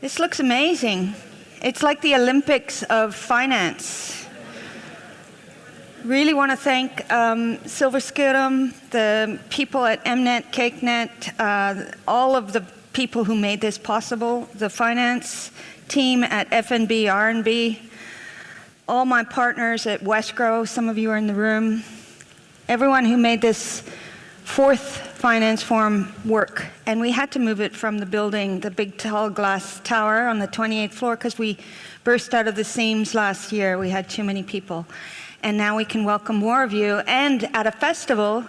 This looks amazing. It's like the Olympics of finance. Really want to thank Silwerskerm, the people at MNET, kykNET, all of the people who made this possible, the finance team at FNB, R&B, all my partners at Wesgro, some of you are in the room, everyone who made this fourth finance forum work. And we had to move it from the building, the big tall glass tower on the 28th floor, because we burst out of the seams last year. We had too many people. And now we can welcome more of you. And at a festival,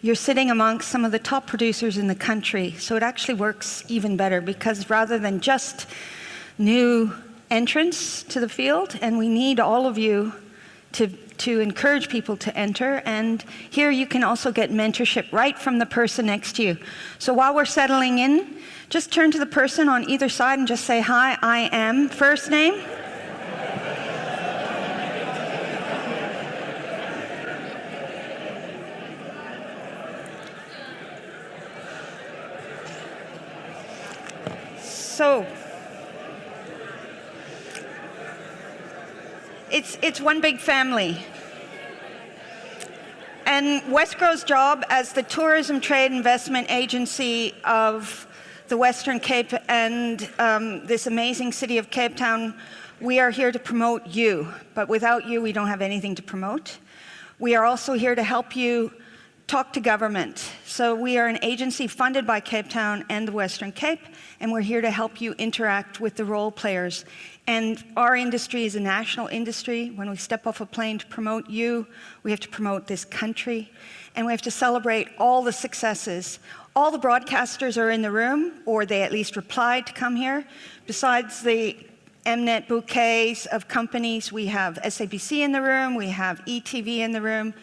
you're sitting amongst some of the top producers in the country. So it actually works even better, because rather than just new entrants to the field, and we need all of you to encourage people to enter. And here you can also get mentorship right from the person next to you. So while we're settling in, just turn to the person on either side and just say, "Hi, I am," first name. So, it's one big family. And Wesgro's job as the tourism trade investment agency of the Western Cape and this amazing city of Cape Town, we are here to promote you. But without you, we don't have anything to promote. We are also here to help you talk to government. So we are an agency funded by Cape Town and the Western Cape, and we're here to help you interact with the role players. And our industry is a national industry. When we step off a plane to promote you, we have to promote this country, and we have to celebrate all the successes. All the broadcasters are in the room, or they at least replied to come here. Besides the MNET bouquets of companies, we have SABC in the room, we have ETV in the room,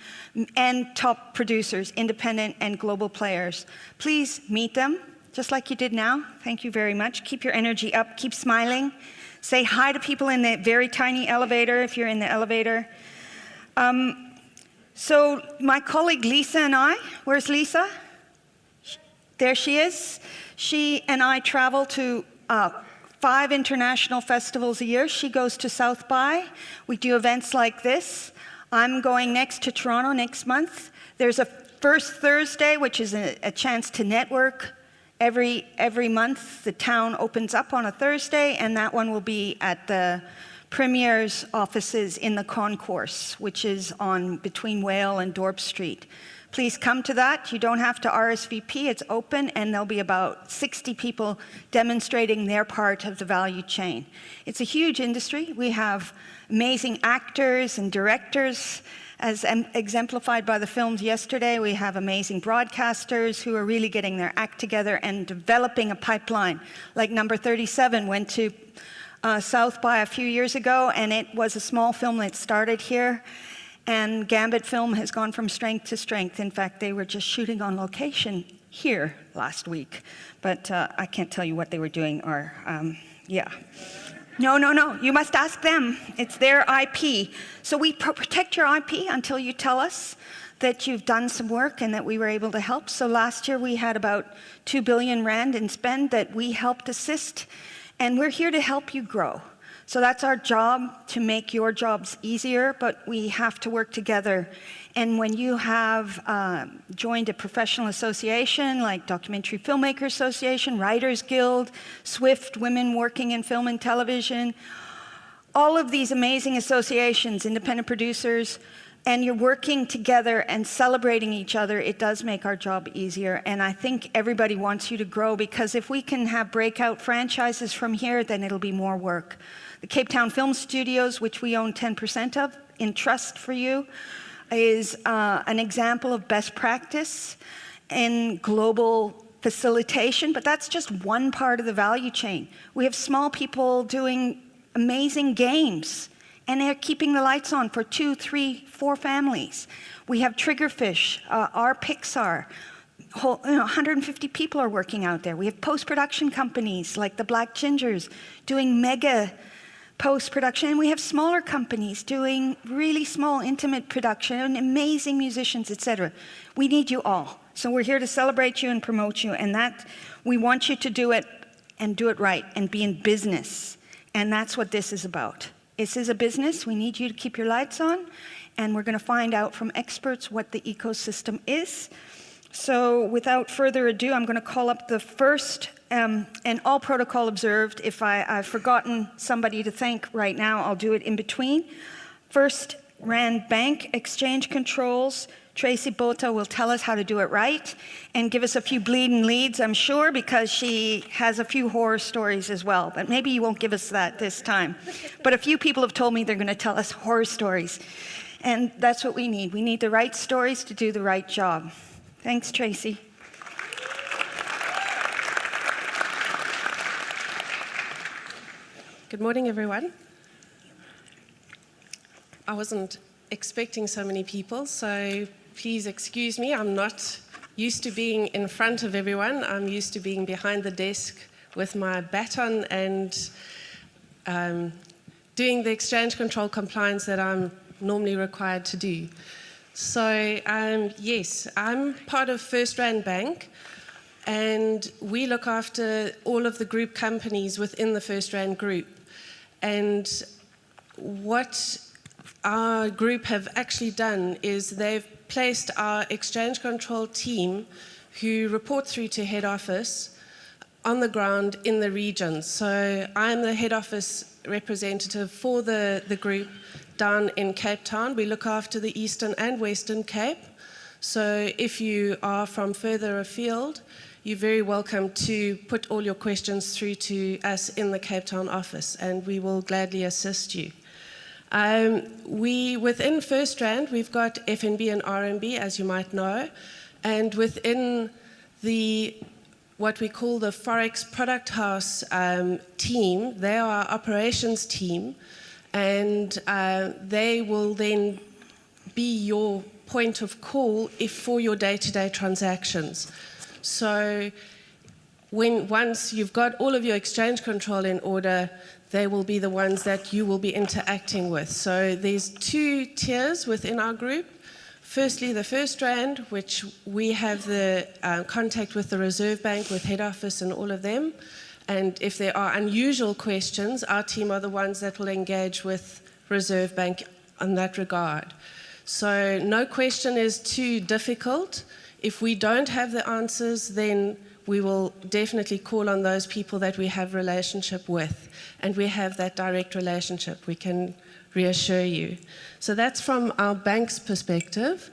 and top producers, independent and global players. Please meet them, just like you did now. Thank you very much. Keep your energy up, keep smiling. Say hi to people in the very tiny elevator, if you're in the elevator. So my colleague Lisa and I, where's Lisa? There she is. She and I travel to 5 international festivals a year. She goes to South by. We do events like this. I'm going next to Toronto next month. There's a first Thursday, which is a chance to network. Every month, the town opens up on a Thursday, and that one will be at the Premier's offices in the concourse, which is on between Whale and Dorp Street. Please come to that. You don't have to RSVP. It's open, and there'll be about 60 people demonstrating their part of the value chain. It's a huge industry. We have amazing actors and directors, as exemplified by the films yesterday. We have amazing broadcasters who are really getting their act together and developing a pipeline. Like Number 37 went to South by a few years ago, and it was a small film that started here. And Gambit Film has gone from strength to strength. In fact, they were just shooting on location here last week. But I can't tell you what they were doing, or yeah. No, you must ask them. It's their IP. So we protect your IP until you tell us that you've done some work and that we were able to help. So last year we had about 2 billion rand in spend that we helped assist, and we're here to help you grow. So that's our job, to make your jobs easier, but we have to work together. And when you have joined a professional association like Documentary Filmmakers Association, Writers Guild, SWIFT, Women Working in Film and Television, all of these amazing associations, independent producers, and you're working together and celebrating each other, it does make our job easier. And I think everybody wants you to grow, because if we can have breakout franchises from here, then it'll be more work. The Cape Town Film Studios, which we own 10% of, in trust for you, is an example of best practice in global facilitation, but that's just one part of the value chain. We have small people doing amazing games, and they're keeping the lights on for 2, 3, 4 families. We have Triggerfish, our Pixar. 150 people are working out there. We have post-production companies like the Black Gingers doing mega post-production, and we have smaller companies doing really small, intimate production, and amazing musicians, etc. We need you all. So we're here to celebrate you and promote you, and that we want you to do it and do it right and be in business. And that's what this is about. This is a business. We need you to keep your lights on, and we're going to find out from experts what the ecosystem is. So without further ado, I'm going to call up the first, and all protocol observed. If I've forgotten somebody to thank right now, I'll do it in between. First, Rand Bank Exchange Controls. Tracy Bota will tell us how to do it right and give us a few bleeding leads, I'm sure, because she has a few horror stories as well. But maybe you won't give us that this time. But a few people have told me they're going to tell us horror stories. And that's what we need. We need the right stories to do the right job. Thanks, Tracy. Good morning, everyone. I wasn't expecting so many people, so please excuse me. I'm not used to being in front of everyone. I'm used to being behind the desk with my baton and doing the exchange control compliance that I'm normally required to do. So yes, I'm part of First Rand Bank, and we look after all of the group companies within the First Rand Group. And what our group have actually done is they've placed our exchange control team, who report through to head office, on the ground in the regions. So I'm the head office representative for the group down in Cape Town. We look after the Eastern and Western Cape. So if you are from further afield, you're very welcome to put all your questions through to us in the Cape Town office, and we will gladly assist you. Within First Rand, we've got FNB and RMB, as you might know, and within what we call the Forex Product House team, they are our operations team, and they will then be your point of call for your day-to-day transactions. So once you've got all of your exchange control in order, they will be the ones that you will be interacting with. So there's two tiers within our group. Firstly, the First Rand, which we have the contact with the Reserve Bank, with head office and all of them. And if there are unusual questions, our team are the ones that will engage with Reserve Bank in that regard. So no question is too difficult. If we don't have the answers, then we will definitely call on those people that we have relationship with, and we have that direct relationship, we can reassure you. So that's from our bank's perspective.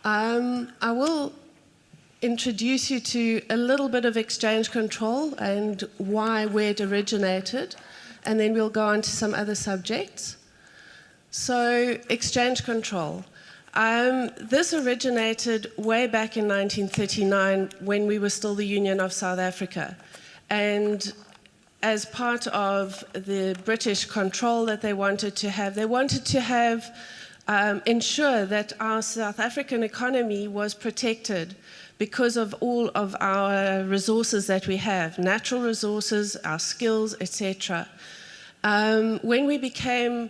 I will introduce you to a little bit of exchange control and where it originated, and then we'll go on to some other subjects. So exchange control. This originated way back in 1939 when we were still the Union of South Africa. And as part of the British control that they wanted to have ensure that our South African economy was protected because of all of our resources that we have, natural resources, our skills, etc. When we became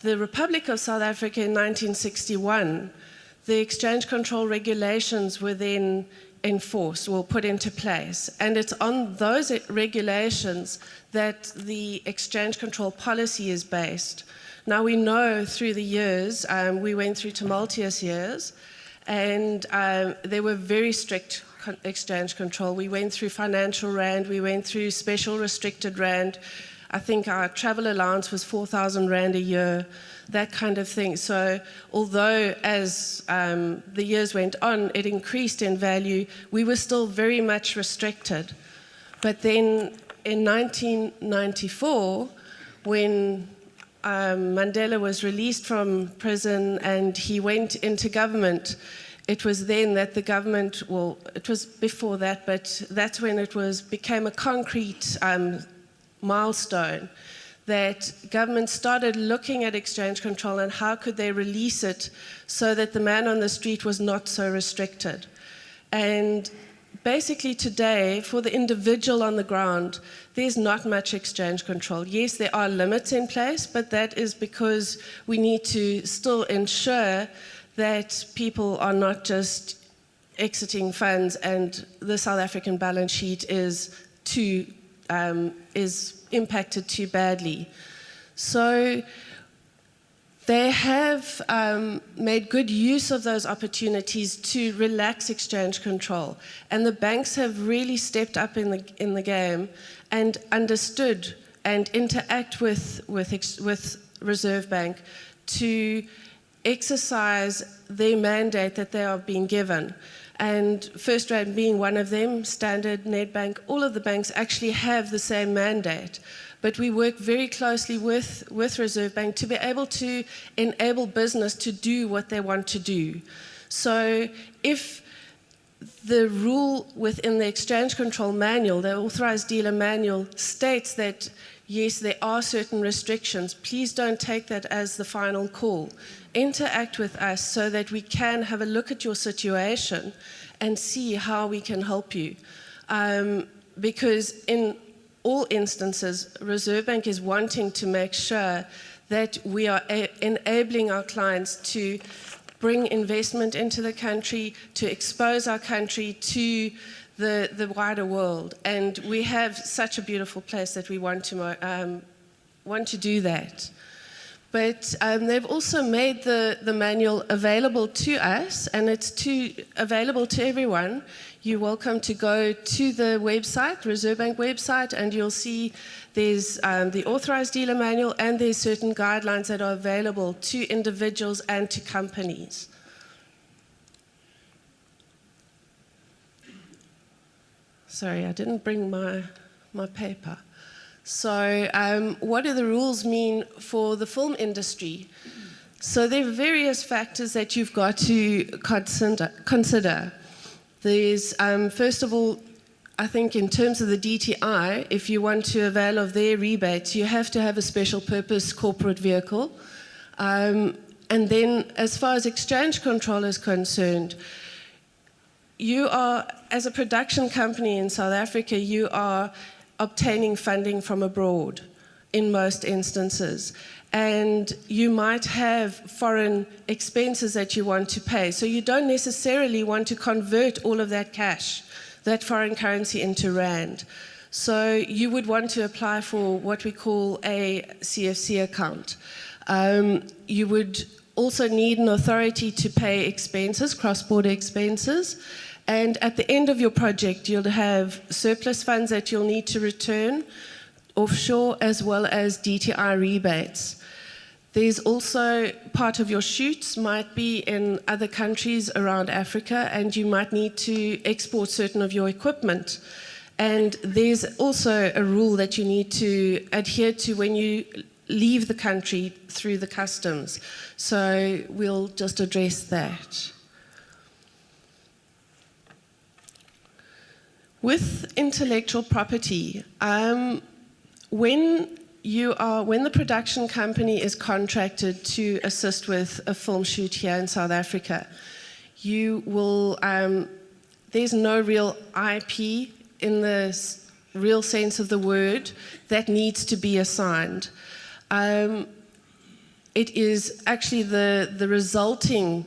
the Republic of South Africa in 1961, the exchange control regulations were then enforced or put into place. And it's on those regulations that the exchange control policy is based. Now we know through the years, we went through tumultuous years, and there were very strict exchange control. We went through financial rand, we went through special restricted rand. I think our travel allowance was 4,000 Rand a year, that kind of thing. So although as the years went on, it increased in value, we were still very much restricted. But then in 1994, when Mandela was released from prison and he went into government, it was then that the government, well, it was before that, but that's when it became a concrete milestone that government started looking at exchange control and how could they release it so that the man on the street was not so restricted. And basically today, for the individual on the ground, there's not much exchange control. Yes, there are limits in place, but that is because we need to still ensure that people are not just exiting funds and the South African balance sheet is too is impacted too badly. So they have made good use of those opportunities to relax exchange control, and the banks have really stepped up in the game and understood and interact with Reserve Bank to exercise their mandate that they are being given. And First Rand being one of them, Standard, Nedbank, all of the banks actually have the same mandate. But we work very closely with Reserve Bank to be able to enable business to do what they want to do. So if the rule within the exchange control manual, the authorized dealer manual, states that yes, there are certain restrictions, please don't take that as the final call. Interact with us so that we can have a look at your situation and see how we can help you. Because in all instances, Reserve Bank is wanting to make sure that we are enabling our clients to bring investment into the country, to expose our country to the wider world. And we have such a beautiful place that we want to do that. But they've also made the manual available to us, and it's available to everyone. You're welcome to go to the website, Reserve Bank website, and you'll see there's the authorized dealer manual, and there's certain guidelines that are available to individuals and to companies. Sorry, I didn't bring my paper. So what do the rules mean for the film industry? So there are various factors that you've got to consider. There's, first of all, I think in terms of the DTI, if you want to avail of their rebates, you have to have a special purpose corporate vehicle. And then as far as exchange control is concerned, you are, as a production company in South Africa, you are obtaining funding from abroad in most instances. And you might have foreign expenses that you want to pay. So you don't necessarily want to convert all of that cash, that foreign currency, into rand. So you would want to apply for what we call a CFC account. You would also need an authority to pay expenses, cross-border expenses. And at the end of your project, you'll have surplus funds that you'll need to return offshore, as well as DTI rebates. There's also part of your shoots might be in other countries around Africa, and you might need to export certain of your equipment. And there's also a rule that you need to adhere to when you leave the country through the customs. So we'll just address that. With intellectual property, when the production company is contracted to assist with a film shoot here in South Africa, you will, there's no real IP in the real sense of the word that needs to be assigned. It is actually the resulting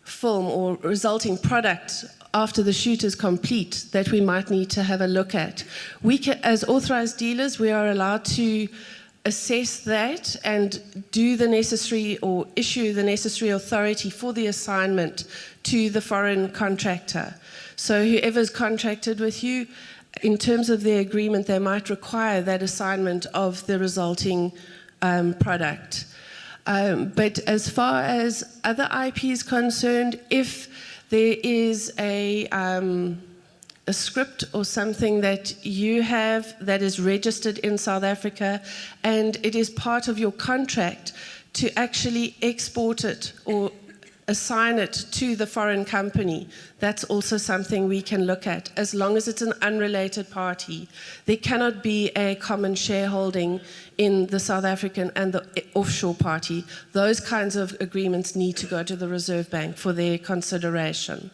film or resulting product after the shoot is complete that we might need to have a look at. We can, as authorized dealers, we are allowed to assess that and do the necessary or issue the necessary authority for the assignment to the foreign contractor. So whoever's contracted with you, in terms of their agreement, they might require that assignment of the resulting product. But as far as other IP is concerned, if there is a script or something that you have that is registered in South Africa, and it is part of your contract to actually export it or assign it to the foreign company, that's also something we can look at, as long as it's an unrelated party. There cannot be a common shareholding in the South African and the offshore party. Those kinds of agreements need to go to the Reserve Bank for their consideration.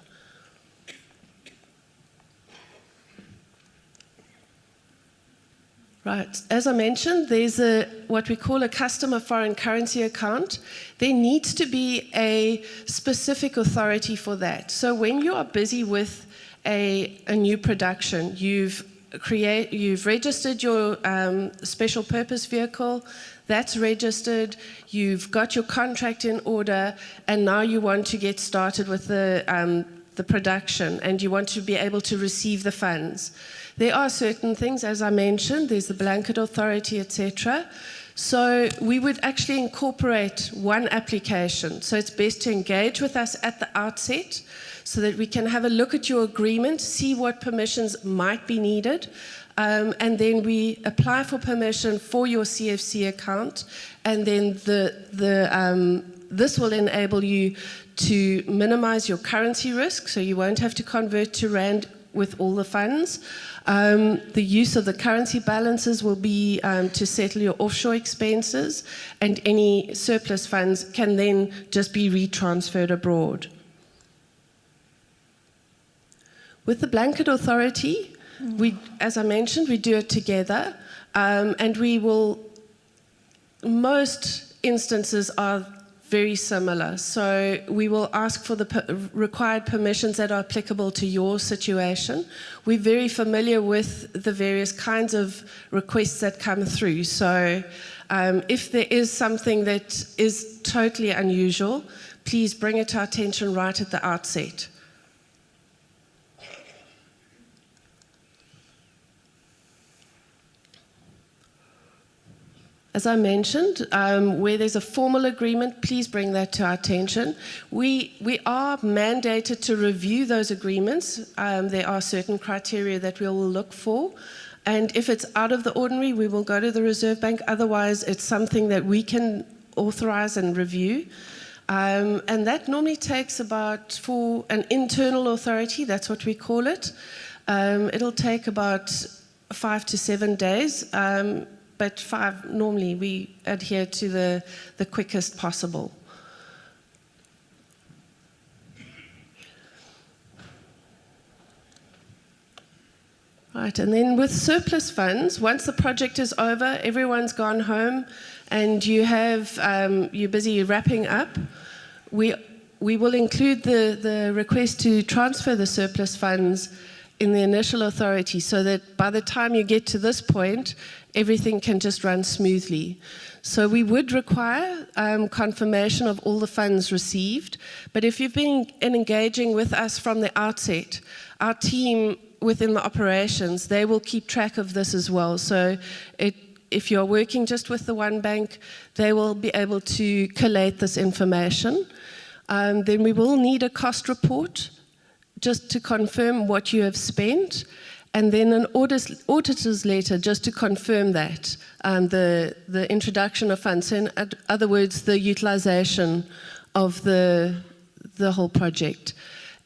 Right, as I mentioned, there's what we call a customer foreign currency account. There needs to be a specific authority for that. So when you are busy with a new production, you've you've registered your special purpose vehicle, that's registered, you've got your contract in order, and now you want to get started with the production, and you want to be able to receive the funds. There are certain things, as I mentioned, there's the blanket authority, etc. So we would actually incorporate one application. So it's best to engage with us at the outset so that we can have a look at your agreement, see what permissions might be needed, and then we apply for permission for your CFC account, and then this will enable you to minimize your currency risk, so you won't have to convert to rand with all the funds. The use of the currency balances will be to settle your offshore expenses, and any surplus funds can then just be retransferred abroad. With the blanket authority, as I mentioned, we do it together, and most instances are very similar. So we will ask for the required permissions that are applicable to your situation. We're very familiar with the various kinds of requests that come through. So if there is something that is totally unusual, please bring it to our attention right at the outset. As I mentioned, where there's a formal agreement, please bring that to our attention. We are mandated to review those agreements. There are certain criteria that we will look for. And if it's out of the ordinary, we will go to the Reserve Bank. Otherwise, it's something that we can authorize and review. And that normally takes about, for an internal authority, that's what we call it, it'll take about 5 to 7 days. But 5, normally we adhere to the quickest possible. Right, and then with surplus funds, once the project is over, everyone's gone home, and you're busy wrapping up, we will include the request to transfer the surplus funds in the initial authority, so that by the time you get to this point, everything can just run smoothly. So we would require confirmation of all the funds received, but if you've been engaging with us from the outset, our team within the operations, they will keep track of this as well. So if you're working just with the one bank, they will be able to collate this information. Then we will need a cost report just to confirm what you have spent, and then an auditor's letter just to confirm that, the introduction of funds, in other words, the utilization of the whole project.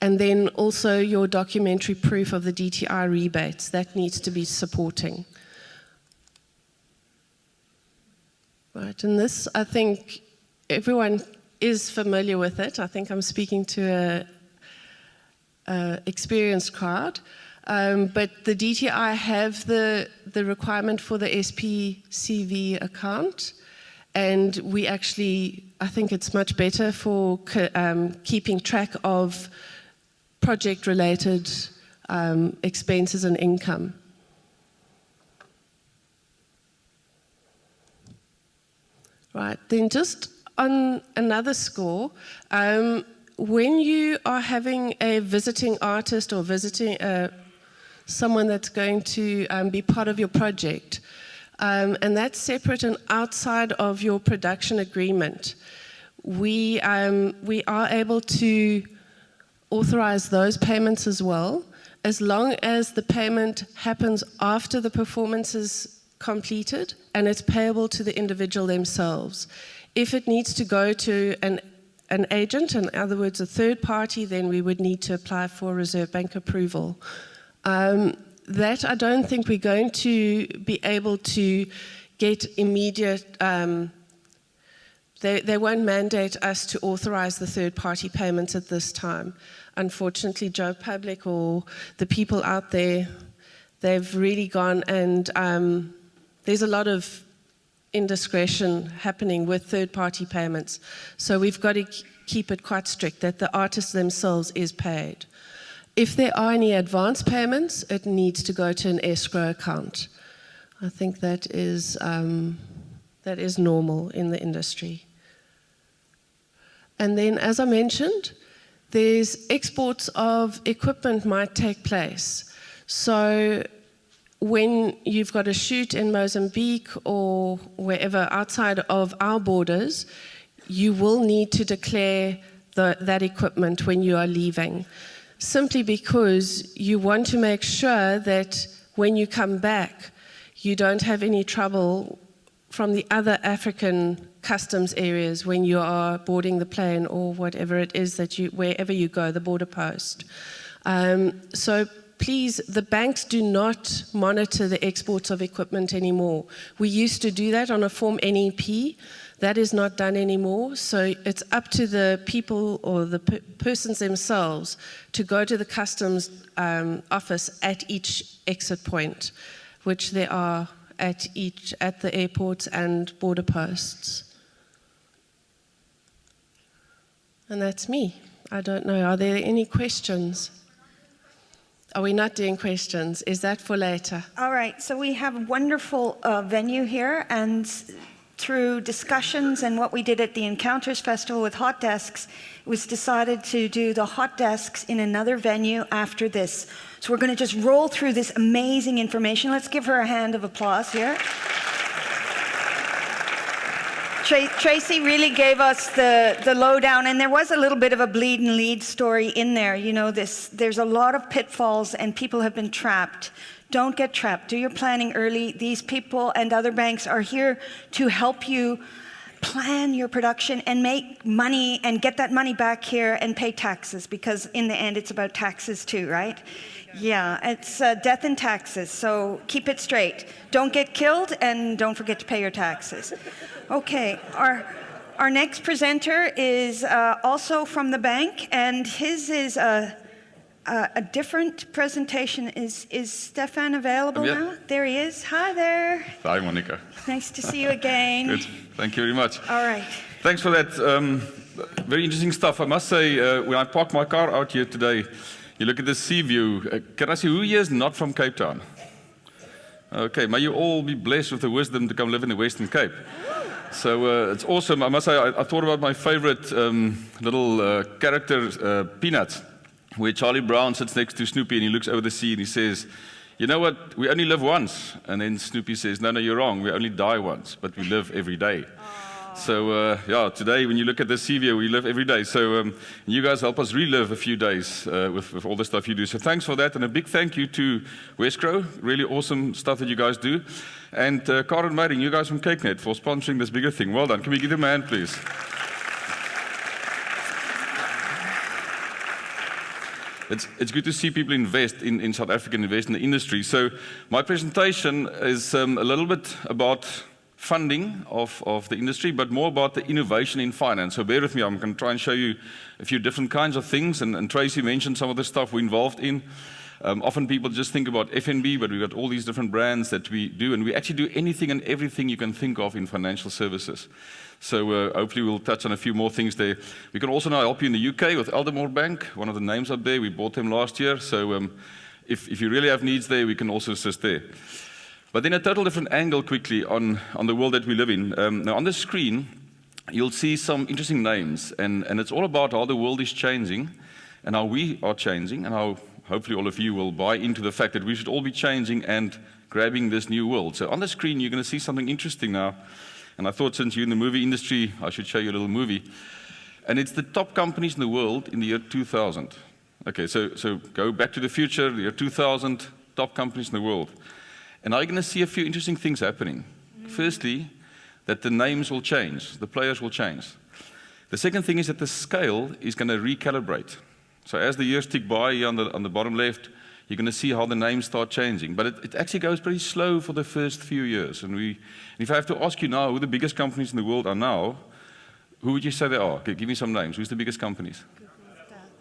And then also your documentary proof of the DTI rebates, that needs to be supporting. Right, and this, I think everyone is familiar with it. I think I'm speaking to a experienced crowd. But the DTI have the requirement for the SPCV account, and we actually, I think it's much better for keeping track of project-related expenses and income. Right, then just on another score, when you are having a visiting artist or visiting someone that's going to be part of your project, and that's separate and outside of your production agreement, we are able to authorize those payments as well, as long as the payment happens after the performance is completed and it's payable to the individual themselves. If it needs to go to an agent, in other words, a third party, then we would need to apply for Reserve Bank approval. That I don't think we're going to be able to get immediate, they won't mandate us to authorize the third party payments at this time. Unfortunately, Joe Public or the people out there, they've really gone, and there's a lot of indiscretion happening with third party payments. So we've got to keep it quite strict that the artist themselves is paid. If there are any advance payments, it needs to go to an escrow account. I think that is normal in the industry. And then, as I mentioned, there's exports of equipment might take place. So when you've got a shoot in Mozambique or wherever outside of our borders, you will need to declare that equipment when you are leaving, simply because you want to make sure that when you come back, you don't have any trouble from the other African customs areas when you are boarding the plane or whatever it is that wherever you go, the border post. So please, the banks do not monitor the exports of equipment anymore. We used to do that on a Form NEP. That is not done anymore, so it's up to the people or the persons themselves to go to the customs office at each exit point, which there are at the airports and border posts. And that's me. I don't know, are there any questions? Are we not doing questions? Is that for later? All right, so we have a wonderful venue here, and through discussions and what we did at the Encounters Festival with hot desks, it was decided to do the hot desks in another venue after this. So we're going to just roll through this amazing information. Let's give her a hand of applause here. Tracy really gave us the lowdown, and there was a little bit of a bleed and lead story in there. You know, there's a lot of pitfalls, and people have been trapped. Don't get trapped. Do your planning early. These people and other banks are here to help you plan your production and make money and get that money back here and pay taxes, because in the end it's about taxes too, right? Yeah, it's death and taxes, so keep it straight. Don't get killed, and don't forget to pay your taxes. Okay, our next presenter is also from the bank, and his is a different presentation. Is Stefan available now? There he is. Hi there. Hi, Monica. Nice to see you again. Good. Thank you very much. All right. Thanks for that. Very interesting stuff. I must say, when I parked my car out here today, you look at the sea view. Can I see who here is not from Cape Town? Okay, may you all be blessed with the wisdom to come live in the Western Cape. So it's awesome. I must say, I thought about my favorite little character, Peanuts, where Charlie Brown sits next to Snoopy and he looks over the sea and he says, you know what, we only live once. And then Snoopy says, no, you're wrong, we only die once, but we live every day. Aww. So yeah, today when you look at the sea view, we live every day. So you guys help us relive a few days with all the stuff you do. So thanks for that, and a big thank you to Wesgro, really awesome stuff that you guys do. And Karen Meiring, you guys from kykNET, for sponsoring this bigger thing. Well done. Can we give them a hand, please? It's good to see people invest in South Africa, invest in the industry. So my presentation is a little bit about funding of the industry, but more about the innovation in finance. So bear with me, I'm going to try and show you a few different kinds of things. And Tracy mentioned some of the stuff we're involved in. Often people just think about FNB, but we've got all these different brands that we do, and we actually do anything and everything you can think of in financial services. So hopefully we'll touch on a few more things there. We can also now help you in the UK with Aldermore Bank, one of the names up there. We bought them last year, so if you really have needs there, we can also assist there. But then a total different angle quickly on the world that we live in. Now on the screen, you'll see some interesting names, and it's all about how the world is changing and how we are changing, and how hopefully all of you will buy into the fact that we should all be changing and grabbing this new world. So on the screen, you're going to see something interesting now. And I thought, since you're in the movie industry, I should show you a little movie. And it's the top companies in the world in the year 2000. Okay, so go back to the future, the year 2000, top companies in the world. And now you're going to see a few interesting things happening. Firstly, that the names will change, the players will change. The second thing is that the scale is going to recalibrate. So as the years tick by here on the bottom left, you're going to see how the names start changing. But it actually goes pretty slow for the first few years. And if I have to ask you now who the biggest companies in the world are now, who would you say they are? Okay, give me some names. Who's the biggest companies?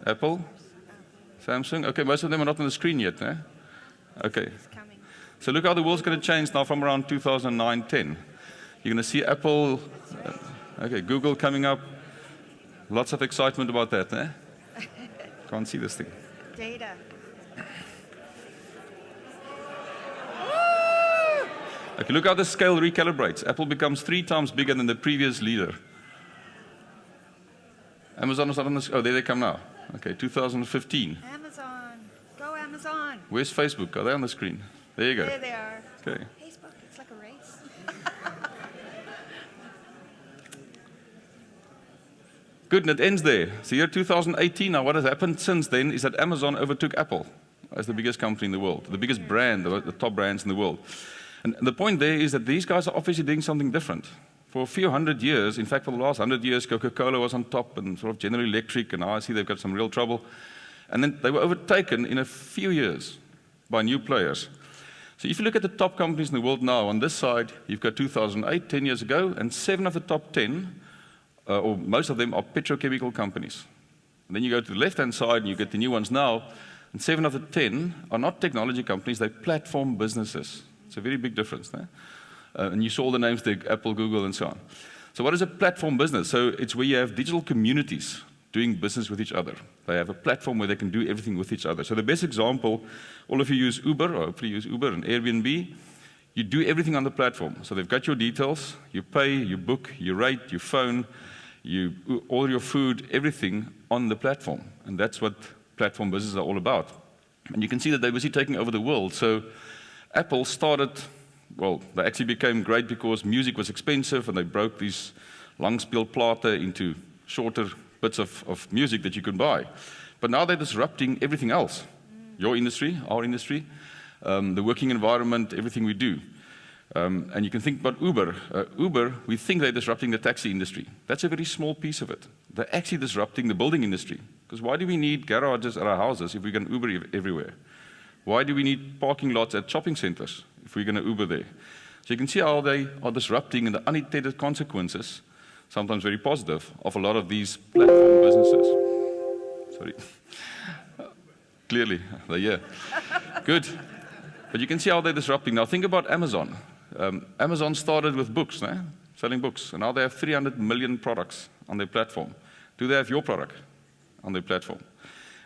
Apple? Samsung? Okay, most of them are not on the screen yet, eh? Okay. So look how the world's going to change now from around 2009-10. You're going to see Apple, okay, Google coming up. Lots of excitement about that, eh? Can't see this thing. Data. Okay, look how the scale recalibrates. Apple becomes 3 times bigger than the previous leader. Amazon is not on this. Oh, there they come now. Okay, 2015. Amazon. Go Amazon. Where's Facebook? Are they on the screen? There you go. There they are. Okay. Facebook, it's like a race. Good, and it ends there. So year 2018, now what has happened since then is that Amazon overtook Apple as the biggest company in the world, the biggest brand, the top brands in the world. And the point there is that these guys are obviously doing something different. For a few hundred years, in fact, for the last 100 years, Coca-Cola was on top and sort of General Electric, and now I see they've got some real trouble. And then they were overtaken in a few years by new players. So if you look at the top companies in the world now, on this side, you've got 2008, 10 years ago, and 7 of the top 10, or most of them, are petrochemical companies. And then you go to the left-hand side, and you get the new ones now, and 7 of the 10 are not technology companies, they're platform businesses. It's a very big difference. And you saw all the names there, Apple, Google, and so on. So what is a platform business? So it's where you have digital communities doing business with each other. They have a platform where they can do everything with each other. So the best example, all of you use Uber, or hopefully use Uber and Airbnb. You do everything on the platform. So they've got your details, you pay, you book, you rate, you phone, you order your food, everything on the platform. And that's what platform businesses are all about. And you can see that they're busy taking over the world. So Apple started, well, they actually became great because music was expensive and they broke these langspelplate into shorter bits of music that you can buy. But now they're disrupting everything else. Your industry, our industry, the working environment, everything we do. And you can think about Uber. Uber, we think they're disrupting the taxi industry. That's a very small piece of it. They're actually disrupting the building industry. Because why do we need garages at our houses if we can Uber everywhere? Why do we need parking lots at shopping centers if we're going to Uber there? So you can see how they are disrupting and the unintended consequences, sometimes very positive, of a lot of these platform businesses. Sorry. Clearly, they're here. Good. But you can see how they're disrupting. Now think about Amazon. Amazon started with books, selling books, and now they have 300 million products on their platform. Do they have your product on their platform?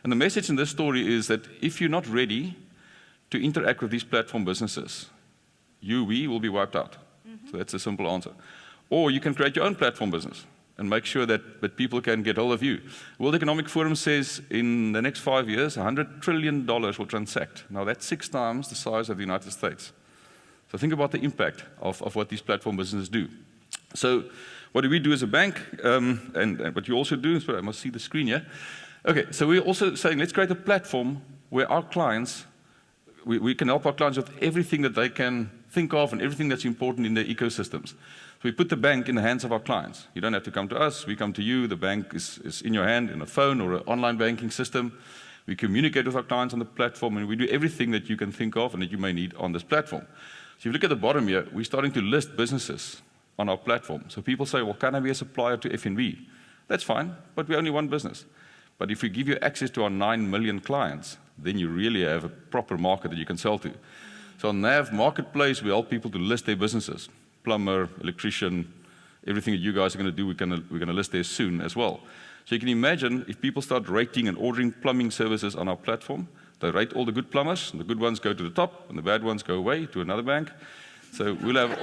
And the message in this story is that if you're not ready to interact with these platform businesses, we will be wiped out. So that's a simple answer. Or you can create your own platform business and make sure that people can get hold of you. World Economic Forum says in the next 5 years, $100 trillion will transact. Now that's 6 times the size of the United States. So think about the impact of what these platform businesses do. So what do we do as a bank? And what you also do, so I must see the screen here. Okay, so we're also saying let's create a platform where our clients, we can help our clients with everything that they can think of and everything that's important in their ecosystems. So we put the bank in the hands of our clients. You don't have to come to us, we come to you. The bank is in your hand in a phone or an online banking system. We communicate with our clients on the platform, and we do everything that you can think of and that you may need on this platform. So if you look at the bottom here, we're starting to list businesses on our platform. So people say, well, can I be a supplier to FNB? That's fine, but we're only one business. But if we give you access to our 9 million clients, then you really have a proper market that you can sell to. So on NAV Marketplace, we help people to list their businesses. Plumber, electrician, everything that you guys are going to do, we're going to list there soon as well. So you can imagine if people start rating and ordering plumbing services on our platform, they rate all the good plumbers, and the good ones go to the top, and the bad ones go away to another bank. So we'll have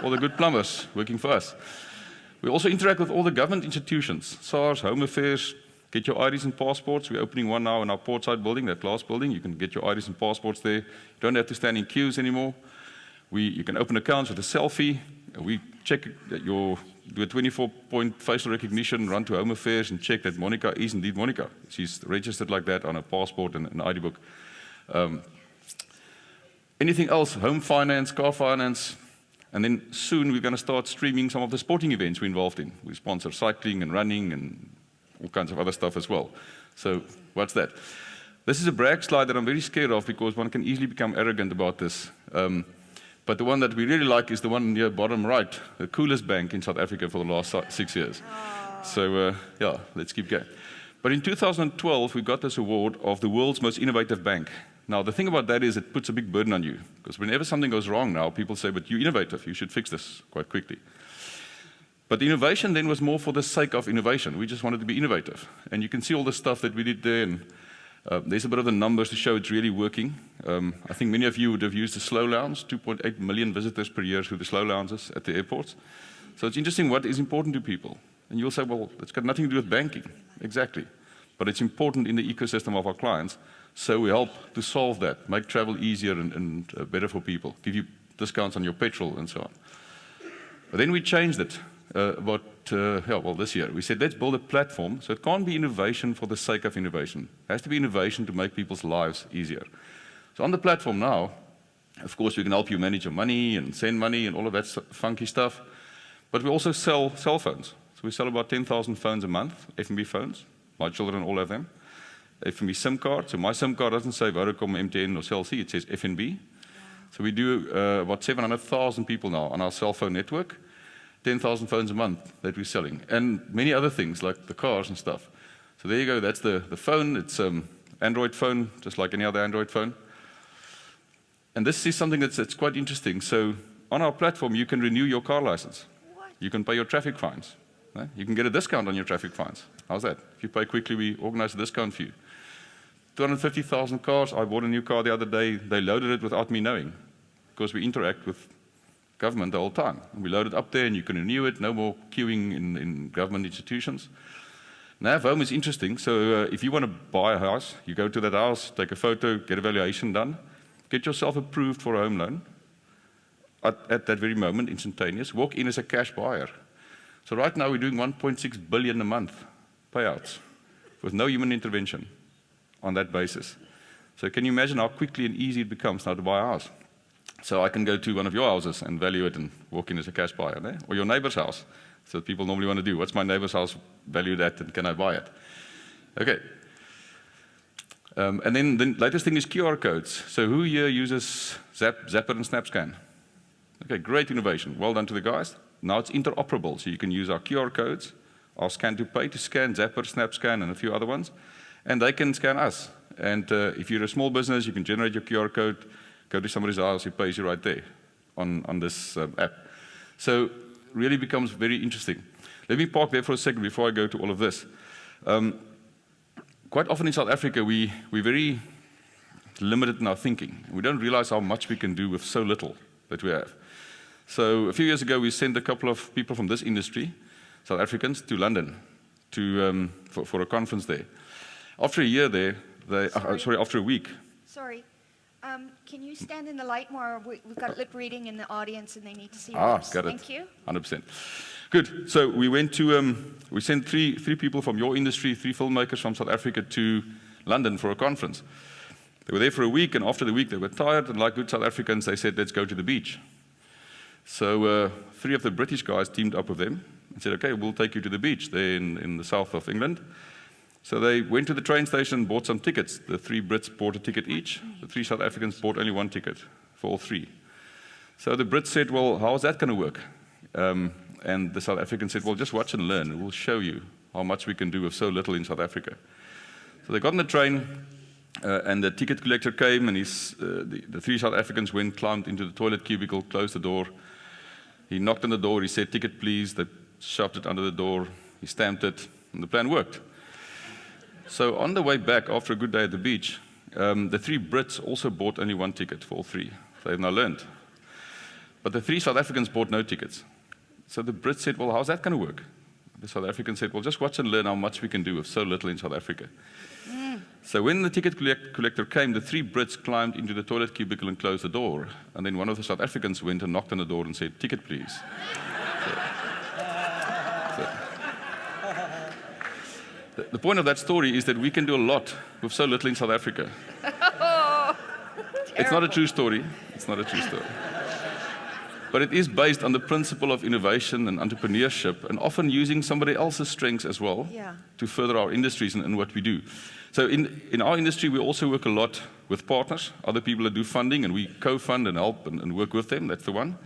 all the good plumbers working for us. We also interact with all the government institutions, SARS, Home Affairs. Get your IDs and passports. We're opening one now in our portside building, that glass building. You can get your IDs and passports there. You don't have to stand in queues anymore. You can open accounts with a selfie. We check that do a 24-point facial recognition, run to Home Affairs and check that Monica is indeed Monica. She's registered like that on a passport and an ID book. Anything else? Home finance, car finance. And then soon we're going to start streaming some of the sporting events we're involved in. We sponsor cycling and running and all kinds of other stuff as well. So what's that? This is a brag slide that I'm very scared of because one can easily become arrogant about this. But the one that we really like is the one near bottom right, the coolest bank in South Africa for the last 6 years. So yeah, let's keep going. But in 2012, we got this award of the world's most innovative bank. Now, the thing about that is it puts a big burden on you. Because whenever something goes wrong now, people say, but you're innovative, you should fix this quite quickly. But the innovation then was more for the sake of innovation. We just wanted to be innovative. And you can see all the stuff that we did there. And There's a bit of the numbers to show it's really working. I think many of you would have used the slow lounge, 2.8 million visitors per year through the slow lounges at the airports. So it's interesting what is important to people. And you'll say, well, it's got nothing to do with banking. Exactly. But it's important in the ecosystem of our clients. So we help to solve that, make travel easier and better for people, give you discounts on your petrol and so on. But then we changed it this year. We said, let's build a platform. So it can't be innovation for the sake of innovation. It has to be innovation to make people's lives easier. So on the platform now, of course, we can help you manage your money and send money and all of that funky stuff. But we also sell cell phones. So we sell about 10,000 phones a month, FNB phones. My children all have them. FNB SIM card. So my SIM card doesn't say Vodacom, MTN or Cell C. It says FNB. So we do about 700,000 people now on our cell phone network. 10,000 phones a month that we're selling. And many other things like the cars and stuff. So there you go. That's the phone. It's Android phone, just like any other Android phone. And this is something that's quite interesting. So on our platform, you can renew your car license. You can pay your traffic fines. You can get a discount on your traffic fines. How's that? If you pay quickly, we organize a discount for you. 250,000 cars. I bought a new car the other day. They loaded it without me knowing, because we interact with government the whole time. And we load it up there and you can renew it. No more queuing in government institutions. Now, home is interesting. So if you want to buy a house, you go to that house, take a photo, get a valuation done, get yourself approved for a home loan. At that very moment, instantaneous, walk in as a cash buyer. So right now we're doing 1.6 billion a month payouts with no human intervention on that basis. So can you imagine how quickly and easy it becomes now to buy a house? So I can go to one of your houses and value it and walk in as a cash buyer, né? Or your neighbor's house. So people normally want to do, what's my neighbor's house valued at and can I buy it? Okay. And then the latest thing is QR codes. So who here uses Zapper and SnapScan? Okay, great innovation. Well done to the guys. Now it's interoperable, so you can use our QR codes, our scan to pay to scan Zapper, SnapScan, and a few other ones, and they can scan us. And if you're a small business, you can generate your QR code, go to somebody's house, he pays you right there on this app. So really becomes very interesting. Let me park there for a second before I go to all of this. Quite often in South Africa, we're very limited in our thinking. We don't realize how much we can do with so little that we have. So a few years ago, we sent a couple of people from this industry, South Africans, to London for a conference there. After a year there, after a week. Sorry. Can you stand in the light more? We've got lip reading in the audience and they need to see your lips. Got it. Thank you. 100%. Good. So we went to, we sent three people from your industry, 3 filmmakers from South Africa to London for a conference. They were there for a week, and after the week they were tired, and like good South Africans, they said, let's go to the beach. So 3 of the British guys teamed up with them and said, okay, we'll take you to the beach there in the south of England. So they went to the train station and bought some tickets. The 3 Brits bought a ticket each. The 3 South Africans bought only 1 ticket for all 3. So the Brits said, well, how is that going to work? And the South Africans said, well, just watch and learn. We'll show you how much we can do with so little in South Africa. So they got on the train, and the ticket collector came, and the 3 South Africans climbed into the toilet cubicle, closed the door. He knocked on the door, he said, ticket please. They shoved it under the door, he stamped it, and the plan worked. So on the way back, after a good day at the beach, the 3 Brits also bought only 1 ticket for all 3. They've now learned. But the 3 South Africans bought no tickets. So the Brits said, well, how's that going to work? The South Africans said, well, just watch and learn how much we can do with so little in South Africa. So when the ticket collector came, the 3 Brits climbed into the toilet cubicle and closed the door. And then one of the South Africans went and knocked on the door and said, ticket please. The point of that story is that we can do a lot with so little in South Africa. It's not a true story. It's not a true story. But it is based on the principle of innovation and entrepreneurship, and often using somebody else's strengths as well to further our industries and what we do. So in our industry, we also work a lot with partners, other people that do funding, and we co-fund and help and work with them. That's the one.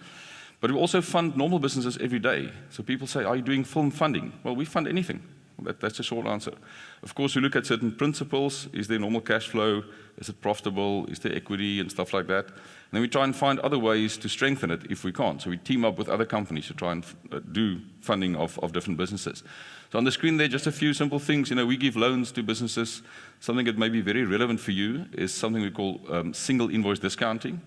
But we also fund normal businesses every day. So people say, are you doing film funding? Well, we fund anything. That's the short answer. Of course, we look at certain principles. Is there normal cash flow? Is it profitable? Is there equity and stuff like that? And then we try and find other ways to strengthen it if we can't. So we team up with other companies to try and do funding of different businesses. So on the screen there, just a few simple things. We give loans to businesses. Something that may be very relevant for you is something we call single invoice discounting.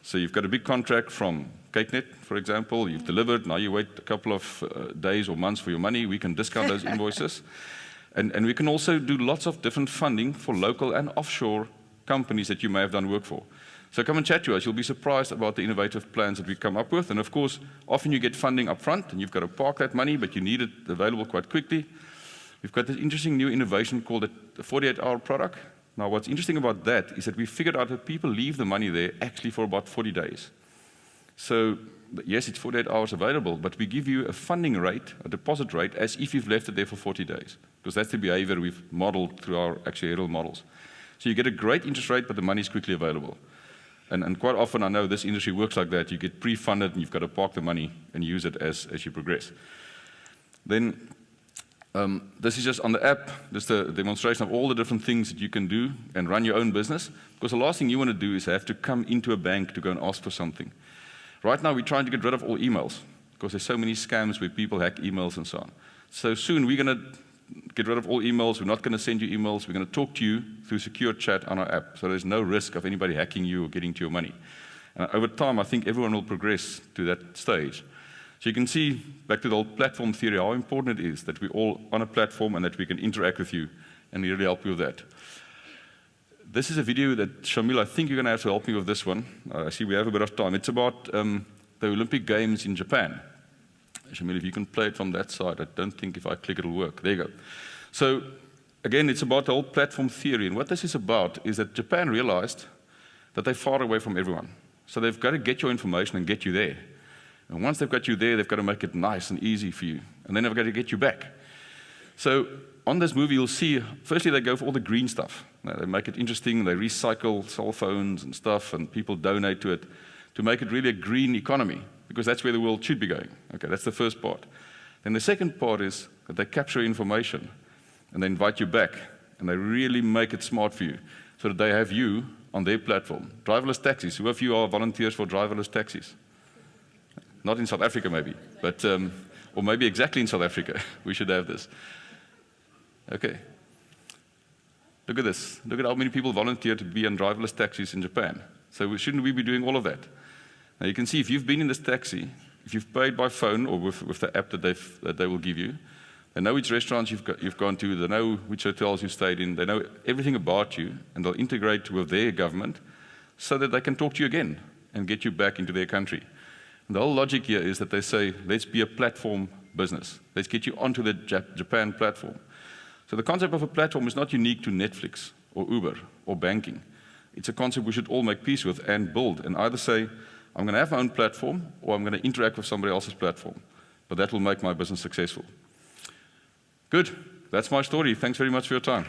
So you've got a big contract from kykNET, for example. You've delivered. Now you wait a couple of days or months for your money. We can discount those invoices. And we can also do lots of different funding for local and offshore companies that you may have done work for. So come and chat to us. You'll be surprised about the innovative plans that we come up with. And of course, often you get funding up front and you've got to park that money, but you need it available quite quickly. We've got this interesting new innovation called the 48-hour product. Now, what's interesting about that is that we figured out that people leave the money there actually for about 40 days. So yes, it's 48 hours available, but we give you a funding rate, a deposit rate, as if you've left it there for 40 days. Because that's the behavior we've modeled through our actuarial models. So you get a great interest rate, but the money is quickly available. And quite often, I know this industry works like that. You get pre-funded, and you've got to park the money and use it as you progress. Then, this is just on the app, just a demonstration of all the different things that you can do and run your own business. Because the last thing you want to do is have to come into a bank to go and ask for something. Right now, we're trying to get rid of all emails, because there's so many scams where people hack emails and so on. So soon, we're going to get rid of all emails. We're not going to send you emails. We're going to talk to you through secure chat on our app. So there's no risk of anybody hacking you or getting to your money. And over time, I think everyone will progress to that stage. So you can see, back to the old platform theory, how important it is that we're all on a platform and that we can interact with you and really help you with that. This is a video that, Shamil, I think you're going to have to help me with this one. I see we have a bit of time. It's about the Olympic Games in Japan. Shamil, if you can play it from that side. I don't think if I click it'll work. There you go. So, again, it's about the whole platform theory. And what this is about is that Japan realized that they're far away from everyone. So they've got to get your information and get you there. And once they've got you there, they've got to make it nice and easy for you. And then they've got to get you back. So on this movie, you'll see, firstly, they go for all the green stuff. They make it interesting. They recycle cell phones and stuff, and people donate to it to make it really a green economy, because that's where the world should be going. Okay, that's the first part. Then the second part is that they capture information, and they invite you back, and they really make it smart for you, so that they have you on their platform. Driverless taxis. Who of you are volunteers for driverless taxis? Not in South Africa, maybe, but or maybe exactly in South Africa. We should have this. Okay. Look at this. Look at how many people volunteer to be on driverless taxis in Japan. So shouldn't we be doing all of that? Now you can see if you've been in this taxi, if you've paid by phone or with the app that they will give you, they know which restaurants you've gone to, they know which hotels you stayed in, they know everything about you, and they'll integrate with their government so that they can talk to you again and get you back into their country. And the whole logic here is that they say, let's be a platform business. Let's get you onto the Japan platform. So the concept of a platform is not unique to Netflix or Uber or banking. It's a concept we should all make peace with and build, and either say, I'm going to have my own platform, or I'm going to interact with somebody else's platform. But that will make my business successful. Good. That's my story. Thanks very much for your time.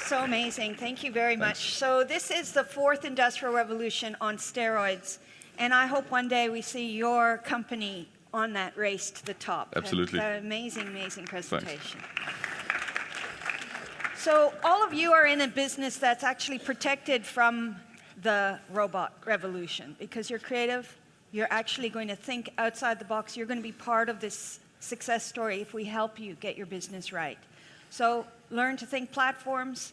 So amazing. Thank you very much. So this is the fourth industrial revolution on steroids. And I hope one day we see your company on that race to the top. Absolutely. Amazing, amazing presentation. Thanks. So all of you are in a business that's actually protected from the robot revolution because you're creative. You're actually going to think outside the box. You're going to be part of this success story if we help you get your business right. So learn to think platforms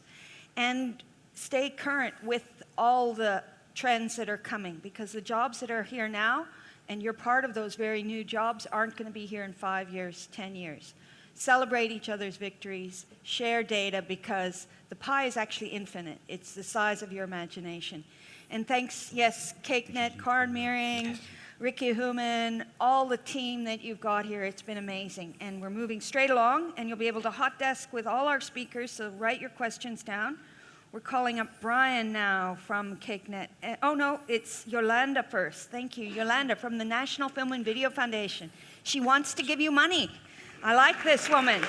and stay current with all the trends that are coming, because the jobs that are here now, and you're part of those very new jobs, aren't going to be here in 5 years, 10 years. Celebrate each other's victories, share data, because the pie is actually infinite. It's the size of your imagination. And thanks, yes, kykNET, Karen Meering, Ricky Human, all the team that you've got here. It's been amazing. And we're moving straight along, and you'll be able to hot desk with all our speakers, so write your questions down. We're calling up Brian now from kykNET. Oh, no, it's Yolanda first. Thank you, Yolanda from the National Film and Video Foundation. She wants to give you money. I like this woman.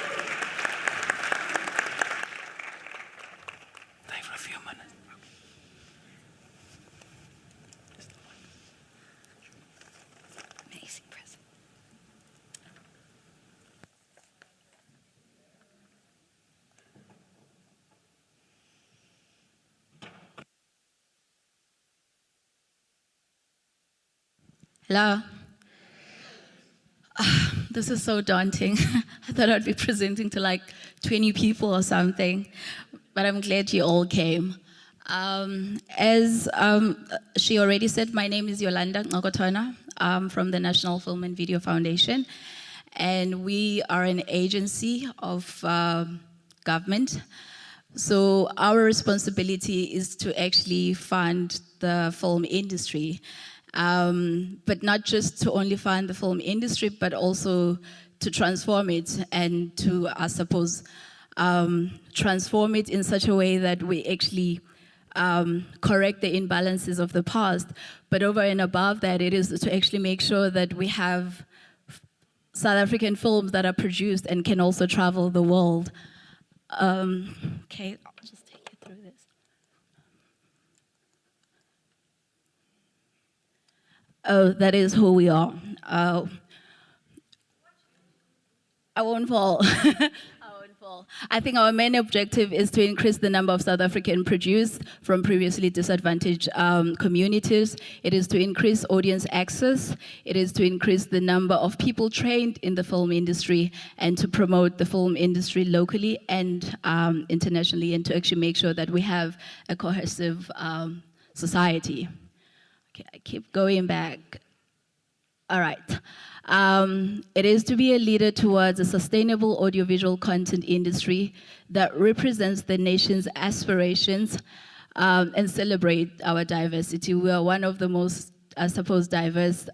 Stay for a few minutes. Hello. This is so daunting. I thought I'd be presenting to like 20 people or something, but I'm glad you all came. As she already said, my name is Yolanda Ngokotona from the National Film and Video Foundation, and we are an agency of government. So our responsibility is to actually fund the film industry, but not just to only fund the film industry, but also to transform it and to, I suppose, transform it in such a way that we actually correct the imbalances of the past. But over and above that, it is to actually make sure that we have South African films that are produced and can also travel the world. Okay, I'll just take you through this. Oh, that is who we are. I won't fall. I think our main objective is to increase the number of South African produced from previously disadvantaged communities. It is to increase audience access. It is to increase the number of people trained in the film industry and to promote the film industry locally and internationally, and to actually make sure that we have a cohesive society. Okay, I keep going back. All right. It is to be a leader towards a sustainable audiovisual content industry that represents the nation's aspirations and celebrate our diversity. We are one of the most, I suppose, diverse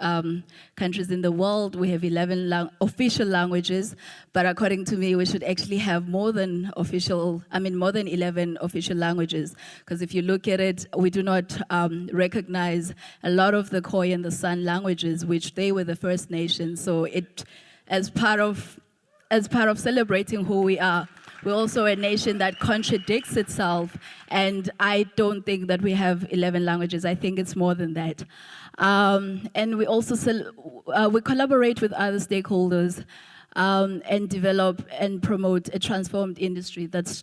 countries in the world. We have 11 official languages, but according to me, we should actually have more than 11 official languages. Because if you look at it, we do not recognize a lot of the Khoi and the San languages, which they were the First Nations. So it, as part of celebrating who we are, we're also a nation that contradicts itself, and I don't think that we have 11 languages. I think it's more than that. And we also we collaborate with other stakeholders and develop and promote a transformed industry. That's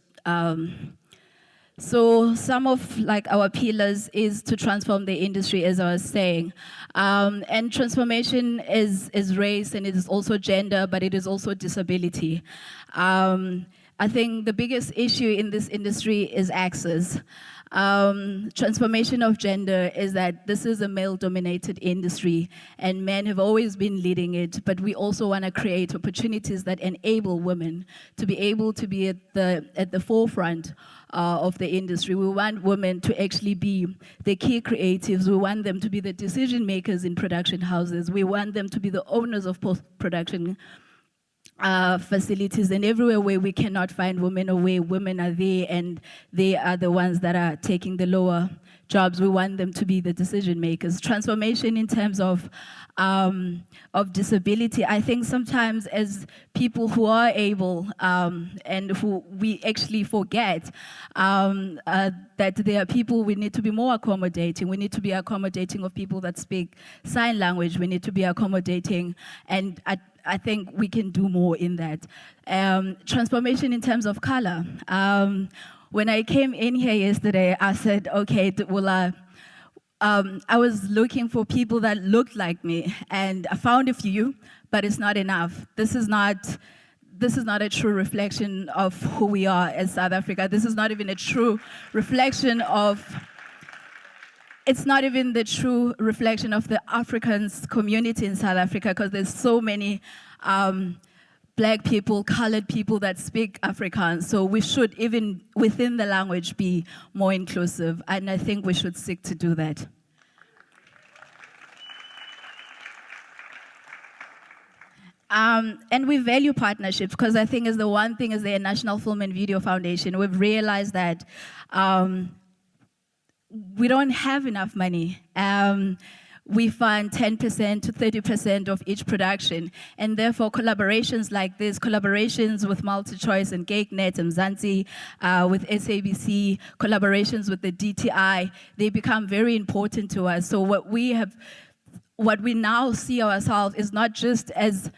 so some of like our pillars is to transform the industry, as I was saying, and transformation is race, and it is also gender, but it is also disability. I think the biggest issue in this industry is access. Transformation of gender is that this is a male-dominated industry, and men have always been leading it, but we also want to create opportunities that enable women to be able to be at the forefront of the industry. We want women to actually be the key creatives. We want them to be the decision makers in production houses. We want them to be the owners of post-production facilities, and everywhere where we cannot find women or where women are there and they are the ones that are taking the lower jobs, we want them to be the decision makers. Transformation in terms of disability, I think sometimes as people who are able and who we actually forget that there are people we need to be more accommodating. We need to be accommodating of people that speak sign language. We need to be accommodating, and I think we can do more in that. Transformation in terms of color. When I came in here yesterday, I said, okay, I was looking for people that looked like me, and I found a few, but it's not enough. This is not a true reflection of who we are as South Africa. This is not even a true reflection of it's not even the true reflection of the Africans community in South Africa, because there's so many black people, colored people that speak Afrikaans. So we should, even within the language, be more inclusive. And I think we should seek to do that. And we value partnerships, because I think is the one thing as the National Film and Video Foundation, we've realized that we don't have enough money. We fund 10% to 30% of each production, and therefore collaborations like this, collaborations with MultiChoice and kykNET and Mzansi, with SABC, collaborations with the Dti, they become very important to us. So what we now see ourselves is not just as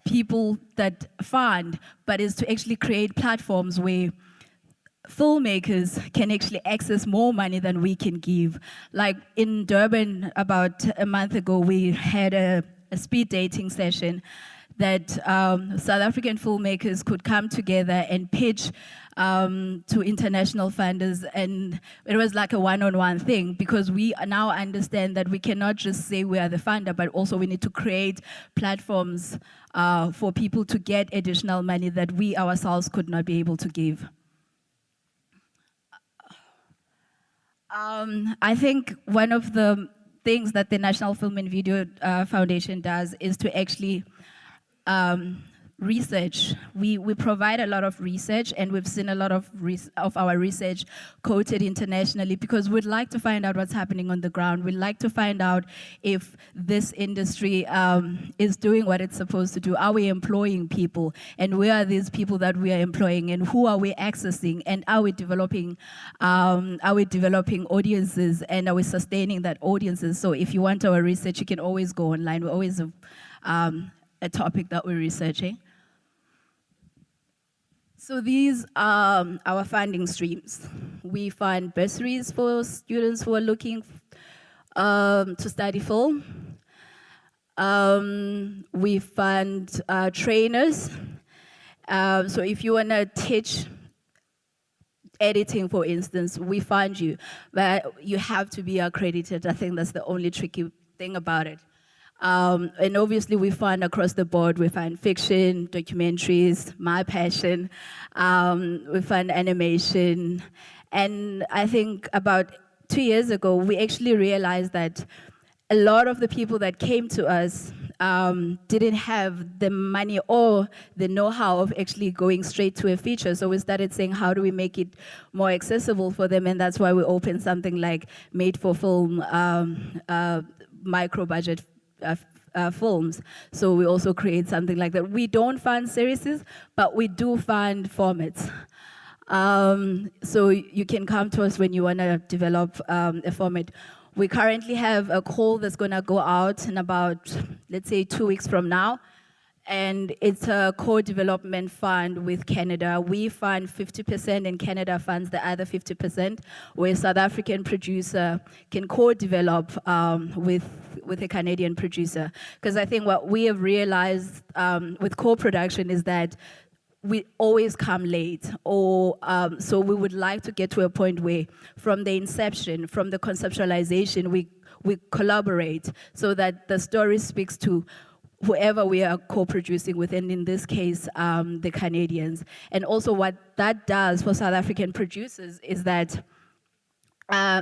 people that fund, but is to actually create platforms where filmmakers can actually access more money than we can give. Like in Durban, about a month ago, we had a speed dating session that South African filmmakers could come together and pitch to international funders, and it was like a one-on-one thing, because we now understand that we cannot just say we are the funder, but also we need to create platforms for people to get additional money that we ourselves could not be able to give. I think one of the things that the National Film and Video Foundation does is to actually research. We provide a lot of research, and we've seen a lot of our research quoted internationally, because we'd like to find out what's happening on the ground. We'd like to find out if this industry is doing what it's supposed to do. Are we employing people? And where are these people that we are employing? And who are we accessing? And are we developing audiences? And are we sustaining that audiences? So if you want our research, you can always go online. We always have a topic that we're researching. So these are our funding streams. We fund bursaries for students who are looking to study film. We fund trainers. So if you want to teach editing, for instance, we fund you, but you have to be accredited. I think that's the only tricky thing about it. And obviously we fund across the board. We fund fiction, documentaries, my passion. We fund animation. And I think about 2 years ago, we actually realized that a lot of the people that came to us didn't have the money or the know-how of actually going straight to a feature. So we started saying, how do we make it more accessible for them? And that's why we opened something like Made for Film, micro-budget films. So we also create something like that. We don't fund series, but we do fund formats. So you can come to us when you want to develop a format. We currently have a call that's going to go out in about, let's say, 2 weeks from now. And it's a co-development fund with Canada. We fund 50% and Canada funds the other 50%, where a South African producer can co-develop with a Canadian producer. Because I think what we have realized with co-production is that we always come late, or so we would like to get to a point where from the inception, from the conceptualization, we collaborate so that the story speaks to whoever we are co-producing with, and in this case, the Canadians. And also what that does for South African producers is that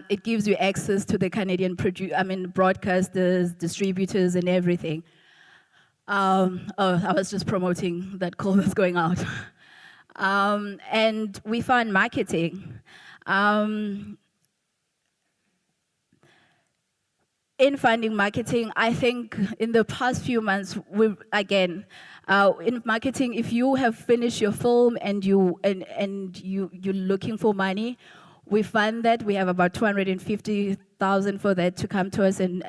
it gives you access to the Canadian broadcasters, distributors, and everything. I was just promoting that call that's going out. And we fund marketing. In funding marketing, I think in the past few months, in marketing, if you have finished your film and you're looking for money, we fund that. We have about 250,000 for that to come to us and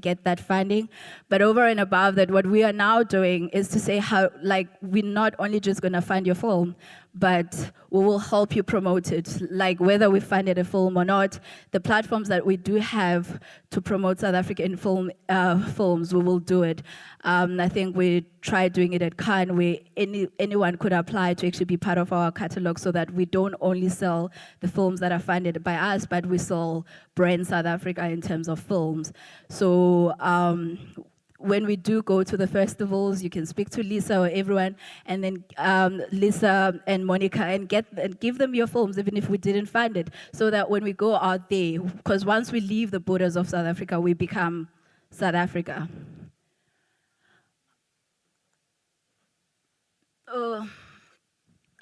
get that funding. But over and above that, what we are now doing is to say how, like, we're not only just going to fund your film, but we will help you promote it. Like, whether we funded a film or not, the platforms that we do have to promote South African films, we will do it. I think we tried doing it at Cannes, where anyone could apply to actually be part of our catalog, so that we don't only sell the films that are funded by us, but we sell brand South Africa in terms of films. So when we do go to the festivals, you can speak to Lisa or everyone, and then Lisa and Monica, and give them your films, even if we didn't fund it, so that when we go out there, because once we leave the borders of South Africa, we become South Africa.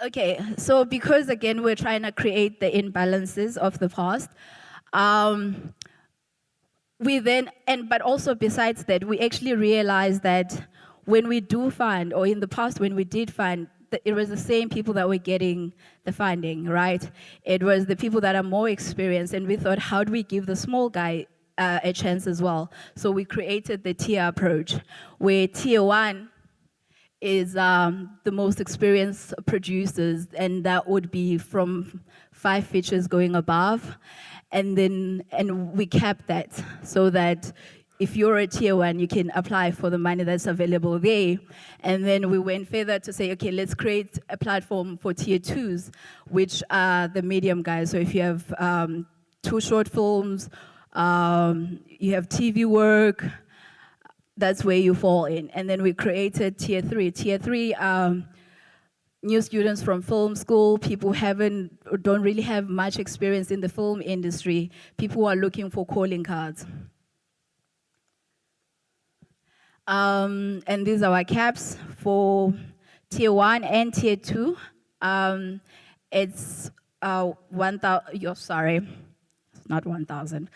Okay, so because again we're trying to create the imbalances of the past, but also besides that, we actually realized that when we do fund, or in the past when we did fund, it was the same people that were getting the funding, right? It was the people that are more experienced, and we thought, how do we give the small guy a chance as well? So we created the tier approach, where tier 1 is the most experienced producers, and that would be from 5 features going above. And we cap that so that if you're a tier 1, you can apply for the money that's available there. And then we went further to say, okay, let's create a platform for tier 2s, which are the medium guys. So if you have 2 short films, you have TV work, that's where you fall in. And then we created tier 3. Tier 3, new students from film school, people don't really have much experience in the film industry, people who are looking for calling cards. And these are our caps for tier 1 and tier 2. It's 1,000, sorry, it's not 1,000.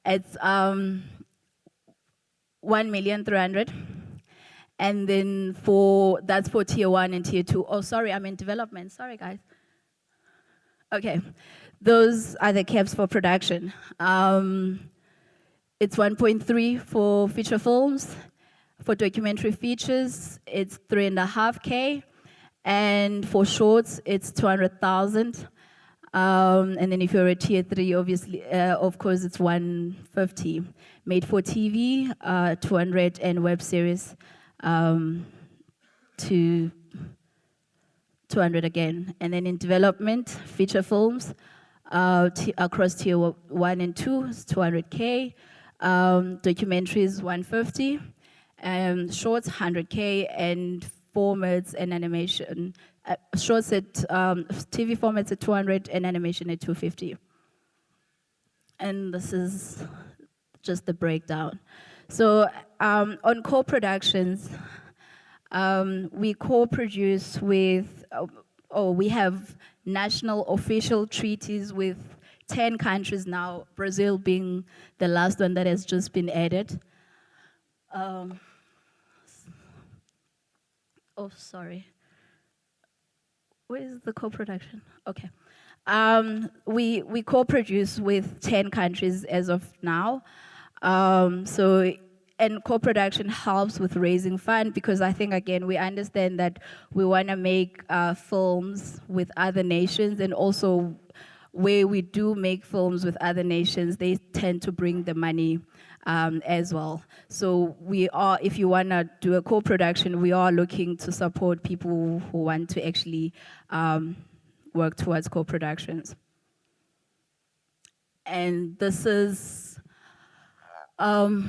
It's 1,300,000. And then that's for tier 1 and tier 2. Oh, sorry, I'm in development. Sorry, guys. Okay, those are the caps for production. It's 1.3 for feature films. For documentary features, it's 3.5K. And for shorts, it's 200,000. And then if you're a tier 3, obviously, of course, it's 150. Made for TV, 200, and web series, to 200 again. And then in development, feature films, across tier 1 and 2, it's 200K. Documentaries, 150. Shorts, 100K, and formats and animation. Shorts at TV formats at 200 and animation at 250. And this is just the breakdown. So on co-productions, we co-produce with, we have national official treaties with 10 countries now, Brazil being the last one that has just been added. Oh, sorry. Where is the co-production? Okay. We co-produce with 10 countries as of now. And co-production helps with raising funds because I think, again, we understand that we want to make films with other nations, and also where we do make films with other nations, they tend to bring the money as well. So we are, if you want to do a co-production, we are looking to support people who want to actually work towards co-productions. And this is our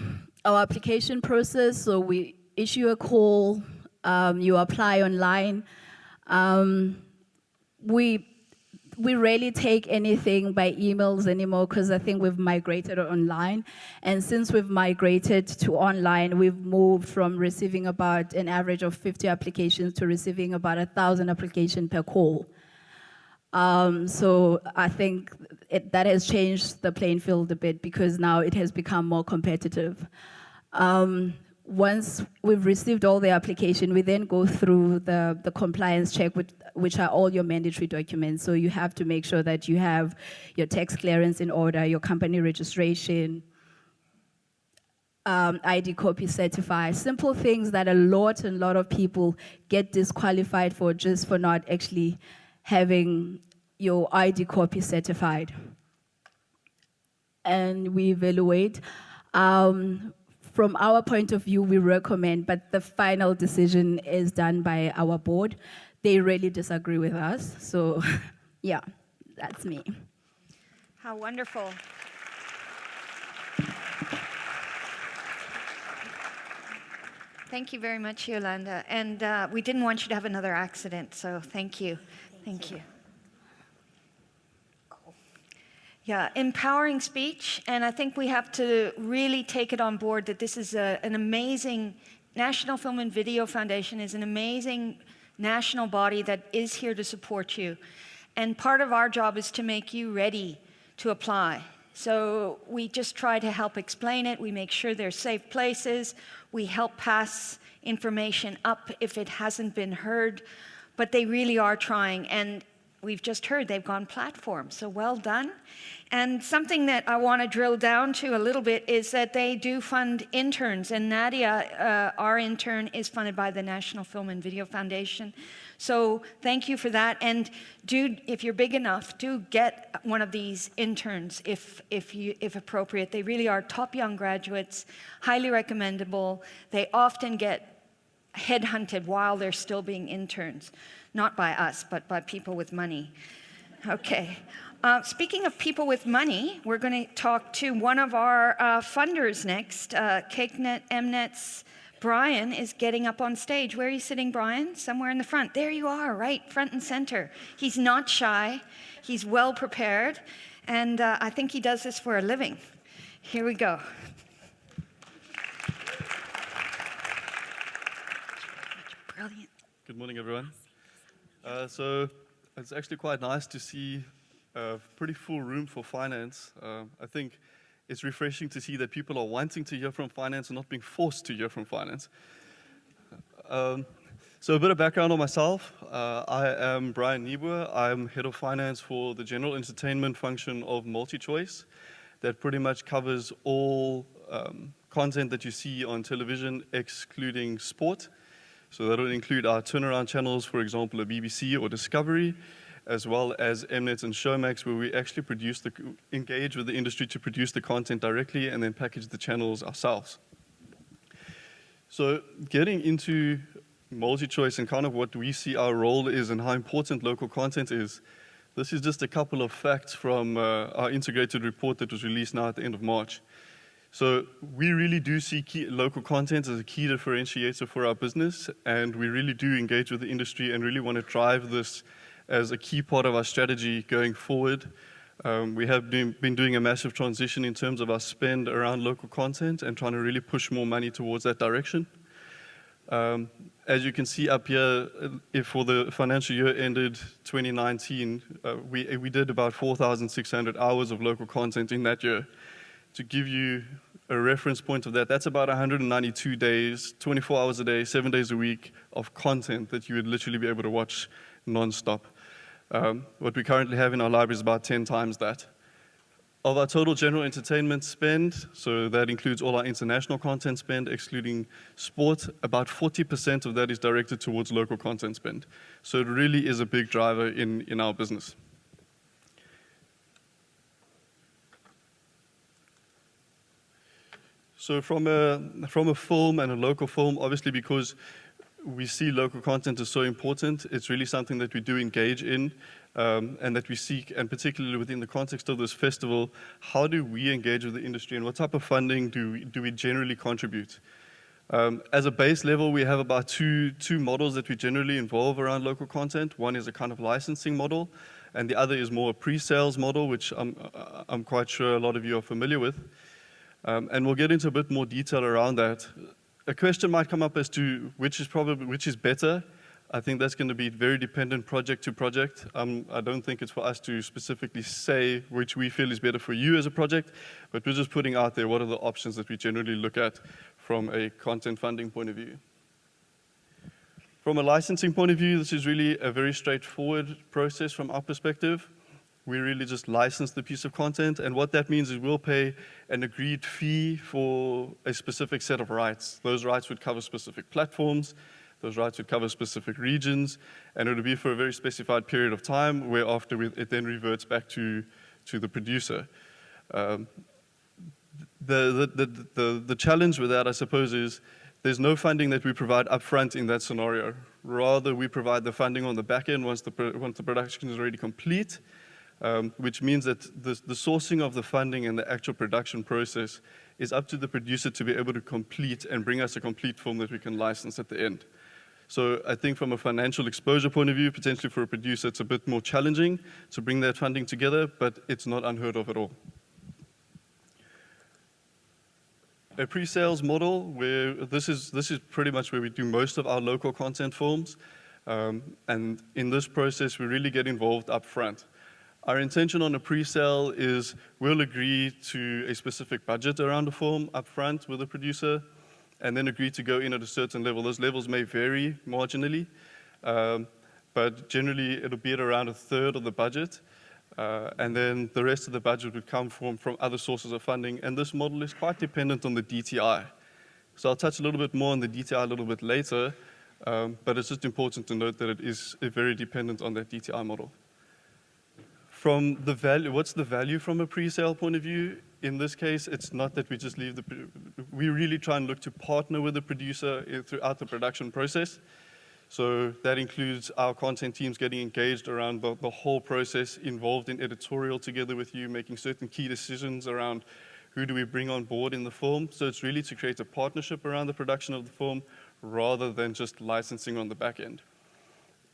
application process. So we issue a call, you apply online. We rarely take anything by emails anymore because I think we've migrated online. And since we've migrated to online, we've moved from receiving about an average of 50 applications to receiving about 1,000 applications per call. So I think that has changed the playing field a bit because now it has become more competitive. Once we've received all the application, we then go through the compliance check, which are all your mandatory documents. So you have to make sure that you have your tax clearance in order, your company registration, ID copy certified, simple things that a lot of people get disqualified for just for not actually having your ID copy certified. And we evaluate. From our point of view, we recommend, but the final decision is done by our board. They really disagree with us. So, yeah, that's me. How wonderful. Thank you very much, Yolanda. And we didn't want you to have another accident, so thank you. Thank you. Yeah, empowering speech, and I think we have to really take it on board that this is an amazing, National Film and Video Foundation is an amazing national body that is here to support you. And part of our job is to make you ready to apply. So we just try to help explain it, we make sure they're safe places, we help pass information up if it hasn't been heard, but they really are trying. And we've just heard they've gone platform, so well done. And something that I want to drill down to a little bit is that they do fund interns, and Nadia, our intern, is funded by the National Film and Video Foundation. So thank you for that, and if you're big enough, do get one of these interns if appropriate. They really are top young graduates, highly recommendable. They often get headhunted while they're still being interns, not by us, but by people with money. Okay. Speaking of people with money, we're going to talk to one of our funders next. kykNET, MNET's Brian is getting up on stage. Where are you sitting, Brian? Somewhere in the front. There you are, right, front and center. He's not shy. He's well prepared. And I think he does this for a living. Here we go. Brilliant. Good morning, everyone. So it's actually quite nice to see a pretty full room for finance. I think it's refreshing to see that people are wanting to hear from finance and not being forced to hear from finance. So a bit of background on myself. I am Brian Nieboer. I'm head of finance for the general entertainment function of MultiChoice. That pretty much covers all content that you see on television, excluding sport. So that will include our turnaround channels, for example, a BBC or Discovery, as well as Mnet and Showmax, where we actually engage with the industry to produce the content directly and then package the channels ourselves. So getting into MultiChoice and kind of what we see our role is and how important local content is, this is just a couple of facts from our integrated report that was released now at the end of March. So we really do see local content as a key differentiator for our business, and we really do engage with the industry and really want to drive this as a key part of our strategy going forward. We have been doing a massive transition in terms of our spend around local content and trying to really push more money towards that direction. As you can see up here, if for the financial year ended 2019, we did about 4,600 hours of local content in that year. To give you a reference point of that, that's about 192 days, 24 hours a day, 7 days a week of content that you would literally be able to watch non-stop. What we currently have in our library is about 10 times that. Of our total general entertainment spend, so that includes all our international content spend, excluding sport, about 40% of that is directed towards local content spend. So it really is a big driver in our business. So from a film and a local film, obviously because we see local content is so important, it's really something that we do engage in and that we seek, and particularly within the context of this festival, how do we engage with the industry and what type of funding do we generally contribute? As a base level, we have about two models that we generally involve around local content. One is a kind of licensing model, and the other is more a pre-sales model, which I'm quite sure a lot of you are familiar with. And we'll get into a bit more detail around that. A question might come up as to which is better. I think that's going to be very dependent project to project. I don't think it's for us to specifically say which we feel is better for you as a project, but we're just putting out there what are the options that we generally look at from a content funding point of view. From a licensing point of view, this is really a very straightforward process from our perspective. We really just license the piece of content, and what that means is we'll pay an agreed fee for a specific set of rights. Those rights would cover specific platforms, those rights would cover specific regions, and it would be for a very specified period of time, whereafter it then reverts back to the producer. The challenge with that, I suppose, is there's no funding that we provide upfront in that scenario. Rather, we provide the funding on the back end once the production is already complete. Which means that the sourcing of the funding and the actual production process is up to the producer to be able to complete and bring us a complete film that we can license at the end. So I think from a financial exposure point of view, potentially for a producer, it's a bit more challenging to bring that funding together, but it's not unheard of at all. A pre-sales model, where this is pretty much where we do most of our local content films, and in this process, we really get involved up front. Our intention on a pre-sale is we'll agree to a specific budget around the film up front with the producer, and then agree to go in at a certain level. Those levels may vary marginally, but generally it'll be at around 1/3 of the budget. And then the rest of the budget would come from other sources of funding. And this model is quite dependent on the DTI. So I'll touch a little bit more on the DTI a little bit later, but it's just important to note that it is very dependent on that DTI model. From the value, what's the value from a pre-sale point of view? In this case, it's not that we just leave we really try and look to partner with the producer throughout the production process. So that includes our content teams getting engaged around the whole process, involved in editorial together with you, making certain key decisions around who do we bring on board in the film. So it's really to create a partnership around the production of the film rather than just licensing on the back end.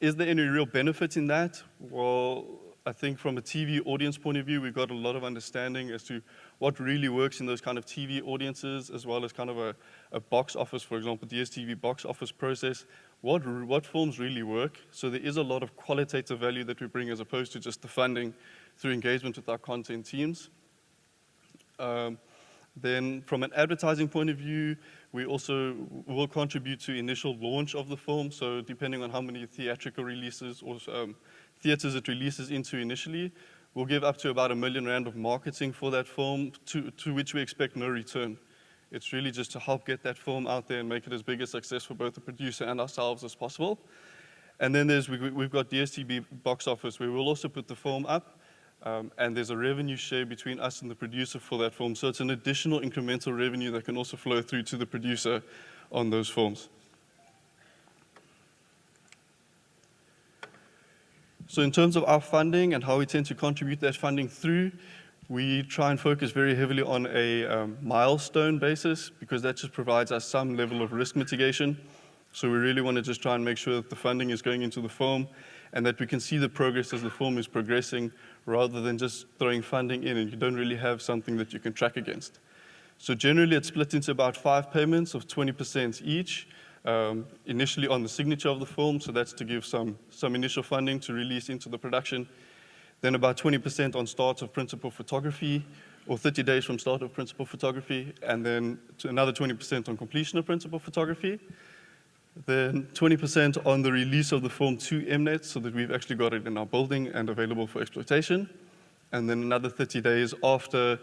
Is there any real benefit in that? Well, I think from a TV audience point of view, we've got a lot of understanding as to what really works in those kind of TV audiences, as well as kind of a box office, for example, DSTV box office process. What films really work? So there is a lot of qualitative value that we bring as opposed to just the funding through engagement with our content teams. Then from an advertising point of view, we also will contribute to initial launch of the film. So depending on how many theatrical releases or theaters it releases into initially, we'll give up to about R1 million of marketing for that film, to which we expect no return. It's really just to help get that film out there and make it as big a success for both the producer and ourselves as possible. And then we've got DSTV box office, where we'll also put the film up, and there's a revenue share between us and the producer for that film. So it's an additional incremental revenue that can also flow through to the producer on those films. So in terms of our funding and how we tend to contribute that funding through, we try and focus very heavily on a milestone basis, because that just provides us some level of risk mitigation. So we really want to just try and make sure that the funding is going into the film and that we can see the progress as the film is progressing, rather than just throwing funding in and you don't really have something that you can track against. So generally it's split into about 5 payments of 20% each. Initially on the signature of the film, so that's to give some initial funding to release into the production. Then about 20% on start of principal photography, or 30 days from start of principal photography, and then another 20% on completion of principal photography. Then 20% on the release of the film to Mnet, so that we've actually got it in our building and available for exploitation. And then another 30 days after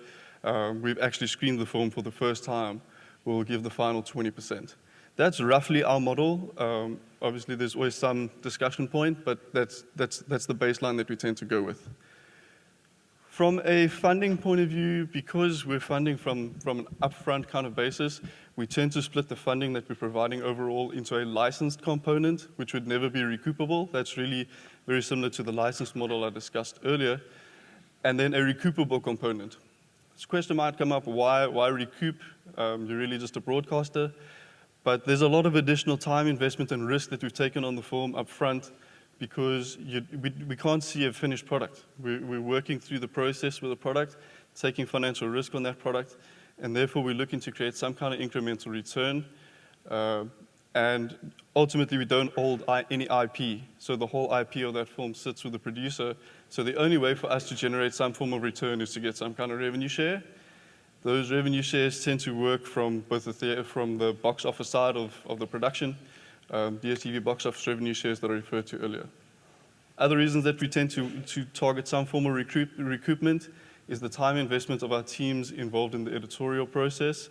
we've actually screened the film for the first time, we'll give the final 20%. That's roughly our model. Obviously, there's always some discussion point, but that's the baseline that we tend to go with. From a funding point of view, because we're funding from an upfront kind of basis, we tend to split the funding that we're providing overall into a licensed component, which would never be recoupable. That's really very similar to the licensed model I discussed earlier. And then a recoupable component. This question might come up, why recoup? You're really just a broadcaster. But there's a lot of additional time, investment, and risk that we've taken on the film up front, because we can't see a finished product. We're working through the process with the product, taking financial risk on that product, and therefore we're looking to create some kind of incremental return. And ultimately, we don't hold any IP. So the whole IP of that film sits with the producer. So the only way for us to generate some form of return is to get some kind of revenue share. Those revenue shares tend to work from both from the box office side of the production, DSTV box office revenue shares that I referred to earlier. Other reasons that we tend to target some form of recoupment is the time investment of our teams involved in the editorial process,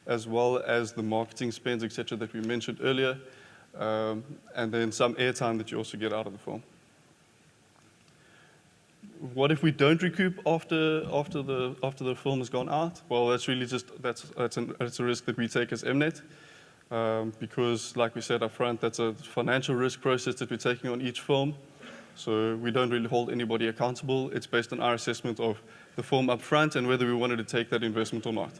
as well as the marketing spends, etc., that we mentioned earlier, and then some airtime that you also get out of the film. What if we don't recoup after the film has gone out? Well, that's really just that's a risk that we take as Mnet, because, like we said up front, that's a financial risk process that we're taking on each film. So we don't really hold anybody accountable. It's based on our assessment of the film up front and whether we wanted to take that investment or not.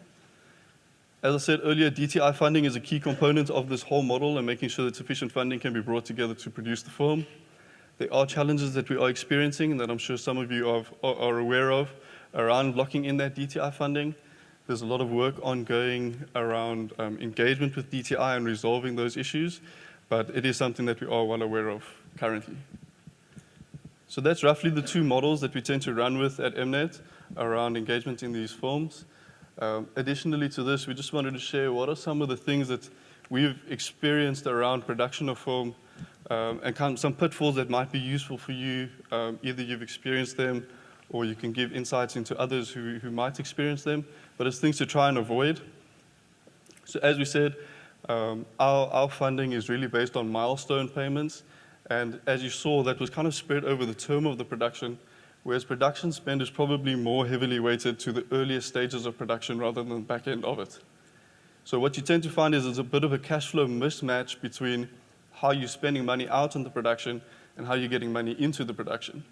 As I said earlier, Dti funding is a key component of this whole model and making sure that sufficient funding can be brought together to produce the film. There are challenges that we are experiencing and that I'm sure some of you are aware of around locking in that Dti funding. There's a lot of work ongoing around engagement with Dti and resolving those issues, but it is something that we are well aware of currently. So that's roughly the two models that we tend to run with at Mnet around engagement in these films. Additionally to this, we just wanted to share what are some of the things that we've experienced around production of film and some pitfalls that might be useful for you. Either you've experienced them or you can give insights into others who might experience them, but it's things to try and avoid. So as we said, our funding is really based on milestone payments, and as you saw, that was kind of spread over the term of the production, whereas production spend is probably more heavily weighted to the earliest stages of production rather than the back end of it. So what you tend to find is there's a bit of a cash flow mismatch between how you're spending money out on the production and how you're getting money into the production.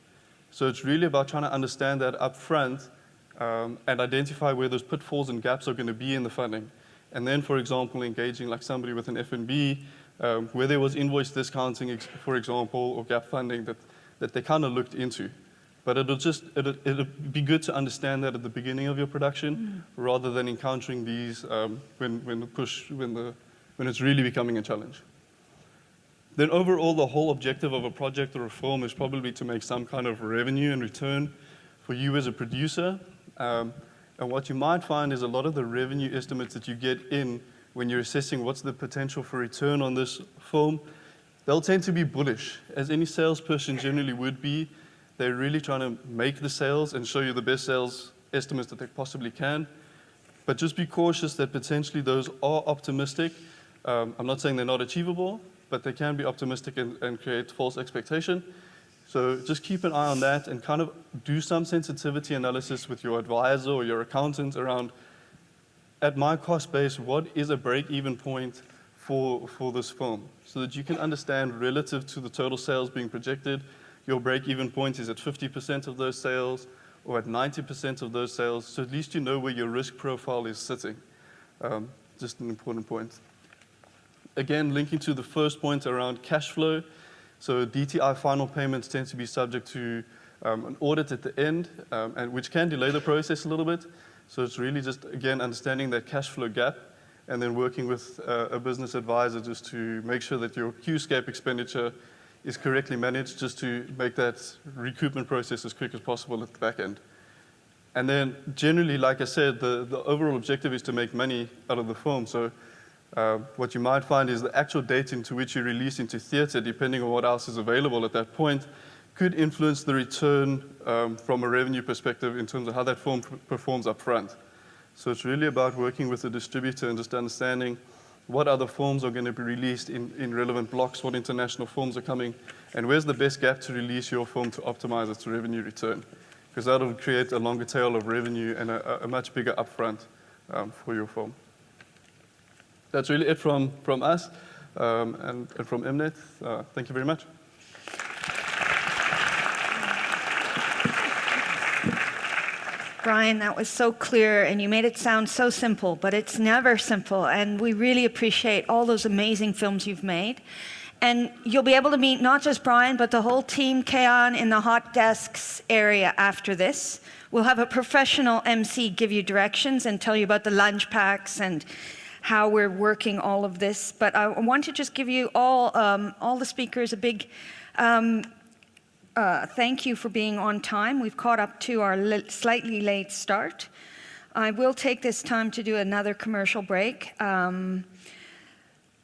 So it's really about trying to understand that up front and identify where those pitfalls and gaps are going to be in the funding. And then, for example, engaging like somebody with an FNB, where there was invoice discounting, for example, or gap funding that they kind of looked into. But it'll be good to understand that at the beginning of your production, rather than encountering these when it's really becoming a challenge. Then overall, the whole objective of a project or a film is probably to make some kind of revenue and return for you as a producer. And what you might find is a lot of the revenue estimates that you get in when you're assessing what's the potential for return on this film, they'll tend to be bullish, as any salesperson generally would be. They're really trying to make the sales and show you the best sales estimates that they possibly can. But just be cautious that potentially those are optimistic. I'm not saying they're not achievable, but they can be optimistic and create false expectation. So just keep an eye on that and kind of do some sensitivity analysis with your advisor or your accountant around, at my cost base, what is a break-even point for this film? So that you can understand relative to the total sales being projected, your break-even point is at 50% of those sales or at 90% of those sales, so at least you know where your risk profile is sitting. Just an important point. Again, linking to the first point around cash flow, so DTI final payments tend to be subject to an audit at the end, and which can delay the process a little bit. So it's really just, again, understanding that cash flow gap and then working with a business advisor just to make sure that your Qscape expenditure is correctly managed, just to make that recoupment process as quick as possible at the back end. And then generally, like I said, the overall objective is to make money out of the film. So what you might find is the actual date into which you release into theatre, depending on what else is available at that point, could influence the return from a revenue perspective in terms of how that film performs up front. So it's really about working with the distributor and just understanding what other films are going to be released in relevant blocks, what international films are coming, and where's the best gap to release your film to optimize its revenue return. Because that will create a longer tail of revenue and a much bigger upfront for your film. That's really it from us and from MNET. Thank you very much. Brian, that was so clear, and you made it sound so simple, but it's never simple, and we really appreciate all those amazing films you've made. And you'll be able to meet not just Brian, but the whole team, Keon, in the hot desks area after this. We'll have a professional MC give you directions and tell you about the lunch packs and how we're working all of this. But I want to just give you all the speakers a big thank you for being on time. We've caught up to our slightly late start. I will take this time to do another commercial break.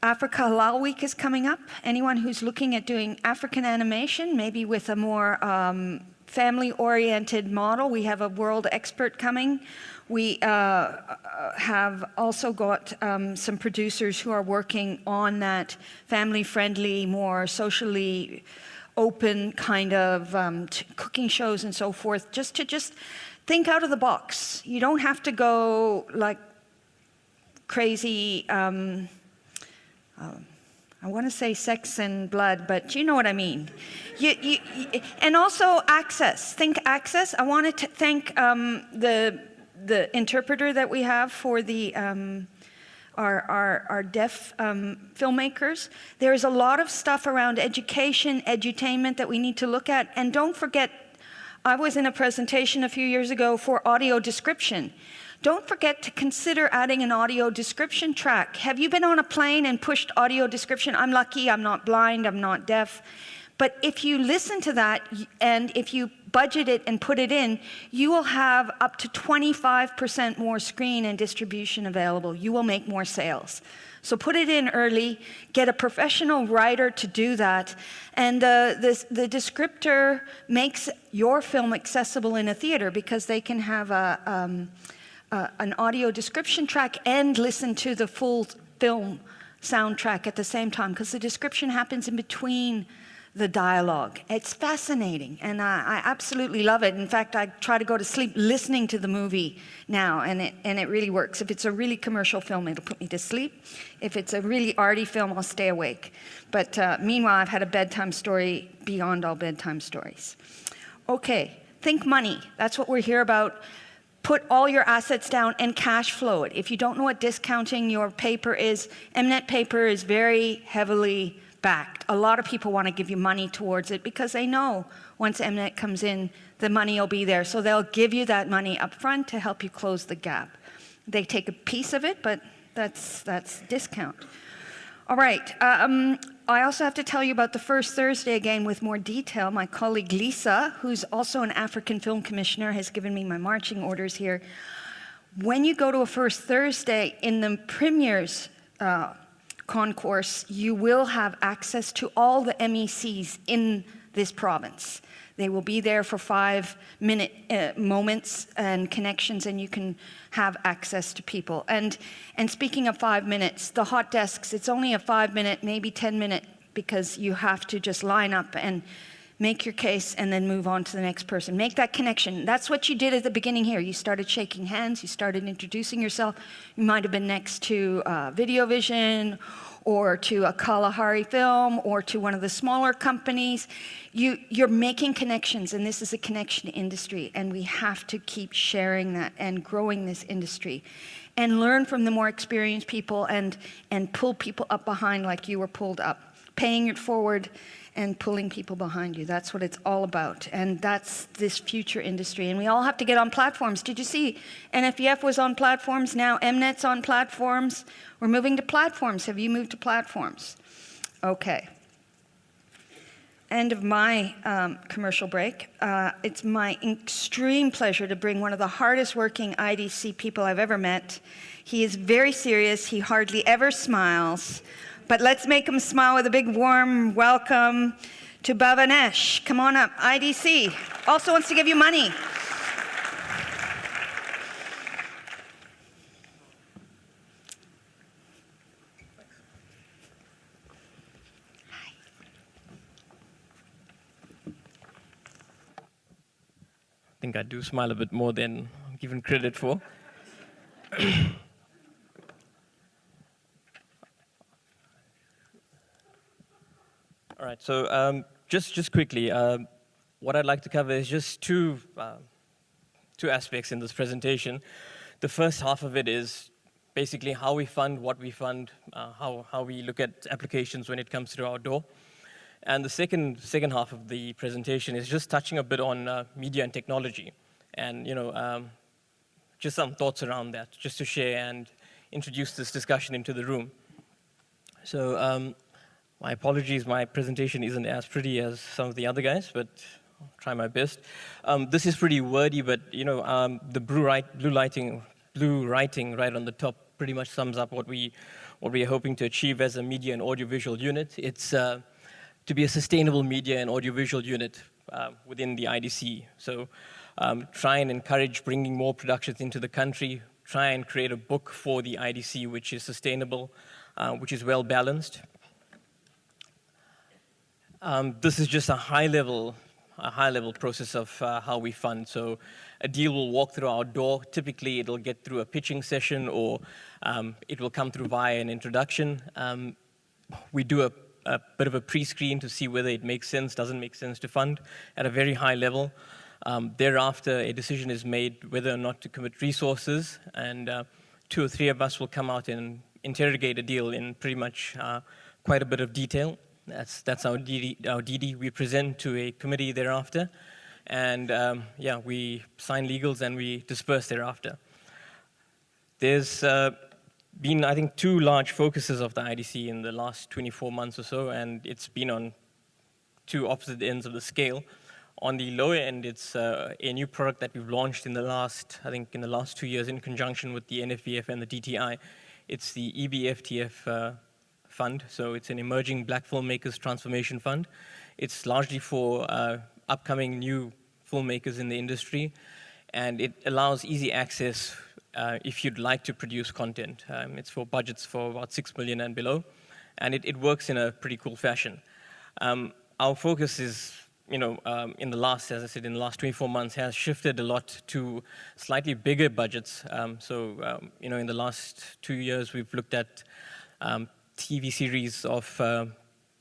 Africa Halal Week is coming up. Anyone who's looking at doing African animation, maybe with a more family-oriented model, we have a world expert coming. We have also got some producers who are working on that family-friendly, more socially open kind of cooking shows and so forth, just to think out of the box. You don't have to go like crazy, I want to say sex and blood, but you know what I mean. And also access, think access. I want to thank the interpreter that we have for the our deaf filmmakers. There's a lot of stuff around education, edutainment that we need to look at. And don't forget, I was in a presentation a few years ago for audio description. Don't forget to consider adding an audio description track. Have you been on a plane and pushed audio description? I'm lucky, I'm not blind, I'm not deaf. But if you listen to that and if you budget it and put it in, you will have up to 25% more screen and distribution available. You will make more sales. So put it in early, get a professional writer to do that, and the descriptor makes your film accessible in a theater because they can have an audio description track and listen to the full film soundtrack at the same time, because the description happens in between the dialogue. It's fascinating, and I absolutely love it. In fact, I try to go to sleep listening to the movie now, and it really works. If it's a really commercial film, it'll put me to sleep. If it's a really arty film, I'll stay awake. But meanwhile, I've had a bedtime story beyond all bedtime stories. Okay, think money. That's what we're here about. Put all your assets down and cash flow it. If you don't know what discounting your paper is, MNET paper is very heavily backed. A lot of people want to give you money towards it because they know once MNET comes in, the money will be there. So they'll give you that money up front to help you close the gap. They take a piece of it, but that's discount. All right. I also have to tell you about the first Thursday again with more detail. My colleague Lisa, who's also an African film commissioner, has given me my marching orders here. When you go to a first Thursday in the premier's concourse, you will have access to all the MECs in this province. They will be there for 5-minute moments and connections, and you can have access to people. And speaking of 5 minutes, the hot desks, it's only a 5-minute, maybe 10-minute, because you have to just line up and make your case and then move on to the next person. Make that connection. That's what you did at the beginning here. You started shaking hands, you started introducing yourself. You might have been next to Video Vision, or to a Kalahari film, or to one of the smaller companies. You're making connections, and this is a connection industry, and we have to keep sharing that and growing this industry. And learn from the more experienced people and pull people up behind like you were pulled up. Paying it forward and pulling people behind you. That's what it's all about. And that's this future industry. And we all have to get on platforms. Did you see NFVF was on platforms? Now MNET's on platforms. We're moving to platforms. Have you moved to platforms? Okay. End of my commercial break. It's my extreme pleasure to bring one of the hardest working IDC people I've ever met. He is very serious. He hardly ever smiles. But let's make him smile with a big warm welcome to Bhavanesh. Come on up, IDC. Also wants to give you money. Hi. I think I do smile a bit more than I'm given credit for. All right, so just quickly, what I'd like to cover is just two aspects in this presentation. The first half of it is basically how we fund, what we fund, how we look at applications when it comes through our door. And the second half of the presentation is just touching a bit on media and technology, and just some thoughts around that, just to share and introduce this discussion into the room. So. My apologies, my presentation isn't as pretty as some of the other guys, but I'll try my best. This is pretty wordy, but the blue writing right on the top pretty much sums up what we are hoping to achieve as a media and audiovisual unit. It's to be a sustainable media and audiovisual unit within the IDC. So try and encourage bringing more productions into the country, try and create a book for the IDC which is sustainable, which is well balanced. This is just a high-level process of how we fund. So a deal will walk through our door. Typically, it'll get through a pitching session, or it will come through via an introduction. We do a bit of a pre-screen to see whether it makes sense, doesn't make sense to fund at a very high level. Thereafter, a decision is made whether or not to commit resources, and 2 or 3 of us will come out and interrogate a deal in pretty much quite a bit of detail. That's our DD. We present to a committee thereafter, and we sign legals and we disperse thereafter. There's been, I think, 2 large focuses of the IDC in the last 24 months or so, and it's been on two opposite ends of the scale. On the lower end, it's a new product that we've launched in the last 2 years in conjunction with the NFVF and the DTI. It's the EBFTF fund, so it's an Emerging Black Filmmakers Transformation Fund. It's largely for upcoming new filmmakers in the industry, and it allows easy access if you'd like to produce content. It's for budgets for about 6 million and below, and it works in a pretty cool fashion. Our focus is, in the last 24 months, has shifted a lot to slightly bigger budgets. In the last 2 years, we've looked at TV series of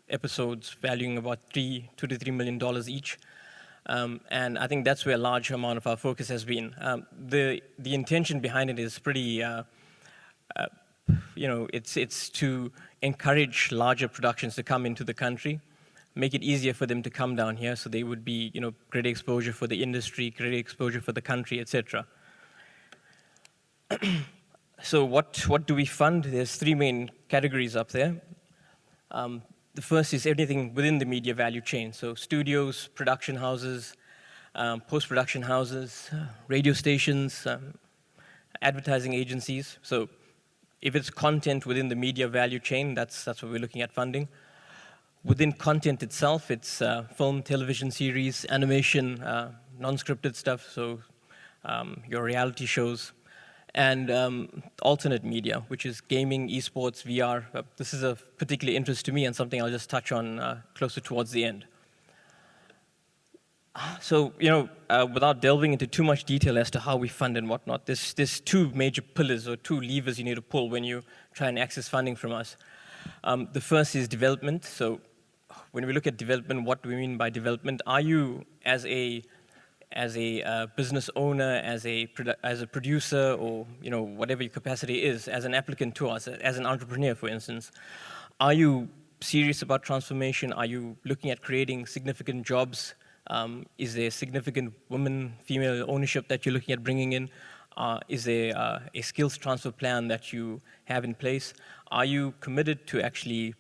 episodes valuing about $2 to $3 million each. And I think that's where a large amount of our focus has been. The intention behind it is pretty, it's to encourage larger productions to come into the country, make it easier for them to come down here, so they would be, greater exposure for the industry, greater exposure for the country, etc. So what do we fund? There's three main categories up there. The first is everything within the media value chain. So studios, production houses, post-production houses, radio stations, advertising agencies. So if it's content within the media value chain, that's what we're looking at funding. Within content itself, it's film, television series, animation, non-scripted stuff, so your reality shows, and alternate media, which is gaming, esports, VR. This is of particular interest to me and something I'll just touch on closer towards the end. So, without delving into too much detail as to how we fund and whatnot, there's two major pillars or two levers you need to pull when you try and access funding from us. The first is development. So when we look at development, what do we mean by development? Are you, as a business owner, as a producer, or whatever your capacity is, as an applicant to us, as an entrepreneur, for instance, are you serious about transformation? Are you looking at creating significant jobs? Is there significant female ownership that you're looking at bringing in? Is there a skills transfer plan that you have in place? Are you committed to actually,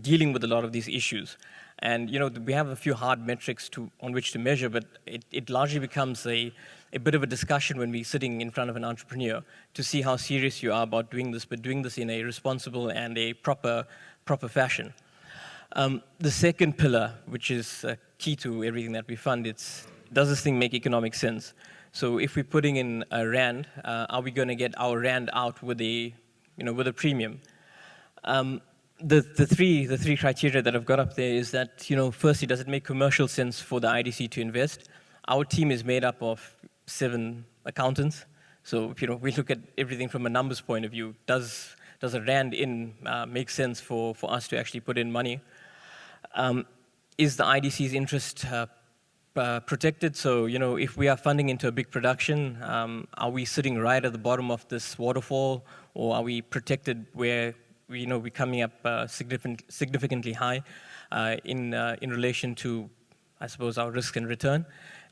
dealing with a lot of these issues? And we have a few hard metrics on which to measure, but it largely becomes a bit of a discussion when we're sitting in front of an entrepreneur to see how serious you are about doing this, but doing this in a responsible and a proper fashion. The second pillar, which is key to everything that we fund, does this thing make economic sense? So if we're putting in a rand, are we going to get our rand out with a premium? The three criteria that I've got up there is that, firstly, does it make commercial sense for the IDC to invest? Our team is made up of 7 accountants. So, we look at everything from a numbers point of view. Does a rand in make sense for us to actually put in money? Is the IDC's interest protected? So, if we are funding into a big production, are we sitting right at the bottom of this waterfall, or are we protected where we're coming up significantly high in relation to, I suppose, our risk and return?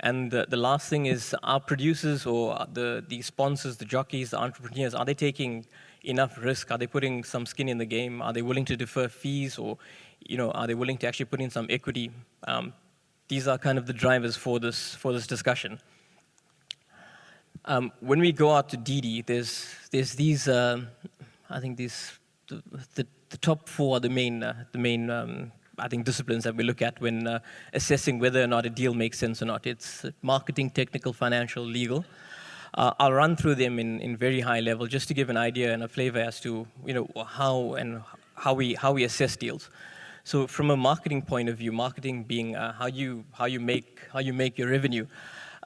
And the last thing is, our producers or the sponsors, the jockeys, the entrepreneurs, are they taking enough risk? Are they putting some skin in the game? Are they willing to defer fees, or are they willing to actually put in some equity? These are kind of the drivers for this discussion. When we go out to DD, there's these, I think the top 4 are the main I think disciplines that we look at when assessing whether or not a deal makes sense or not. It's marketing, technical, financial, legal. I'll run through them in very high level just to give an idea and a flavor as to how we assess deals. So from a marketing point of view, marketing being how you make your revenue.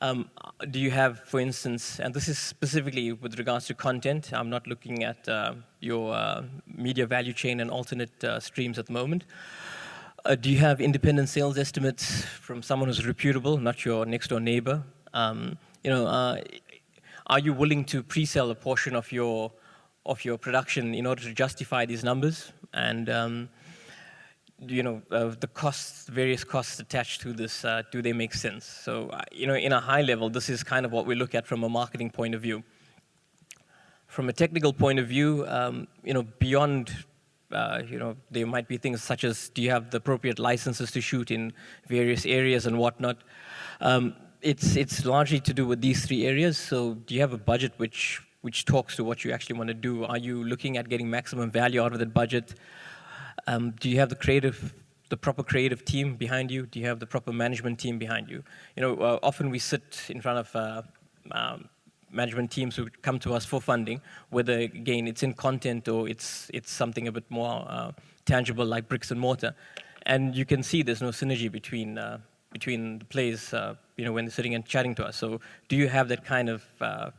Do you have, for instance, and this is specifically with regards to content, I'm not looking at your media value chain and alternate streams at the moment. Do you have independent sales estimates from someone who's reputable, not your next door neighbor? Are you willing to pre-sell a portion of your production in order to justify these numbers? And the costs, various costs attached to this, do they make sense? So, in a high level, this is kind of what we look at from a marketing point of view. From a technical point of view, beyond there might be things such as, do you have the appropriate licenses to shoot in various areas and whatnot? It's largely to do with these three areas. So do you have a budget which talks to what you actually want to do? Are you looking at getting maximum value out of that budget? Do you have the proper creative team behind you? Do you have the proper management team behind you? Often we sit in front of management teams who come to us for funding, whether, again, it's in content or it's something a bit more tangible like bricks and mortar. And you can see there's no synergy between the players, when they're sitting and chatting to us. So do you have that kind of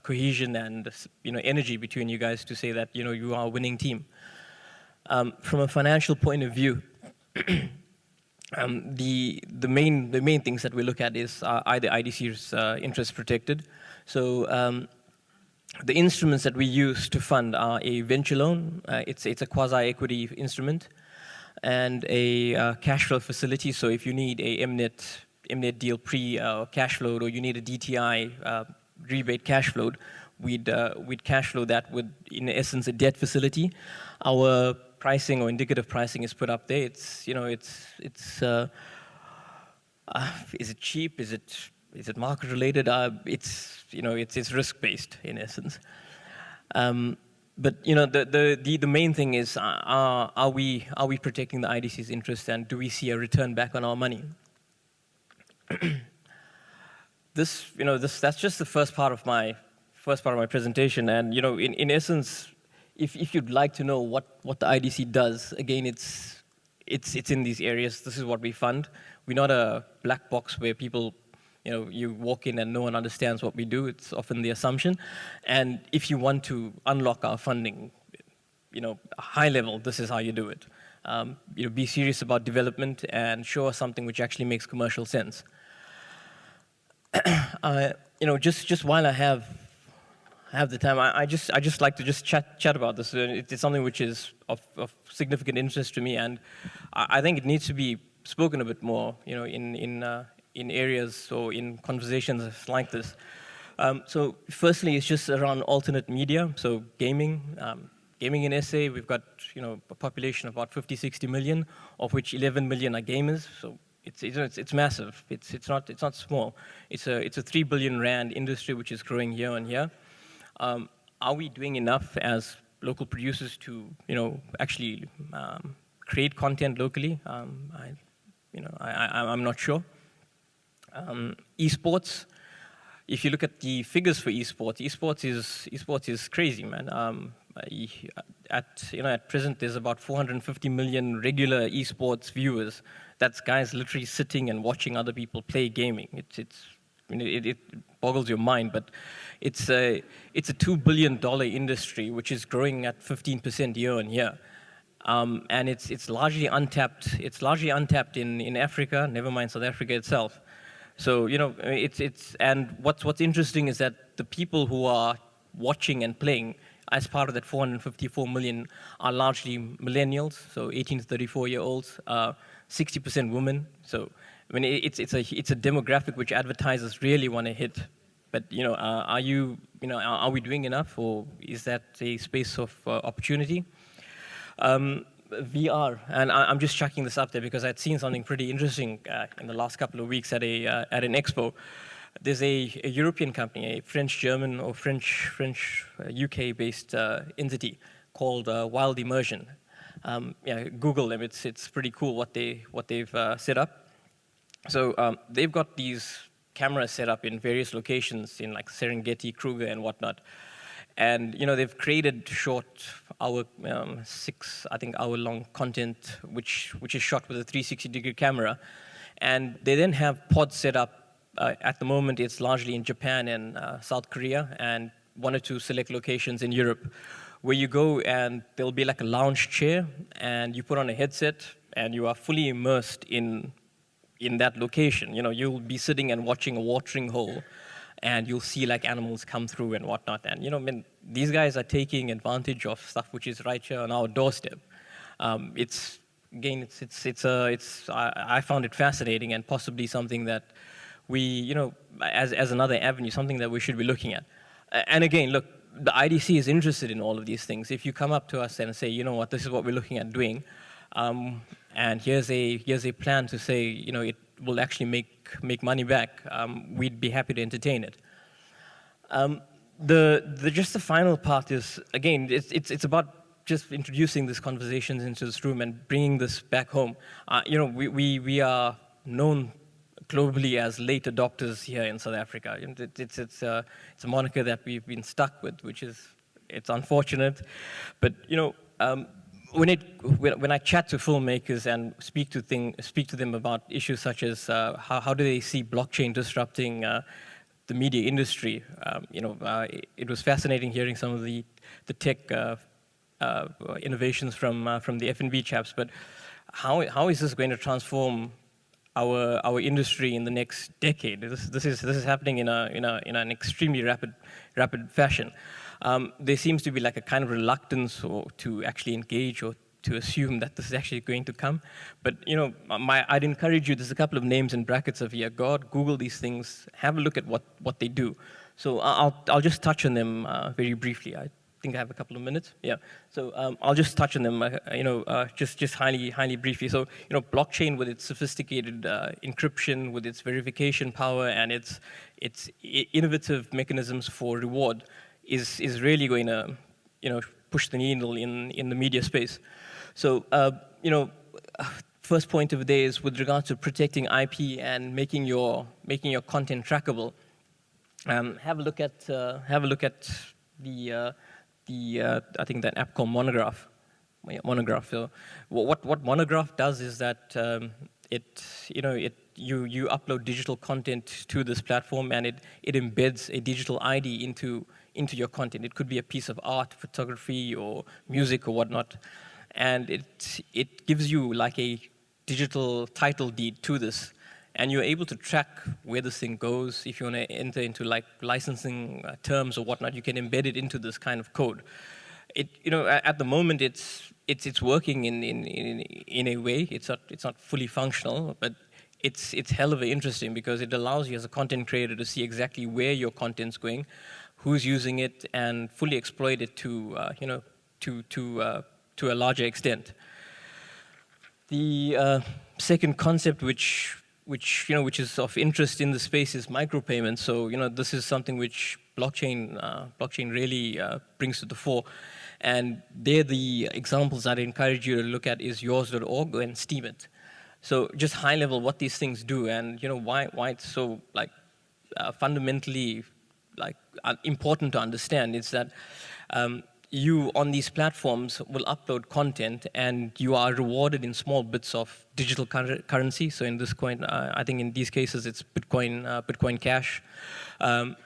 cohesion and, energy between you guys to say that, you are a winning team? From a financial point of view, the main things that we look at is are the IDC's interest protected. So the instruments that we use to fund are a venture loan. It's a quasi-equity instrument, and a cash flow facility. So if you need a MNET deal pre-cash flow, or you need a DTI rebate cash flow, we'd cash flow that with, in essence, a debt facility. Our pricing or indicative pricing is put up there. Is it cheap? Is it market related? It's risk based in essence. But the main thing is, are we protecting the IDC's interest, and do we see a return back on our money? That's just the first part of my presentation, and in essence, if you'd like to know what the IDC does, again, it's in these areas. This is what we fund. We're not a black box where people, you walk in and no one understands what we do. It's often the assumption. And if you want to unlock our funding, high level, this is how you do it. Be serious about development and show us something which actually makes commercial sense. Just while I have the time, I just like to just chat about this. It's something which is of significant interest to me, and I think it needs to be spoken a bit more, in areas or in conversations like this. So firstly, it's just around alternate media. So gaming in SA, we've got a population of about 50-60 million, of which 11 million are gamers. So it's massive. It's not small. It's a 3 billion rand industry which is growing year on year. Are we doing enough as local producers to actually create content locally? I'm not sure. Esports. If you look at the figures for esports is crazy, man. At present, there's about 450 million regular esports viewers. That's guys literally sitting and watching other people play gaming. It boggles your mind, but it's a $2 billion industry which is growing at 15% year on year, and it's largely untapped. It's largely untapped in Africa. Never mind South Africa itself. So and what's interesting is that the people who are watching and playing as part of that 454 million are largely millennials, so 18 to 34-year-olds, 60% women. So it's a demographic which advertisers really want to hit. But are we doing enough, or is that a space of opportunity? VR, and I'm just chucking this up there because I'd seen something pretty interesting in the last couple of weeks at an expo. There's a European company, a French-German or French UK-based entity called Wild Immersion. Google them. It's pretty cool what they've set up. So they've got these cameras set up in various locations in like Serengeti, Kruger, and whatnot. And they've created short, hour-long content which is shot with a 360-degree camera, and they then have pods set up. At the moment, it's largely in Japan and South Korea, and 1 or 2 select locations in Europe, where you go and there'll be like a lounge chair, and you put on a headset, and you are fully immersed in that location. You'll be sitting and watching a watering hole, and you'll see like animals come through and whatnot. And these guys are taking advantage of stuff which is right here on our doorstep. I found it fascinating, and possibly something that we, as another avenue, something that we should be looking at. And again, look, the IDC is interested in all of these things. If you come up to us and say, you know what, this is what we're looking at doing, and here's a plan to say, you know, it will actually make money back, we'd be happy to entertain it. Just the final part is, again, it's about just introducing these conversations into this room and bringing this back home. You know, we are known globally as late adopters here in South Africa. It's a moniker that we've been stuck with, which is, it's unfortunate. But you know, when I chat to filmmakers and speak to them about issues such as how do they see blockchain disrupting the media industry, you know, it was fascinating hearing some of the tech innovations from the FNB chaps. But how is this going to transform our industry in the next decade? This is happening in an extremely rapid fashion. There seems to be like a kind of reluctance to actually engage or to assume that this is actually going to come. But you know, I'd encourage you, there's a couple of names in brackets of here. Google these things, have a look at what they do. So I'll just touch on them very briefly. I think I have a couple of minutes. Yeah. So I'll just touch on them, you know, just highly briefly. So you know, blockchain with its sophisticated encryption, with its verification power, and its innovative mechanisms for reward is really going to, you know, push the needle in the media space. So you know, first point of the day is with regard to protecting IP and making your content trackable. Have a look at the I think that app called Monograph. Monograph. So what Monograph does is that you upload digital content to this platform, and it embeds a digital ID into your content. It could be a piece of art, photography, or music, or whatnot, and it gives you like a digital title deed to this. And you're able to track where this thing goes. If you want to enter into like licensing terms or whatnot, you can embed it into this kind of code. You know, at the moment it's working in a way. It's not fully functional, but it's hell of a interesting because it allows you as a content creator to see exactly where your content's going, who's using it, and fully exploit it to you know, to a larger extent. The second concept which is of interest in the space is micropayments. So you know, this is something which blockchain really brings to the fore, and they're the examples I'd encourage you to look at is yours.org and Steemit. So just high level what these things do, and you know why it's so like fundamentally like important to understand is that you on these platforms will upload content and you are rewarded in small bits of digital currency. So in this coin, I think in these cases it's Bitcoin Cash,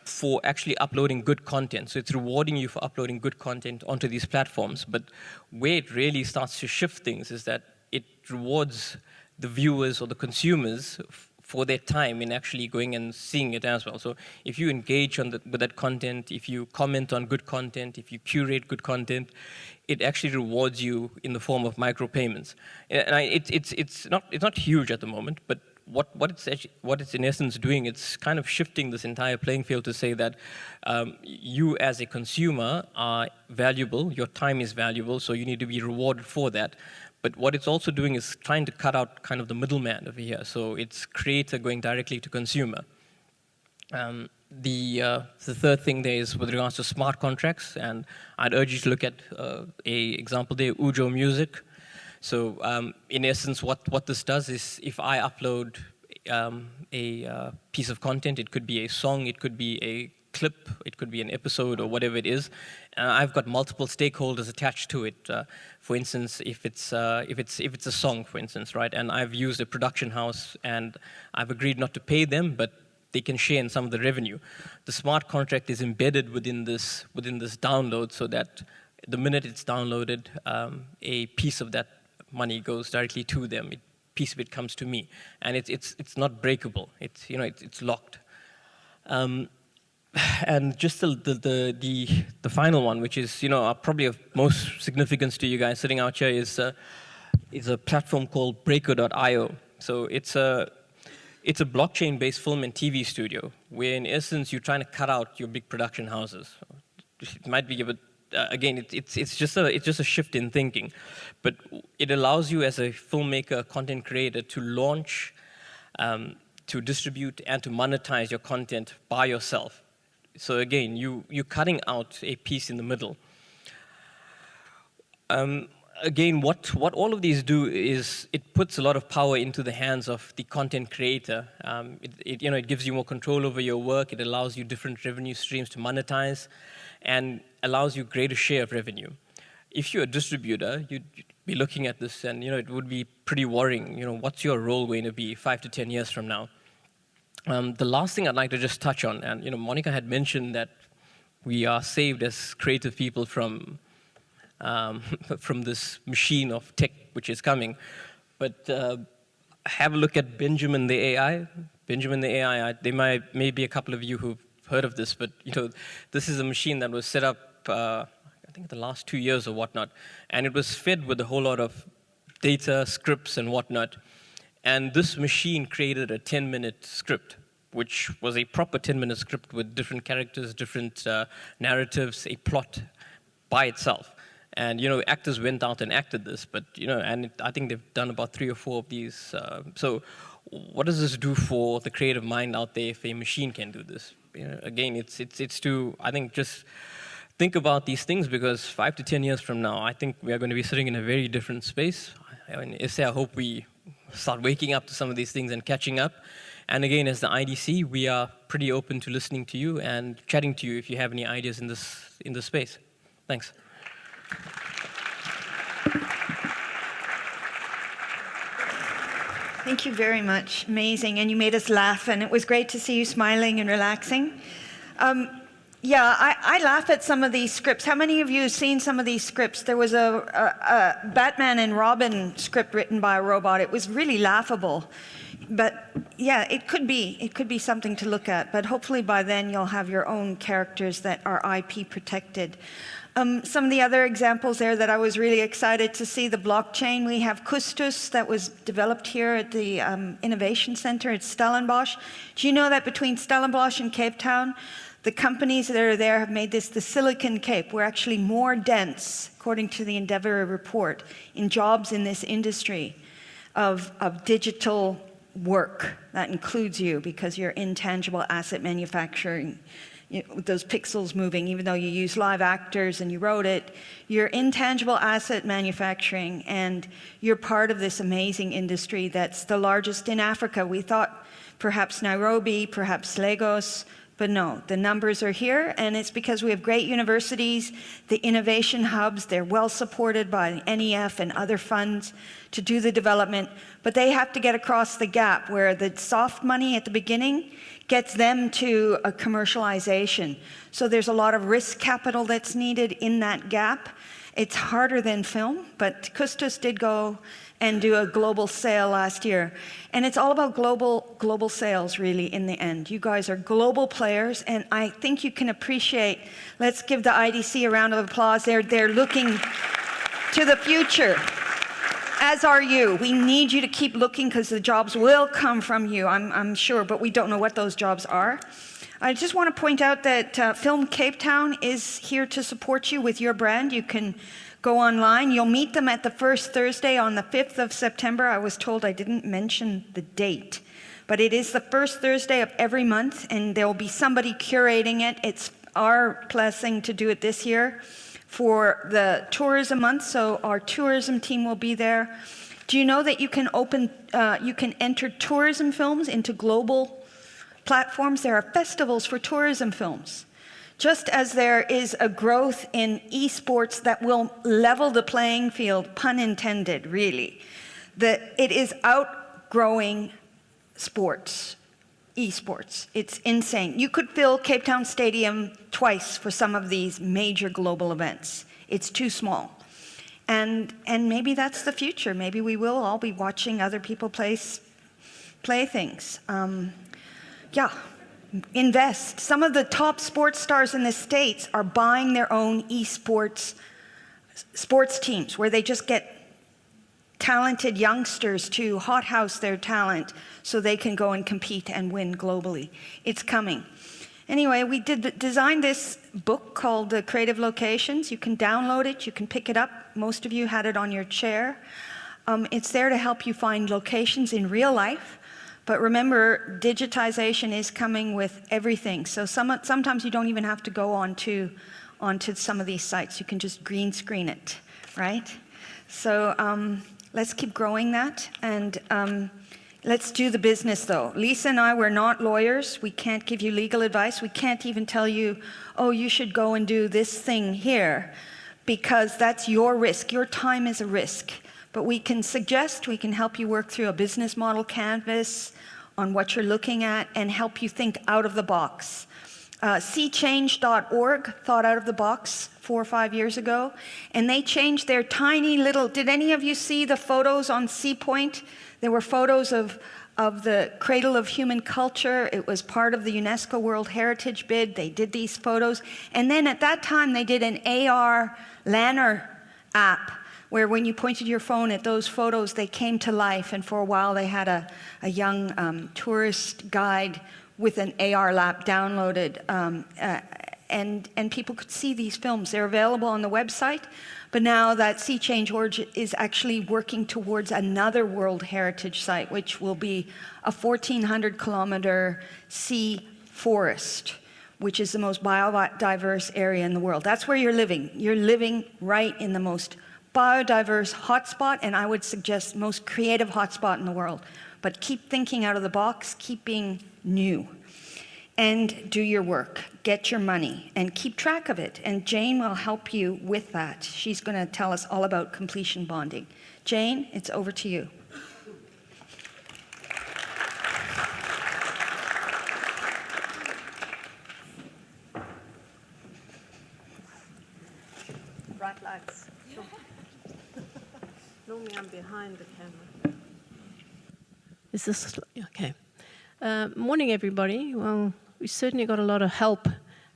for actually uploading good content. So it's rewarding you for uploading good content onto these platforms. But where it really starts to shift things is that it rewards the viewers or the consumers for their time in actually going and seeing it as well. So if you engage with that content, if you comment on good content, if you curate good content, it actually rewards you in the form of micropayments. And it's not huge at the moment, but what it's in essence doing, it's kind of shifting this entire playing field to say that you as a consumer are valuable, your time is valuable, so you need to be rewarded for that. But what it's also doing is trying to cut out kind of the middleman over here. So it's creator going directly to consumer. The third thing there is with regards to smart contracts, and I'd urge you to look at a example there, Ujo Music. So in essence, what this does is if I upload a piece of content, it could be a song, it could be a clip, it could be an episode or whatever it is. I've got multiple stakeholders attached to it. For instance, if it's a song, for instance, right? And I've used a production house and I've agreed not to pay them, but they can share in some of the revenue. The smart contract is embedded within this download, so that the minute it's downloaded, a piece of that money goes directly to them. A piece of it comes to me, and it's not breakable. It's locked. And just the final one, which is probably of most significance to you guys sitting out here, is a platform called Breaker.io. So it's a blockchain-based film and TV studio, where in essence you're trying to cut out your big production houses. it might be a bit, again, it's just a shift in thinking, but it allows you as a filmmaker, content creator, to launch, to distribute, and to monetize your content by yourself. So again, you're cutting out a piece in the middle. Again, what all of these do is it puts a lot of power into the hands of the content creator. It gives you more control over your work. It allows you different revenue streams to monetize, and allows you greater share of revenue. If you're a distributor, you'd be looking at this, and it would be pretty worrying. What's your role going to be 5 to 10 years from now? The last thing I'd like to just touch on, and Monica had mentioned that we are saved as creative people from this machine of tech which is coming. But have a look at Benjamin the AI. Benjamin the AI, there may be a couple of you who've heard of this, but this is a machine that was set up, I think the last 2 years or whatnot, and it was fed with a whole lot of data, scripts and whatnot. And this machine created a 10-minute script, which was a proper 10-minute script with different characters, different narratives, a plot by itself. And actors went out and acted this, but I think they've done about 3 or 4 of these. So, what does this do for the creative mind out there if a machine can do this? Again, it's to, I think, just think about these things, because 5 to 10 years from now, I think we are going to be sitting in a very different space. I hope we start waking up to some of these things and catching up. And again, as the IDC, we are pretty open to listening to you and chatting to you if you have any ideas in this space. Thanks. Thank you very much. Amazing. And you made us laugh, and it was great to see you smiling and relaxing. Yeah, I laugh at some of these scripts. How many of you have seen some of these scripts? There was a Batman and Robin script written by a robot. It was really laughable. But yeah, it could be something to look at. But hopefully by then you'll have your own characters that are IP protected. Some of the other examples there that I was really excited to see, the blockchain. We have Custos that was developed here at the Innovation Center at Stellenbosch. Do you know that between Stellenbosch and Cape Town, the companies that are there have made this the Silicon Cape? We're actually more dense, according to the Endeavour report, in jobs in this industry of digital work. That includes you, because you're intangible asset manufacturing. Those pixels moving, even though you use live actors and you wrote it, you're intangible asset manufacturing, and you're part of this amazing industry that's the largest in Africa. We thought perhaps Nairobi, perhaps Lagos, but no, the numbers are here, and it's because we have great universities, the innovation hubs. They're well supported by NEF and other funds to do the development, but they have to get across the gap where the soft money at the beginning gets them to a commercialization. So there's a lot of risk capital that's needed in that gap. It's harder than film, but Custos did go and do a global sale last year. And it's all about global sales, really, in the end. You guys are global players, and I think you can appreciate, let's give the IDC a round of applause. They're looking to the future. As are you. We need you to keep looking, because the jobs will come from you, I'm sure, but we don't know what those jobs are. I just want to point out that Film Cape Town is here to support you with your brand. You can go online. You'll meet them at the first Thursday on the 5th of September. I was told I didn't mention the date, but it is the first Thursday of every month, and there will be somebody curating it. It's our blessing to do it this year for the tourism month, so our tourism team will be there. Do you know that you can enter tourism films into global platforms? There are festivals for tourism films. Just as there is a growth in esports that will level the playing field, pun intended, really, that it is outgrowing sports. Esports. It's insane. You could fill Cape Town Stadium twice for some of these major global events. It's too small. And maybe that's the future. Maybe we will all be watching other people play things. Yeah, invest. Some of the top sports stars in the States are buying their own esports sports teams, where they just get talented youngsters to hothouse their talent so they can go and compete and win globally. It's coming. Anyway, we designed this book called Creative Locations. You can download it, you can pick it up. Most of you had it on your chair. It's there to help you find locations in real life. But remember, digitization is coming with everything. So sometimes you don't even have to go onto some of these sites. You can just green screen it, right? So let's keep growing that. And let's do the business, though. Lisa and I, we're not lawyers. We can't give you legal advice. We can't even tell you, oh, you should go and do this thing here, because that's your risk. Your time is a risk. But we can suggest, we can help you work through a business model canvas on what you're looking at and help you think out of the box. seechange.org thought out of the box 4 or 5 years ago, and they changed their tiny little, did any of you see the photos on Sea Point? There were photos of the cradle of human culture. It was part of the UNESCO World Heritage bid. They did these photos. And then at that time, they did an AR Lanner app, where when you pointed your phone at those photos, they came to life. And for a while, they had a young tourist guide with an AR lab downloaded, and people could see these films. They're available on the website, but now that seechange.org is actually working towards another World Heritage site, which will be a 1,400-kilometer sea forest, which is the most biodiverse area in the world. That's where you're living. You're living right in the most biodiverse hotspot, and I would suggest most creative hotspot in the world. But keep thinking out of the box, keep being new, and do your work, get your money, and keep track of it. And Jane will help you with that. She's going to tell us all about completion bonding. Jane, it's over to you. Bright lights. Normally I'm behind the camera. Is this okay? Morning, everybody. Well, we certainly got a lot of help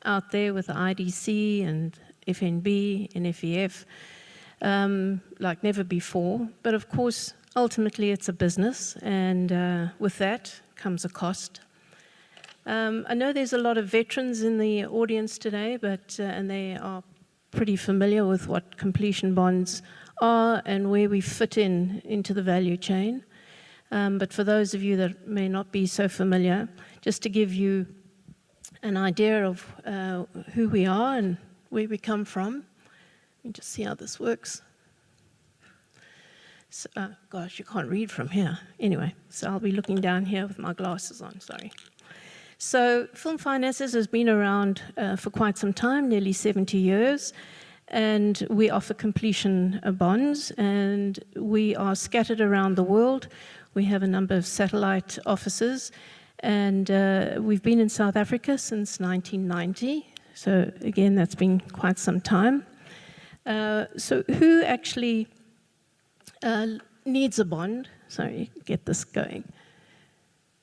out there with the IDC and FNB, NFVF, like never before. But of course, ultimately, it's a business, and with that comes a cost. I know there's a lot of veterans in the audience today, but and they are pretty familiar with what completion bonds are and where we fit into the value chain. But for those of you that may not be so familiar, just to give you an idea of who we are and where we come from. Let me just see how this works. So, gosh, you can't read from here. Anyway, so I'll be looking down here with my glasses on, sorry. So Filmfinansiering has been around for quite some time, nearly 70 years. And we offer completion bonds, and we are scattered around the world. We have a number of satellite offices, and we've been in South Africa since 1990. So again, that's been quite some time. So who actually needs a bond? Sorry, get this going.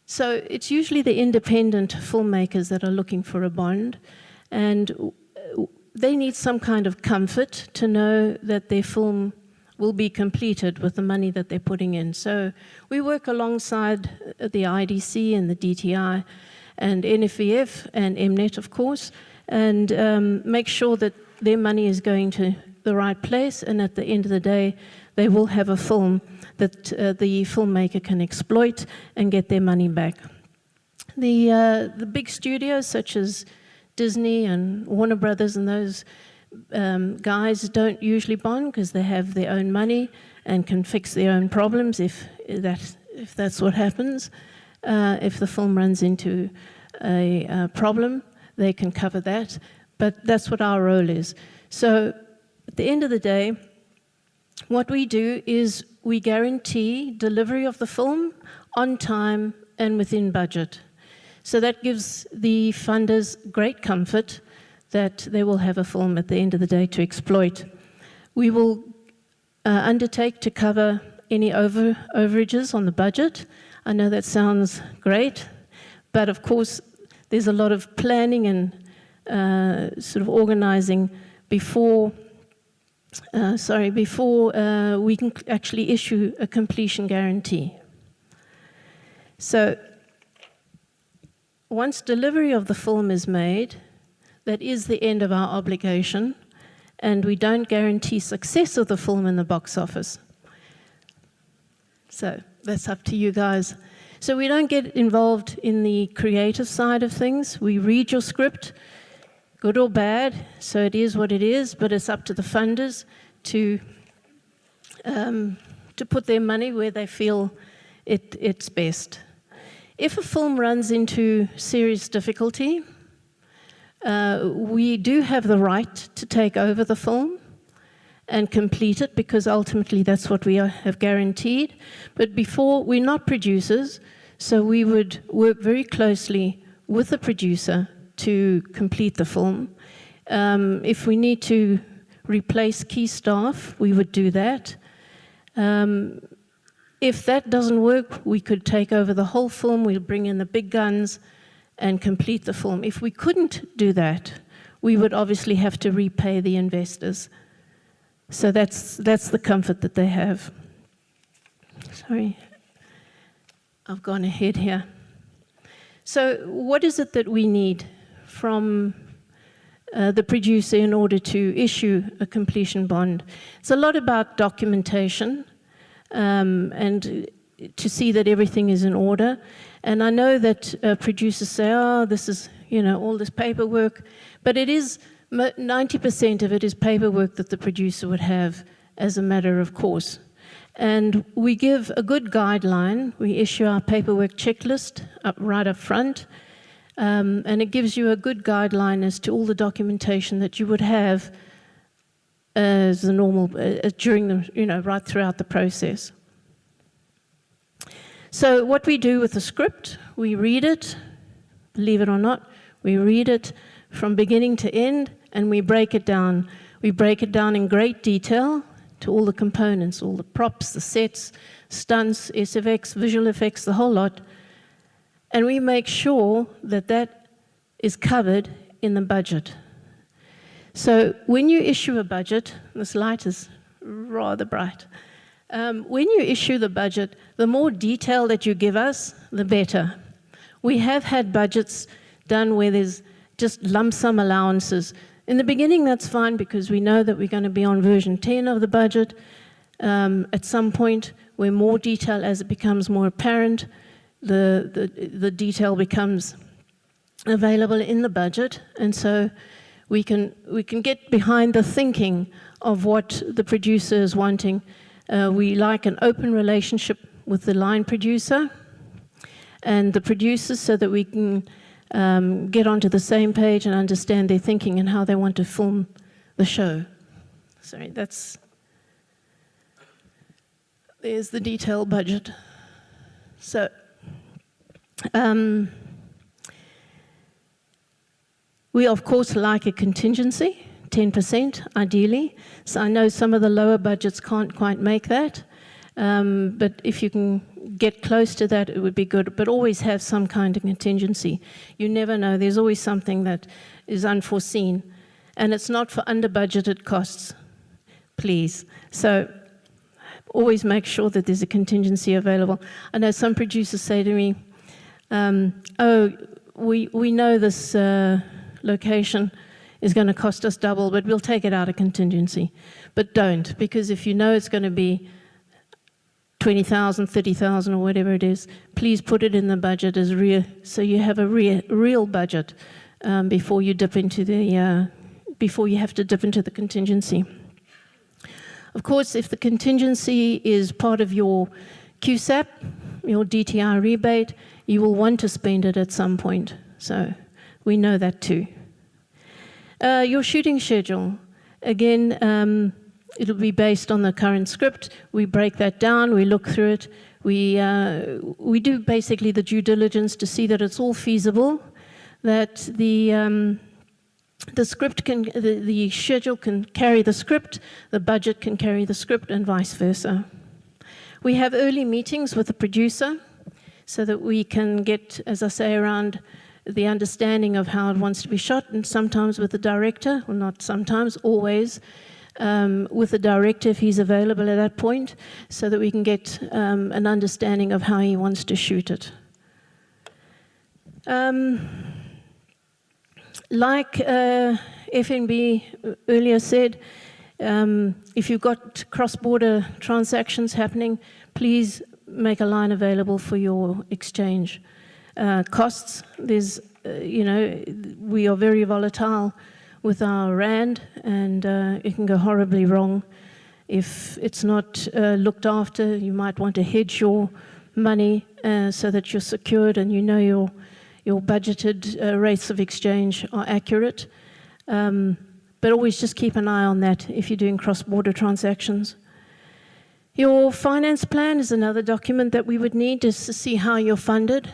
So it's usually the independent filmmakers that are looking for a bond, and they need some kind of comfort to know that their film will be completed with the money that they're putting in. So we work alongside the IDC and the Dti and NFVF and MNET, of course, and make sure that their money is going to the right place, and at the end of the day, they will have a film that the filmmaker can exploit and get their money back. The big studios such as Disney and Warner Brothers and those guys don't usually bond because they have their own money and can fix their own problems if that's what happens. If the film runs into a problem, they can cover that. But that's what our role is. So at the end of the day, what we do is we guarantee delivery of the film on time and within budget. So that gives the funders great comfort that they will have a film at the end of the day to exploit. We will undertake to cover any overages on the budget. I know that sounds great, but of course there's a lot of planning and sort of organizing before we can actually issue a completion guarantee. So once delivery of the film is made, that is the end of our obligation, and we don't guarantee success of the film in the box office. So that's up to you guys. So we don't get involved in the creative side of things. We read your script, good or bad, so it is what it is, but it's up to the funders to put their money where they feel it's best. If a film runs into serious difficulty, we do have the right to take over the film and complete it, because ultimately that's what we have guaranteed. But before, we're not producers, so we would work very closely with the producer to complete the film. If we need to replace key staff, we would do that. If that doesn't work, we could take over the whole film, we'll bring in the big guns and complete the film. If we couldn't do that, we would obviously have to repay the investors. So that's the comfort that they have. Sorry, I've gone ahead here. So what is it that we need from the producer in order to issue a completion bond? It's a lot about documentation and to see that everything is in order. And I know that producers say, oh, this is, all this paperwork, but it is 90% of it is paperwork that the producer would have as a matter of course. And we give a good guideline. We issue our paperwork checklist right up front, and it gives you a good guideline as to all the documentation that you would have as the normal during the right throughout the process. So what we do with the script, we read it, believe it or not, we read it from beginning to end, and we break it down. We break it down in great detail to all the components, all the props, the sets, stunts, SFX, visual effects, the whole lot. And we make sure that that is covered in the budget. So when you issue a budget, this light is rather bright. When you issue the budget, the more detail that you give us, the better. We have had budgets done where there's just lump sum allowances. In the beginning, that's fine because we know that we're going to be on version 10 of the budget. At some point, where more detail, as it becomes more apparent, the detail becomes available in the budget, and so we can get behind the thinking of what the producer is wanting. We like an open relationship with the line producer and the producers so that we can get onto the same page and understand their thinking and how they want to film the show. Sorry, there's the detailed budget. So, we of course like a contingency, 10% ideally. So I know some of the lower budgets can't quite make that, but if you can get close to that, it would be good. But always have some kind of contingency. You never know. There's always something that is unforeseen, and it's not for under-budgeted costs, please. So always make sure that there's a contingency available. I know some producers say to me, oh, we know this location is going to cost us double, but we'll take it out of contingency. But don't, because if you know it's going to be 20,000, 30,000 or whatever it is, please put it in the budget as real, so you have a real budget before you dip into the, before you have to dip into the contingency. Of course, if the contingency is part of your QSAP, your DTI rebate, you will want to spend it at some point. So we know that too. Your shooting schedule, again, it'll be based on the current script. We break that down, we look through it. We do basically the due diligence to see that it's all feasible, that the script can, the schedule can carry the script, the budget can carry the script, and vice versa. We have early meetings with the producer so that we can get, as I say, around the understanding of how it wants to be shot, and sometimes with the director, well, not sometimes, always, with the director if he's available at that point, so that we can get an understanding of how he wants to shoot it. Like FNB earlier said, if you've got cross-border transactions happening, please make a line available for your exchange costs. There's, we are very volatile with our rand, and it can go horribly wrong. If it's not looked after, you might want to hedge your money so that you're secured and you know your budgeted rates of exchange are accurate. But always just keep an eye on that if you're doing cross-border transactions. Your finance plan is another document that we would need just to see how you're funded.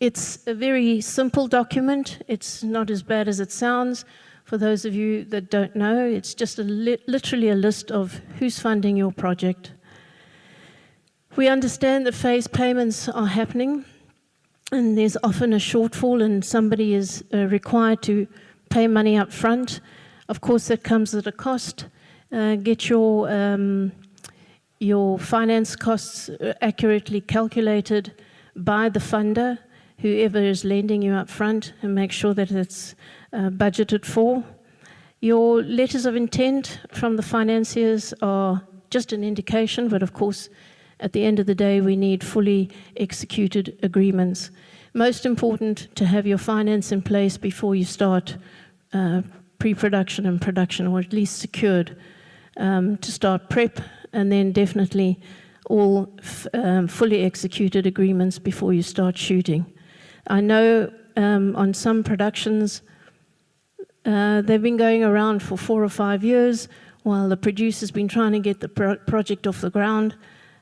It's a very simple document. It's not as bad as it sounds. For those of you that don't know, it's just literally a list of who's funding your project. We understand that phased payments are happening, and there's often a shortfall and somebody is required to pay money up front. Of course, that comes at a cost. Get your finance costs accurately calculated by the funder, whoever is lending you up front, and make sure that it's budgeted for. Your letters of intent from the financiers are just an indication, but of course, at the end of the day, we need fully executed agreements. Most important to have your finance in place before you start pre-production and production, or at least secured to start prep, and then definitely all fully executed agreements before you start shooting. I know on some productions, they've been going around for 4 or 5 years while the producer's been trying to get the project off the ground,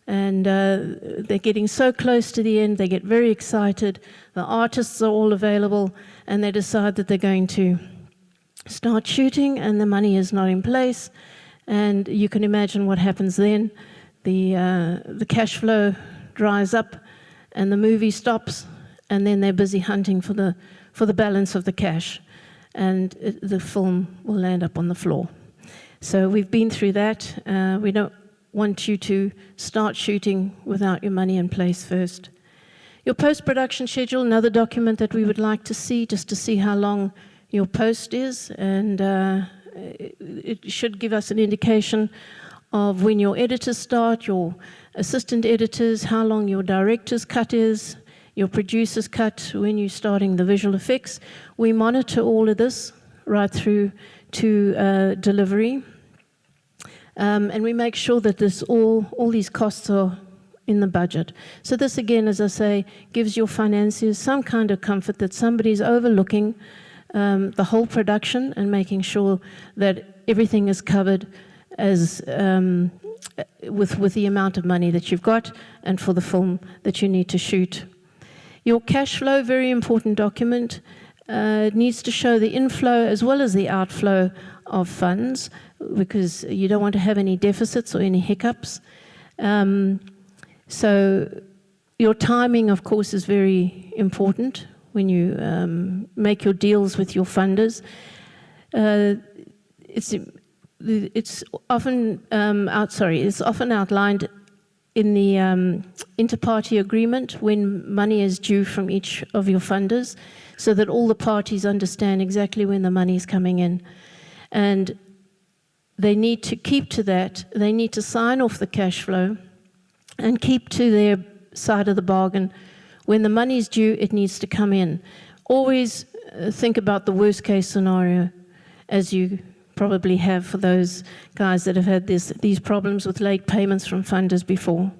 and they're getting so close to the end, they get very excited, the artists are all available, and they decide that they're going to start shooting, and the money is not in place, and you can imagine what happens then. The cash flow dries up, and the movie stops, and then they're busy hunting for the balance of the cash, and the film will land up on the floor. So we've been through that. We don't want you to start shooting without your money in place first. Your post-production schedule, another document that we would like to see, just to see how long your post is, and it should give us an indication of when your editors start, your assistant editors, how long your director's cut is, your producer's cut, when you're starting the visual effects. We monitor all of this right through to delivery. And we make sure that all these costs are in the budget. So this, again, as I say, gives your financiers some kind of comfort that somebody's overlooking the whole production and making sure that everything is covered as with the amount of money that you've got and for the film that you need to shoot. Your cash flow, very important document. It needs to show the inflow as well as the outflow of funds, because you don't want to have any deficits or any hiccups. So your timing, of course, is very important when you make your deals with your funders. It's often outlined in the inter-party agreement when money is due from each of your funders, so that all the parties understand exactly when the money is coming in. And they need to keep to that. They need to sign off the cash flow and keep to their side of the bargain. When the money is due, it needs to come in. Always think about the worst case scenario, as you probably have for those guys that have had these problems with late payments from funders before.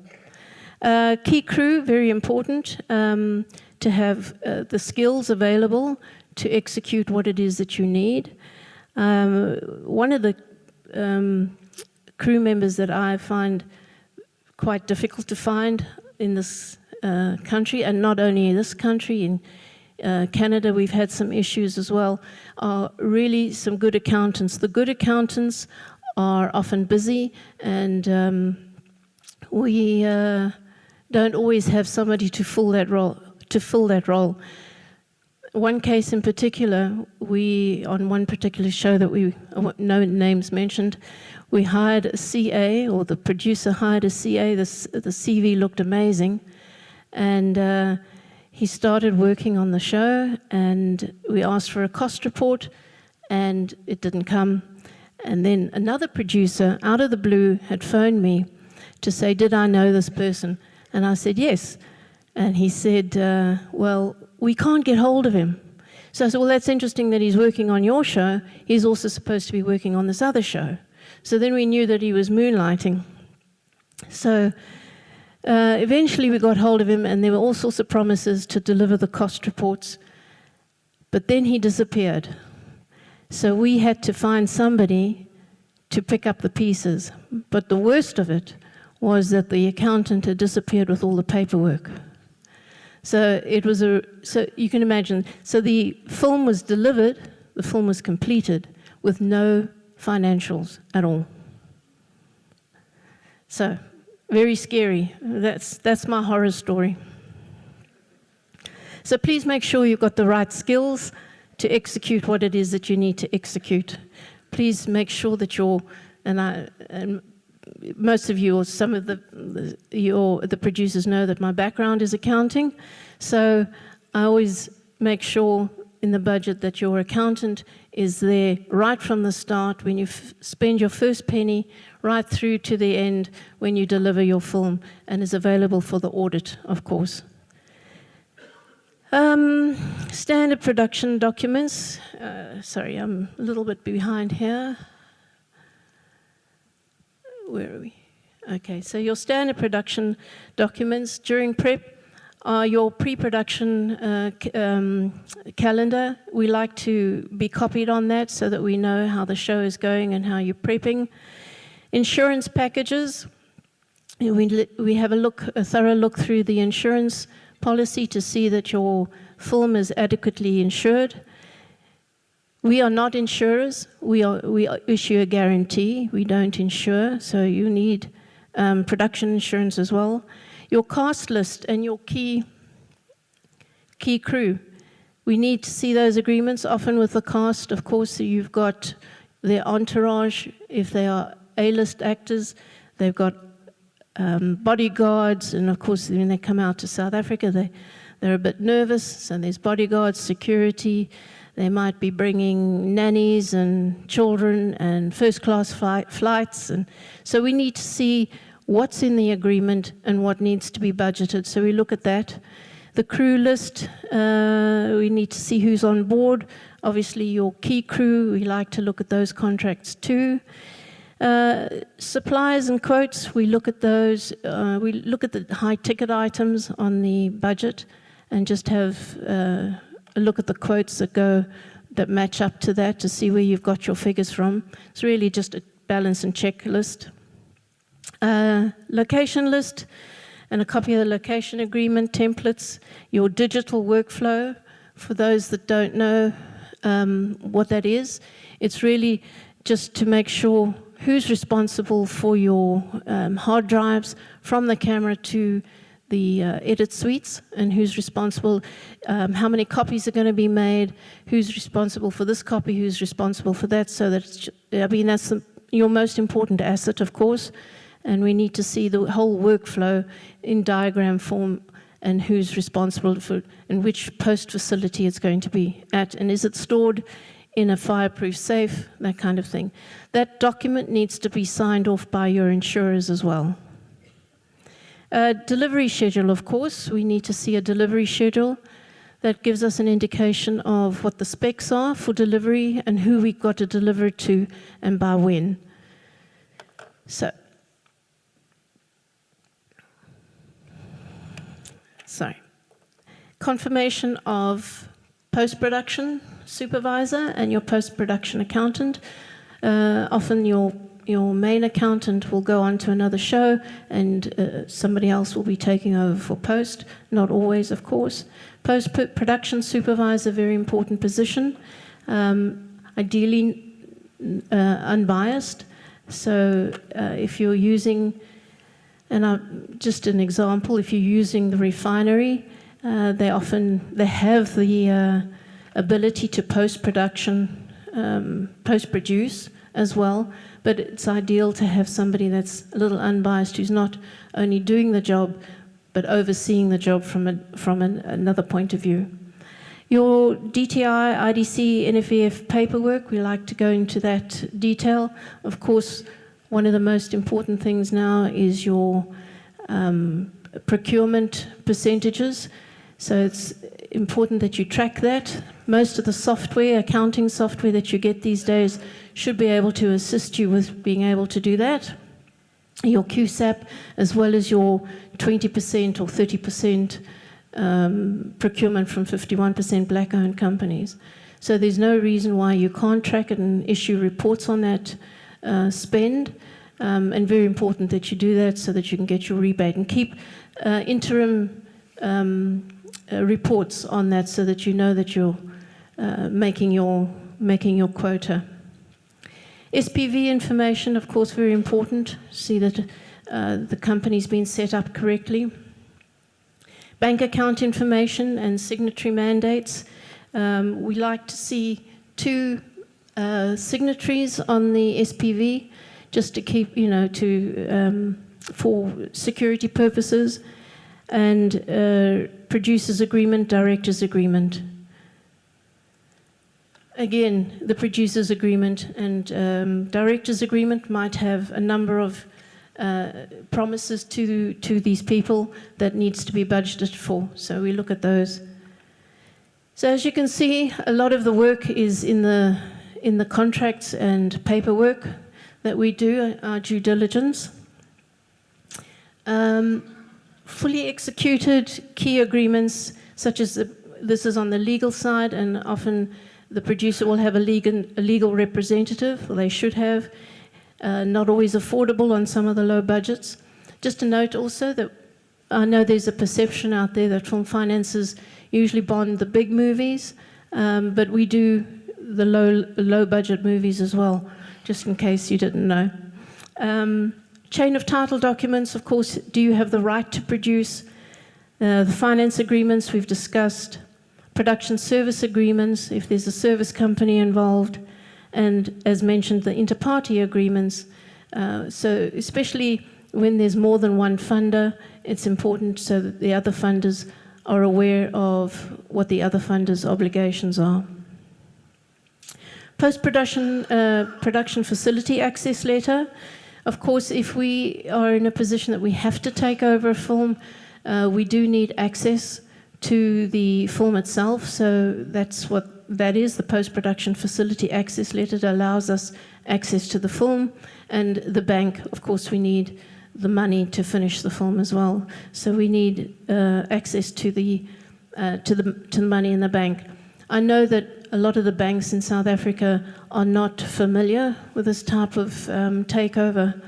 Key crew, very important, to have the skills available to execute what it is that you need. One of the crew members that I find quite difficult to find in this country, and not only in this country, in Canada we've had some issues as well, are really some good accountants. The good accountants are often busy, and we don't always have somebody to fill that role. One case in particular, on one particular show that no names mentioned, we hired a CA, or the producer hired a CA. The CV looked amazing, and he started working on the show, and we asked for a cost report, and it didn't come. And then another producer, out of the blue, had phoned me to say, did I know this person? And I said, yes. And he said, well, we can't get hold of him. So I said, well, that's interesting that he's working on your show. He's also supposed to be working on this other show. So then we knew that he was moonlighting. So eventually we got hold of him, and there were all sorts of promises to deliver the cost reports. But then he disappeared. So we had to find somebody to pick up the pieces. But the worst of it was that the accountant had disappeared with all the paperwork. So it was so you can imagine, so the film was delivered, the film was completed with no financials at all. So, very scary. That's my horror story. So please make sure you've got the right skills to execute what it is that you need to execute. Please make sure that and most of you, or some of the producers know that my background is accounting. So I always make sure in the budget that your accountant is there right from the start when you spend your first penny, right through to the end when you deliver your film, and is available for the audit, of course. Standard production documents. Sorry, I'm a little bit behind here. Where are we? Okay, so your standard production documents during prep are your pre-production calendar. We like to be copied on that so that we know how the show is going and how you're prepping. Insurance packages. We have a thorough look through the insurance policy to see that your film is adequately insured. We are not insurers. We issue a guarantee. We don't insure, so you need production insurance as well. Your cast list and your key crew. We need to see those agreements. Often with the cast, of course, you've got their entourage. If they are A-list actors, they've got bodyguards, and of course, when they come out to South Africa, they're a bit nervous, so there's bodyguards, security. They might be bringing nannies and children and first-class flights. And so we need to see what's in the agreement and what needs to be budgeted. So we look at that. The crew list, we need to see who's on board. Obviously, your key crew, we like to look at those contracts too. Suppliers and quotes, we look at those. We look at the high-ticket items on the budget and just have a look at the quotes that match up to that to see where you've got your figures from. It's really just a balance and checklist. Location list and a copy of the location agreement templates. Your digital workflow, for those that don't know what that is, it's really just to make sure who's responsible for your hard drives from the camera to the edit suites, and who's responsible, how many copies are going to be made, who's responsible for this copy, who's responsible for that, so that, that's your most important asset, of course, and we need to see the whole workflow in diagram form and who's responsible for, and which post facility it's going to be at, and is it stored in a fireproof safe, that kind of thing. That document needs to be signed off by your insurers as well. Delivery schedule, of course. We need to see a delivery schedule that gives us an indication of what the specs are for delivery and who we've got to deliver it to and by when. So, confirmation of post-production supervisor and your post-production accountant. Often your main accountant will go on to another show and somebody else will be taking over for post. Not always, of course. Post-production supervisor, very important position. Ideally unbiased. So if you're using, and just an example, if you're using the refinery, they have the ability to post-production, post-produce as well, but it's ideal to have somebody that's a little unbiased, who's not only doing the job, but overseeing the job from another point of view. Your DTI, IDC, NFVF paperwork, we like to go into that detail. Of course, one of the most important things now is your procurement percentages. So it's important that you track that. Most of the software, accounting software that you get these days should be able to assist you with being able to do that. Your QSAP, as well as your 20% or 30% procurement from 51% black-owned companies. So there's no reason why you can't track it and issue reports on that spend. And very important that you do that so that you can get your rebate and keep interim reports on that so that you know that you're making your quota. SPV information, of course, very important. See that the company's been set up correctly. Bank account information and signatory mandates. We like to see 2 signatories on the SPV, just to keep, for security purposes, and producers agreement, directors agreement. Again, the producers agreement and directors agreement might have a number of promises to these people that needs to be budgeted for. So we look at those. So as you can see, a lot of the work is in the contracts and paperwork that we do, our due diligence. Fully executed key agreements, such as this is on the legal side, and often the producer will have a legal representative, or they should have. Not always affordable on some of the low budgets. Just to note also that I know there's a perception out there that film finances usually bond the big movies, but we do the low budget movies as well, just in case you didn't know. Chain of title documents, of course, do you have the right to produce? The finance agreements we've discussed, production service agreements, if there's a service company involved, and as mentioned, the inter-party agreements. So especially when there's more than one funder, it's important so that the other funders are aware of what the other funders' obligations are. Post-production production facility access letter. Of course, if we are in a position that we have to take over a film, we do need access to the film itself. So that's what that is, the post-production facility access letter that allows us access to the film. And the bank, of course, we need the money to finish the film as well. So we need access to the money in the bank. I know that a lot of the banks in South Africa are not familiar with this type of takeover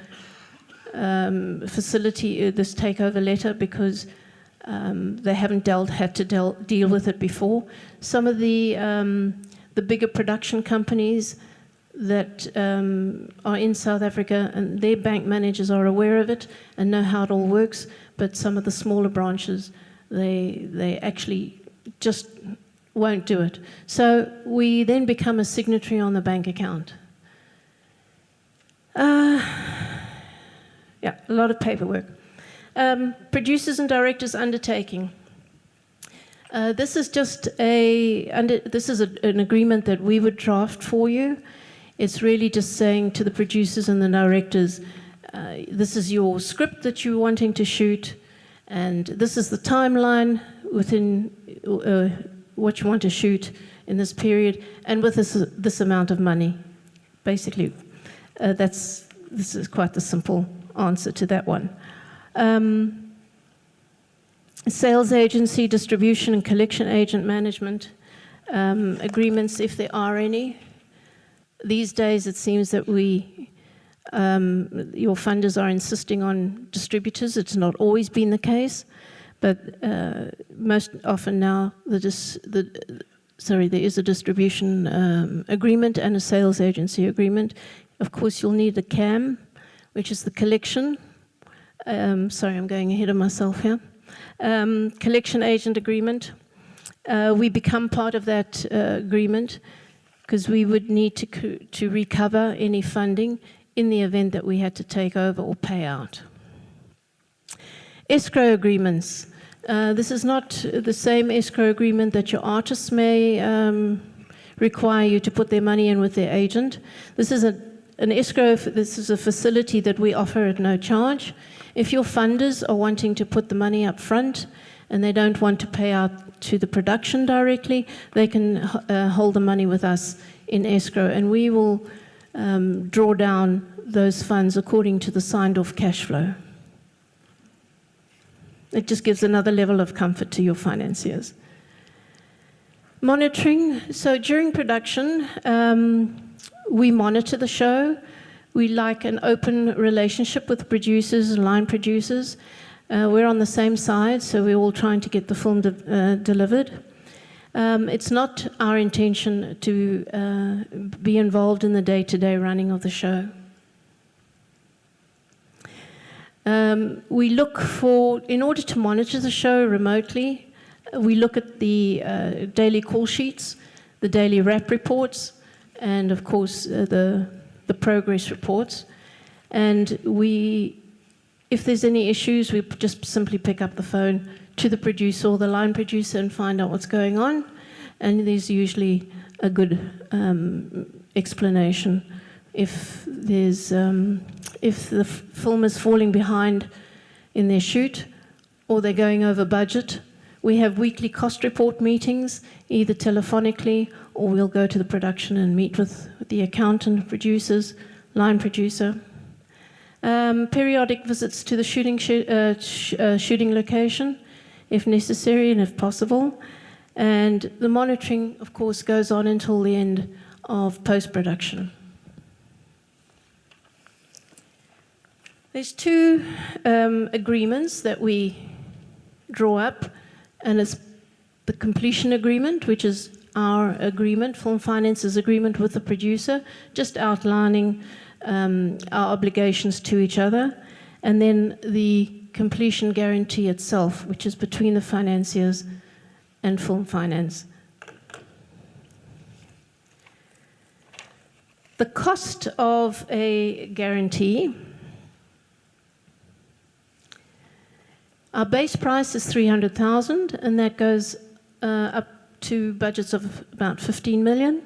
facility, this takeover letter, because they haven't had to deal with it before. Some of the bigger production companies that are in South Africa, and their bank managers are aware of it and know how it all works, but some of the smaller branches, they actually just won't do it. So we then become a signatory on the bank account. Yeah, a lot of paperwork. Producers and directors undertaking. This is just an agreement that we would draft for you. It's really just saying to the producers and the directors, this is your script that you're wanting to shoot, and this is the timeline within what you want to shoot in this period, and with this amount of money. Basically, this is quite the simple answer to that one. Sales agency, distribution and collection agent management agreements, if there are any. These days it seems that your funders are insisting on distributors. It's not always been the case, but most often now there is a distribution agreement and a sales agency agreement. Of course, you'll need the CAM, which is the collection. Sorry, I'm going ahead of myself here. Collection agent agreement. We become part of that agreement because we would need to recover any funding in the event that we had to take over or pay out. Escrow agreements. This is not the same escrow agreement that your artists may require you to put their money in with their agent. This is an escrow, this is a facility that we offer at no charge. If your funders are wanting to put the money up front and they don't want to pay out to the production directly, they can hold the money with us in escrow, and we will draw down those funds according to the signed off cash flow. It just gives another level of comfort to your financiers. Monitoring. So during production, we monitor the show. We like an open relationship with producers and line producers. We're on the same side, so we're all trying to get the film delivered. It's not our intention to be involved in the day-to-day running of the show. We look for, in order to monitor the show remotely, we look at the daily call sheets, the daily wrap reports, and of course the progress reports. And if there's any issues, we just simply pick up the phone to the producer or the line producer and find out what's going on. And there's usually a good explanation. If the film is falling behind in their shoot or they're going over budget, we have weekly cost report meetings, either telephonically or we'll go to the production and meet with the accountant, producers, line producer. Periodic visits to the shooting location, if necessary and if possible. And the monitoring, of course, goes on until the end of post-production. There's two agreements that we draw up, and it's the completion agreement, which is our agreement, Filmfinance's agreement with the producer, just outlining our obligations to each other, and then the completion guarantee itself, which is between the financiers and Film Finance. The cost of a guarantee, our base price is 300,000, and that goes up to budgets of about 15 million.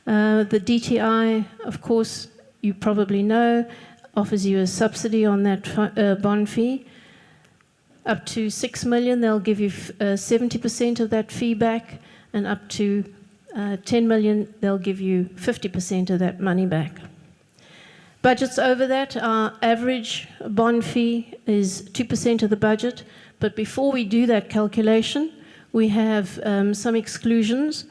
The DTI, of course, you probably know, offers you a subsidy on that bond fee. Up to 6 million, they'll give you 70% of that fee back, and up to 10 million, they'll give you 50% of that money back. Budgets over that, our average bond fee is 2% of the budget, but before we do that calculation, we have some exclusions,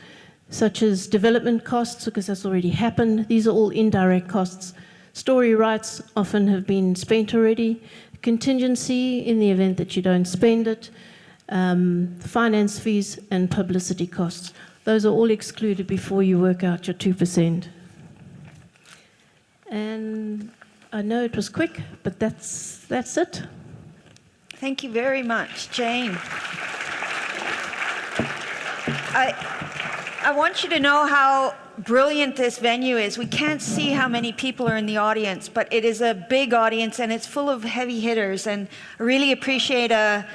such as development costs, because that's already happened. These are all indirect costs. Story rights often have been spent already. Contingency in the event that you don't spend it. Finance fees and publicity costs. Those are all excluded before you work out your 2%. And I know it was quick, but that's it. Thank you very much, Jane. I want you to know how brilliant this venue is. We can't see how many people are in the audience, but it is a big audience and it's full of heavy hitters, and I really appreciate a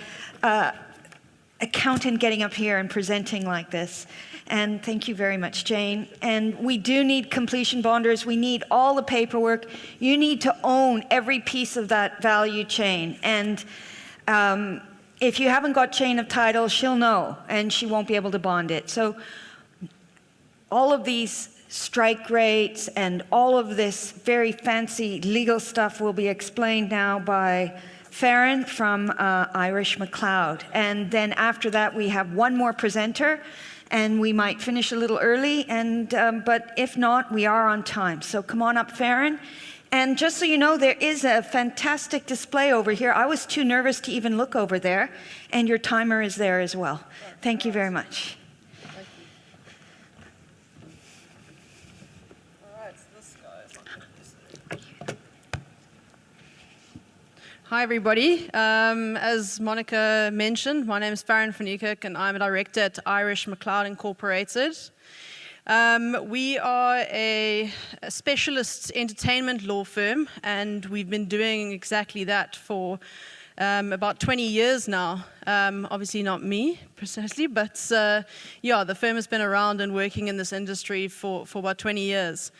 accountant getting up here and presenting like this. And thank you very much, Jane. And we do need completion bonders. We need all the paperwork. You need to own every piece of that value chain. And if you haven't got chain of title, she'll know, and she won't be able to bond it. So all of these strike rates and all of this very fancy legal stuff will be explained now by Farron from Irish McLeod. And then after that, we have one more presenter, and we might finish a little early, and but if not, we are on time. So come on up, Farron. And just so you know, there is a fantastic display over here. I was too nervous to even look over there, and your timer is there as well. Thank you very much. Hi everybody. As Monica mentioned, my name is Farron van Niekerk and I'm a director at Irish McLeod Incorporated. We are a specialist entertainment law firm, and we've been doing exactly that for about 20 years now. Obviously not me precisely, but yeah, the firm has been around and working in this industry for about 20 years.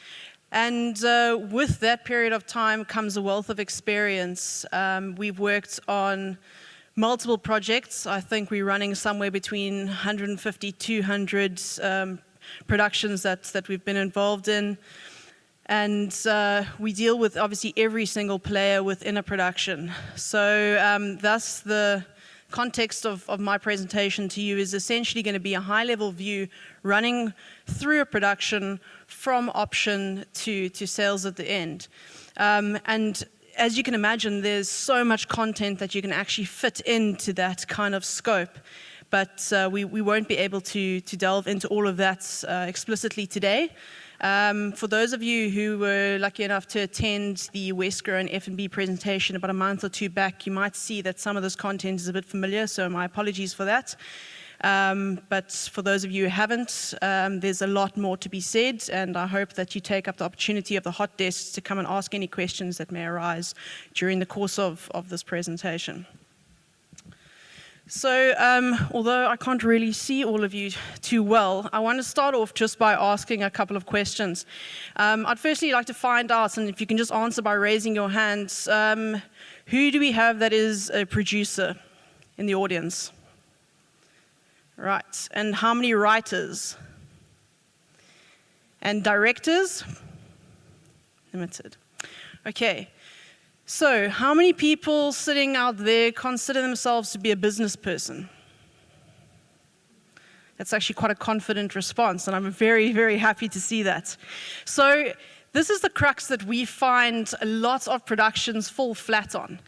And with that period of time comes a wealth of experience. We've worked on multiple projects. I think we're running somewhere between 150, 200 productions that we've been involved in. And we deal with obviously every single player within a production. So thus the context of my presentation to you is essentially going to be a high-level view running through a production from option to sales at the end. And as you can imagine, there's so much content that you can actually fit into that kind of scope. But we won't be able to delve into all of that explicitly today. For those of you who were lucky enough to attend the Wesgro and FNB presentation about a month or two back, you might see that some of this content is a bit familiar, so my apologies for that. But for those of you who haven't, there's a lot more to be said, and I hope that you take up the opportunity of the hot desks to come and ask any questions that may arise during the course of this presentation. So, although I can't really see all of you too well, I want to start off just by asking a couple of questions. I'd firstly like to find out, and if you can just answer by raising your hands, who do we have that is a producer in the audience? Right, and how many writers? And directors? Limited. Okay. So, how many people sitting out there consider themselves to be a business person? That's actually quite a confident response, and I'm very, very happy to see that. So, this is the crux that we find a lot of productions fall flat on,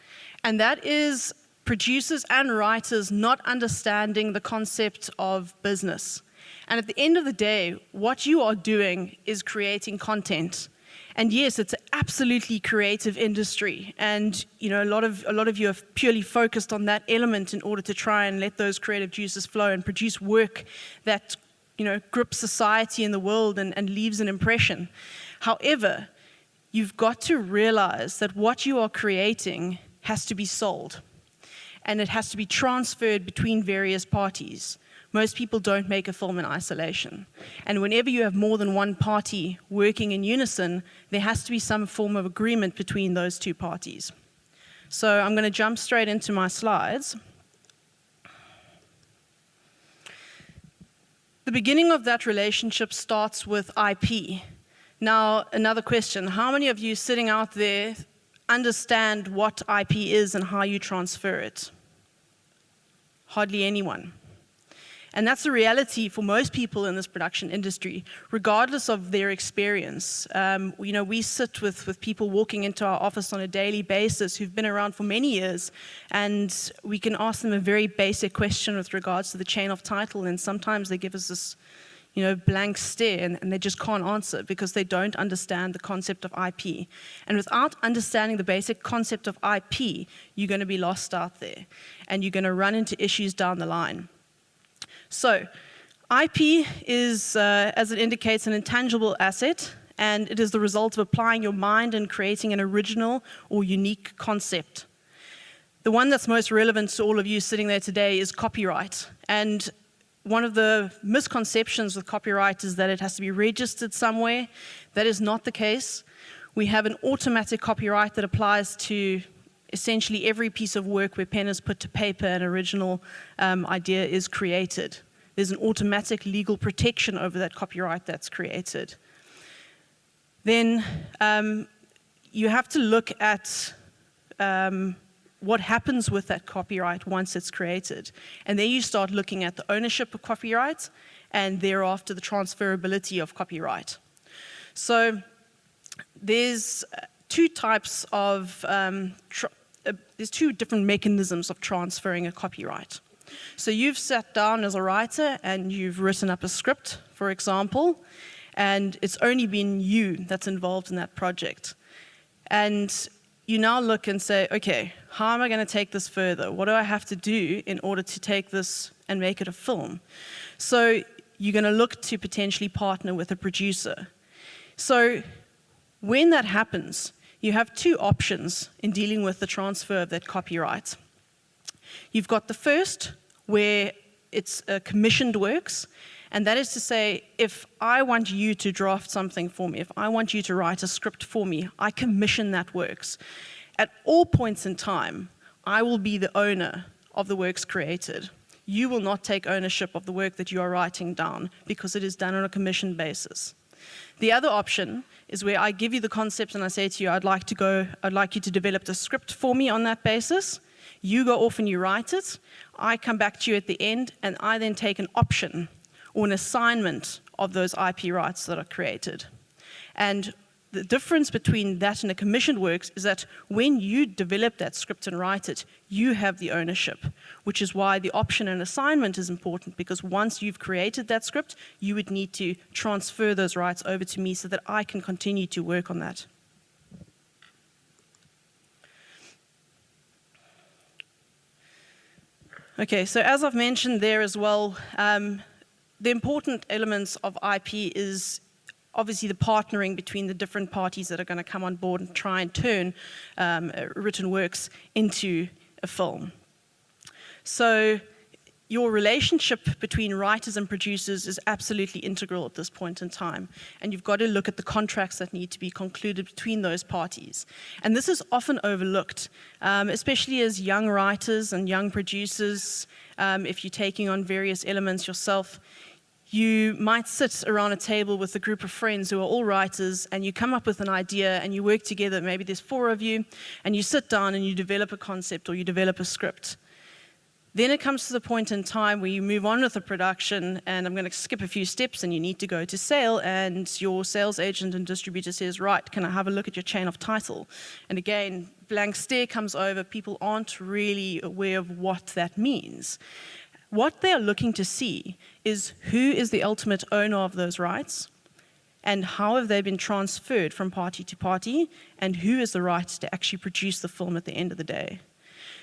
and that is producers and writers not understanding the concept of business. And at the end of the day, what you are doing is creating content. And yes, it's an absolutely creative industry, and you know a lot of you have purely focused on that element in order to try and let those creative juices flow and produce work that grips society in the world and leaves an impression. However, you've got to realize that what you are creating has to be sold, and it has to be transferred between various parties. Most people don't make a film in isolation. And whenever you have more than one party working in unison, there has to be some form of agreement between those two parties. So I'm going to jump straight into my slides. The beginning of that relationship starts with IP. Now, another question. How many of you sitting out there understand what IP is and how you transfer it? Hardly anyone. And that's a reality for most people in this production industry, regardless of their experience. We sit with people walking into our office on a daily basis who've been around for many years, and we can ask them a very basic question with regards to the chain of title, and sometimes they give us this blank stare, and they just can't answer because they don't understand the concept of IP. And without understanding the basic concept of IP, you're going to be lost out there, and you're going to run into issues down the line. So, IP is, as it indicates, an intangible asset, and it is the result of applying your mind and creating an original or unique concept. The one that's most relevant to all of you sitting there today is copyright. And one of the misconceptions with copyright is that it has to be registered somewhere. That is not the case. We have an automatic copyright that applies to essentially every piece of work where pen is put to paper and original idea is created. There's an automatic legal protection over that copyright that's created. Then you have to look at what happens with that copyright once it's created. And then you start looking at the ownership of copyright and thereafter the transferability of copyright. So there's two types of there's two different mechanisms of transferring a copyright. So you've sat down as a writer and you've written up a script, for example, and it's only been you that's involved in that project. And you now look and say, okay, how am I going to take this further? What do I have to do in order to take this and make it a film? So you're going to look to potentially partner with a producer. So when that happens, you have two options in dealing with the transfer of that copyright. You've got the first, where it's commissioned works, and that is to say, if I want you to draft something for me, if I want you to write a script for me, I commission that works. At all points in time, I will be the owner of the works created. You will not take ownership of the work that you are writing down because it is done on a commission basis. The other option is where I give you the concepts and I say to you, I'd like you to develop the script for me on that basis. You go off and you write it. I come back to you at the end and I then take an option or an assignment of those IP rights that are created. And the difference between that and a commissioned works is that when you develop that script and write it, you have the ownership, which is why the option and assignment is important, because once you've created that script, you would need to transfer those rights over to me so that I can continue to work on that. Okay, so as I've mentioned there as well, the important elements of IP is obviously the partnering between the different parties that are going to come on board and try and turn written works into a film. So your relationship between writers and producers is absolutely integral at this point in time. And you've got to look at the contracts that need to be concluded between those parties. And this is often overlooked, especially as young writers and young producers. If you're taking on various elements yourself, you might sit around a table with a group of friends who are all writers, and you come up with an idea and you work together. Maybe there's 4 of you, and you sit down and you develop a concept or you develop a script. Then it comes to the point in time where you move on with the production, and I'm going to skip a few steps, and you need to go to sale, and your sales agent and distributor says, right, can I have a look at your chain of title? And again, blank stare comes over. People aren't really aware of what that means. What they're looking to see is who is the ultimate owner of those rights, and how have they been transferred from party to party, and who has the right to actually produce the film at the end of the day.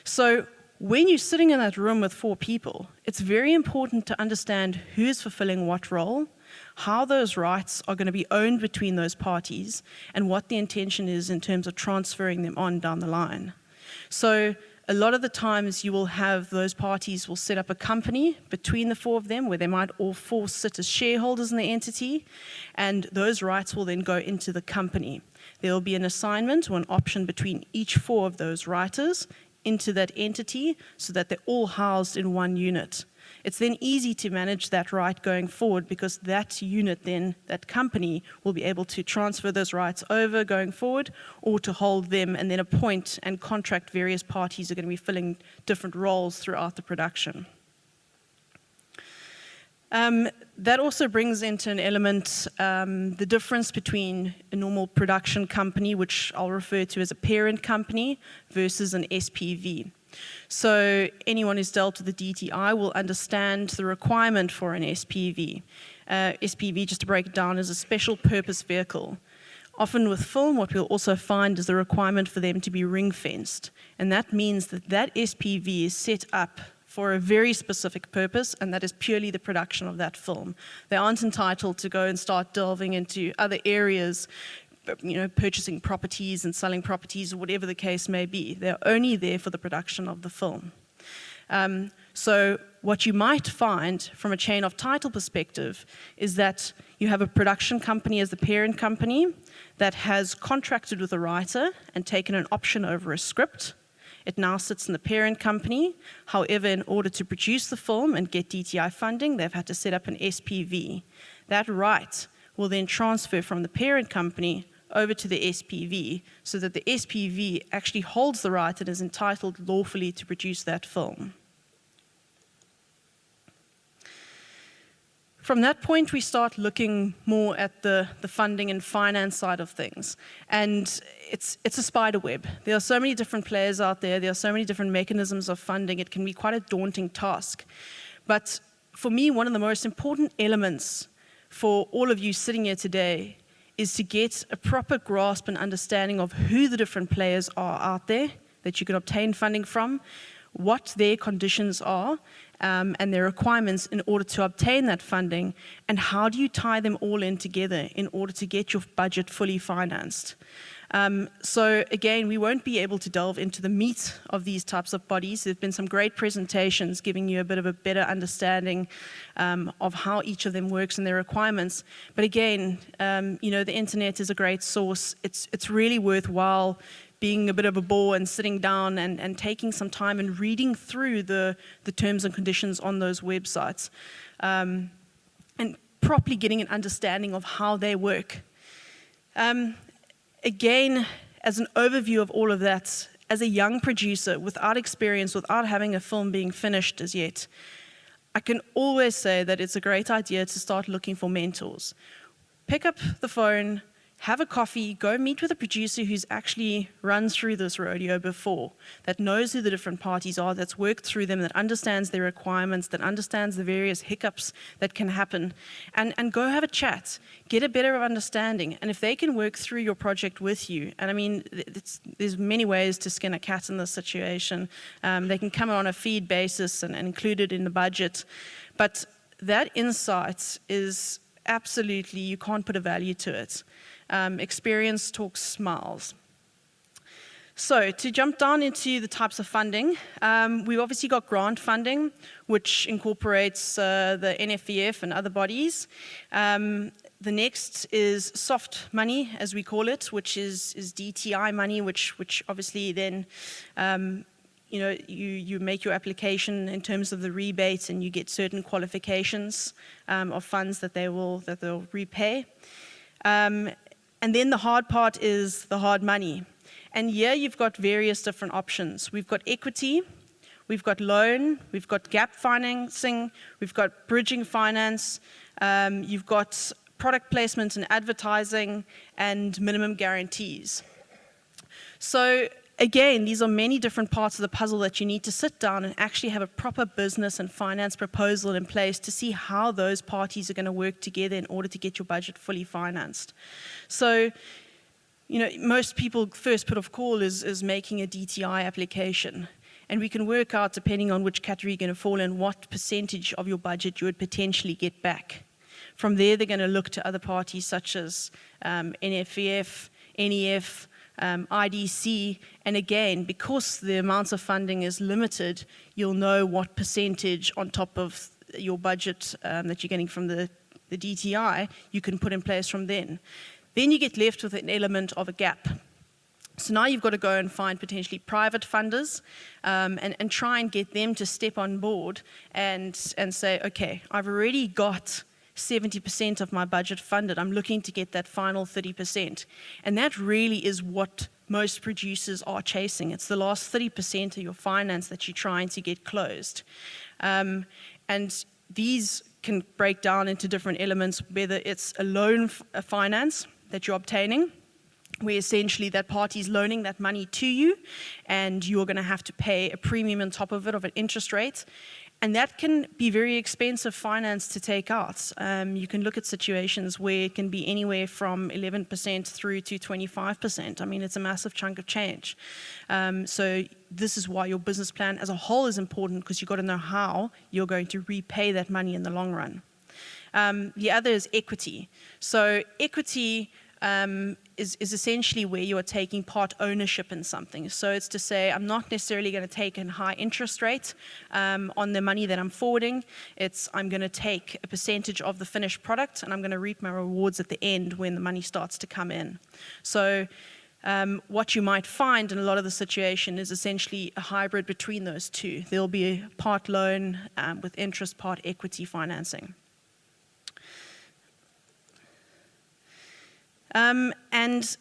So when you're sitting in that room with 4 people, it's very important to understand who is fulfilling what role, how those rights are going to be owned between those parties, and what the intention is in terms of transferring them on down the line. So a lot of the times you will have those parties will set up a company between the 4 of them where they might all 4 sit as shareholders in the entity, and those rights will then go into the company. There will be an assignment or an option between each 4 of those writers into that entity so that they're all housed in one unit. It's then easy to manage that right going forward because that unit then, that company, will be able to transfer those rights over going forward or to hold them and then appoint and contract various parties who are going to be filling different roles throughout the production. That also brings into an element the difference between a normal production company, which I'll refer to as a parent company, versus an SPV. So anyone who's dealt with the DTI will understand the requirement for an SPV. SPV, just to break it down, is a special purpose vehicle. Often with film, what we'll also find is the requirement for them to be ring-fenced. And that means that that SPV is set up for a very specific purpose, and that is purely the production of that film. They aren't entitled to go and start delving into other areas, purchasing properties and selling properties, or whatever the case may be. They're only there for the production of the film. So what you might find from a chain of title perspective is that you have a production company as the parent company that has contracted with a writer and taken an option over a script. It now sits in the parent company. However, in order to produce the film and get DTI funding, they've had to set up an SPV. That right will then transfer from the parent company over to the SPV so that the SPV actually holds the right and is entitled lawfully to produce that film. From that point, we start looking more at the funding and finance side of things. And it's a spider web. There are so many different players out there. There are so many different mechanisms of funding. It can be quite a daunting task. But for me, one of the most important elements for all of you sitting here today is to get a proper grasp and understanding of who the different players are out there that you can obtain funding from, what their conditions are and their requirements in order to obtain that funding, and how do you tie them all in together in order to get your budget fully financed. So again, we won't be able to delve into the meat of these types of bodies. There have been some great presentations giving you a bit of a better understanding of how each of them works and their requirements. But again, you know, the internet is a great source. It's really worthwhile being a bit of a bore and sitting down and taking some time and reading through the terms and conditions on those websites, and properly getting an understanding of how they work. Again, as an overview of all of that, as a young producer, without experience, without having a film being finished as yet, I can always say that it's a great idea to start looking for mentors. Pick up the phone, have a coffee, go meet with a producer who's actually run through this rodeo before, that knows who the different parties are, that's worked through them, that understands their requirements, that understands the various hiccups that can happen, and go have a chat, get a better understanding. And if they can work through your project with you, and I mean, there's many ways to skin a cat in this situation. They can come on a feed basis and include it in the budget, but that insight is absolutely, you can't put a value to it. Experience talks miles. So to jump down into the types of funding, we've obviously got grant funding, which incorporates the NFVF and other bodies. The next is soft money, as we call it, which is Dti money, which obviously then you know, you make your application in terms of the rebates, and you get certain qualifications of funds that they'll repay. And then the hard part is the hard money. And here you've got various different options. We've got equity, we've got loan, we've got gap financing, we've got bridging finance, you've got product placement and advertising, and minimum guarantees. So again, these are many different parts of the puzzle that you need to sit down and actually have a proper business and finance proposal in place to see how those parties are going to work together in order to get your budget fully financed. So, you know, most people first put of call is making a DTI application. And we can work out, depending on which category you're going to fall in, what percentage of your budget you would potentially get back. From there, they're going to look to other parties such as NFVF, NEF, IDC, and again, because the amounts of funding is limited, you'll know what percentage on top of your budget that you're getting from the DTI you can put in place from then. Then you get left with an element of a gap. So now you've got to go and find potentially private funders and try and get them to step on board and say, okay, I've already got 70% of my budget funded. I'm looking to get that final 30%. And that really is what most producers are chasing. It's the last 30% of your finance that you're trying to get closed. And these can break down into different elements, whether it's a loan finance that you're obtaining, where essentially that party is loaning that money to you, and you're going to have to pay a premium on top of it of an interest rate. And that can be very expensive finance to take out. You can look at situations where it can be anywhere from 11% through to 25%. I mean, it's a massive chunk of change. So this is why your business plan as a whole is important, because you've got to know how you're going to repay that money in the long run. The other is equity. So equity is essentially where you are taking part ownership in something. So it's to say, I'm not necessarily going to take a high interest rate on the money that I'm forwarding. I'm going to take a percentage of the finished product, and I'm going to reap my rewards at the end when the money starts to come in. So what you might find in a lot of the situation is essentially a hybrid between those two. There'll be a part loan with interest, part equity financing. And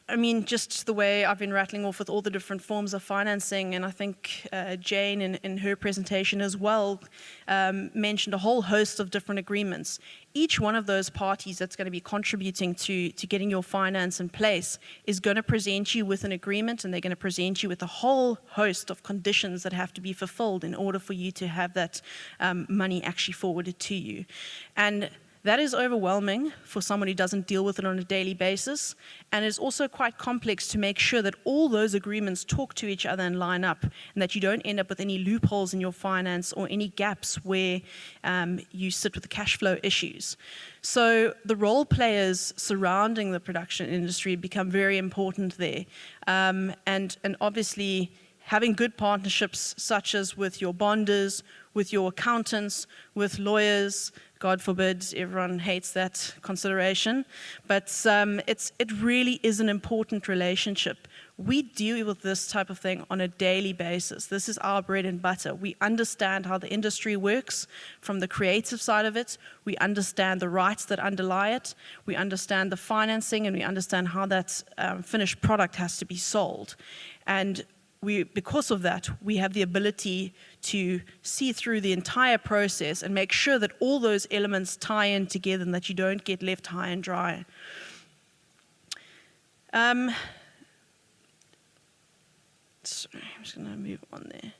I mean, just the way I've been rattling off with all the different forms of financing, and I think Jane in her presentation as well mentioned a whole host of different agreements. Each one of those parties that's going to be contributing to getting your finance in place is going to present you with an agreement, and they're going to present you with a whole host of conditions that have to be fulfilled in order for you to have that money actually forwarded to you. And That is overwhelming for someone who doesn't deal with it on a daily basis, and it's also quite complex to make sure that all those agreements talk to each other and line up, and that you don't end up with any loopholes in your finance or any gaps where you sit with the cash flow issues. So the role players surrounding the production industry become very important there, and obviously having good partnerships such as with your bonders, with your accountants, with lawyers. God forbid, everyone hates that consideration, but it really is an important relationship. We deal with this type of thing on a daily basis. This is our bread and butter. We understand how the industry works from the creative side of it. We understand the rights that underlie it. We understand the financing, and we understand how that finished product has to be sold. And because of that, we have the ability to see through the entire process and make sure that all those elements tie in together and that you don't get left high and dry. Sorry, I'm just going to move on there.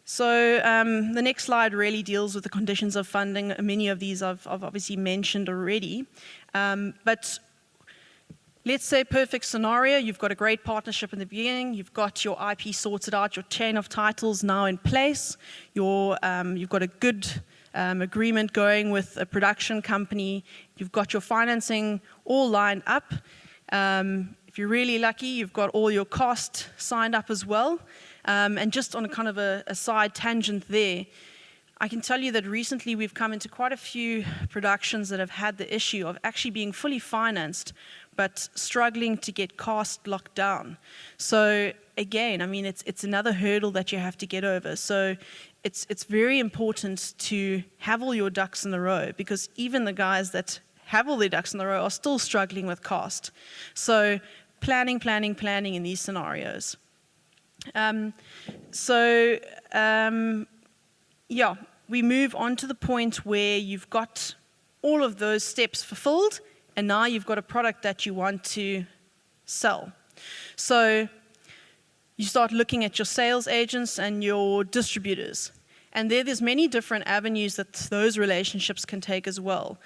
So the next slide really deals with the conditions of funding. Many of these I've obviously mentioned already, but let's say perfect scenario, you've got a great partnership in the beginning, you've got your IP sorted out, your chain of titles now in place, you've got a good agreement going with a production company, you've got your financing all lined up. If you're really lucky, you've got all your cost signed up as well. And just on a kind of a side tangent there, I can tell you that recently we've come into quite a few productions that have had the issue of actually being fully financed, but struggling to get cost locked down. So again, I mean, it's another hurdle that you have to get over. So it's very important to have all your ducks in a row, because even the guys that have all their ducks in a row are still struggling with cost. So planning in these scenarios. Yeah, we move on to the point where you've got all of those steps fulfilled, and now you've got a product that you want to sell. So you start looking at your sales agents and your distributors. And there's many different avenues that those relationships can take as well.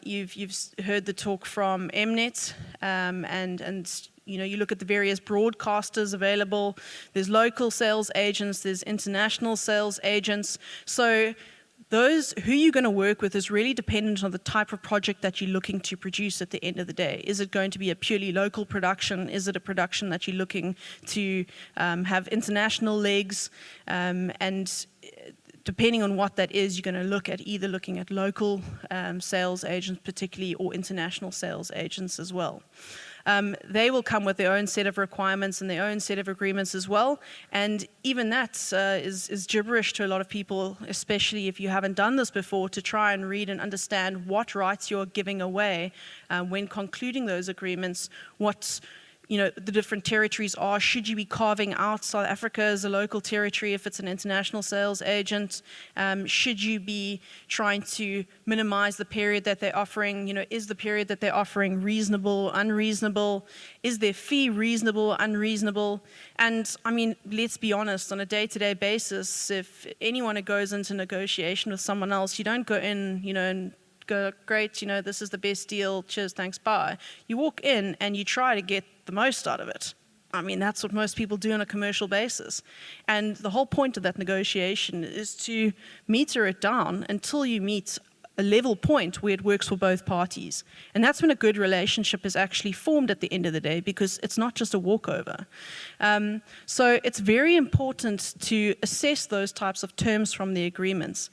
You've heard the talk from MNET, and you look at the various broadcasters available. There's local sales agents, there's international sales agents. So who you're going to work with is really dependent on the type of project that you're looking to produce at the end of the day. Is it going to be a purely local production? Is it a production that you're looking to have international legs? And depending on what that is, you're going to look at either looking at local sales agents particularly, or international sales agents as well. They will come with their own set of requirements and their own set of agreements as well. And even that is gibberish to a lot of people, especially if you haven't done this before, to try and read and understand what rights you're giving away when concluding those agreements, what the different territories are. Should you be carving out South Africa as a local territory if it's an international sales agent? Should you be trying to minimize the period that they're offering? Is the period that they're offering reasonable, unreasonable? Is their fee reasonable, unreasonable? And I mean, let's be honest, on a day-to-day basis, if anyone goes into negotiation with someone else, you don't go in, and go, great, this is the best deal, cheers, thanks, bye. You walk in and you try to get the most out of it. I mean, that's what most people do on a commercial basis. And the whole point of that negotiation is to meter it down until you meet a level point where it works for both parties. And that's when a good relationship is actually formed at the end of the day, because it's not just a walkover. So it's very important to assess those types of terms from the agreements.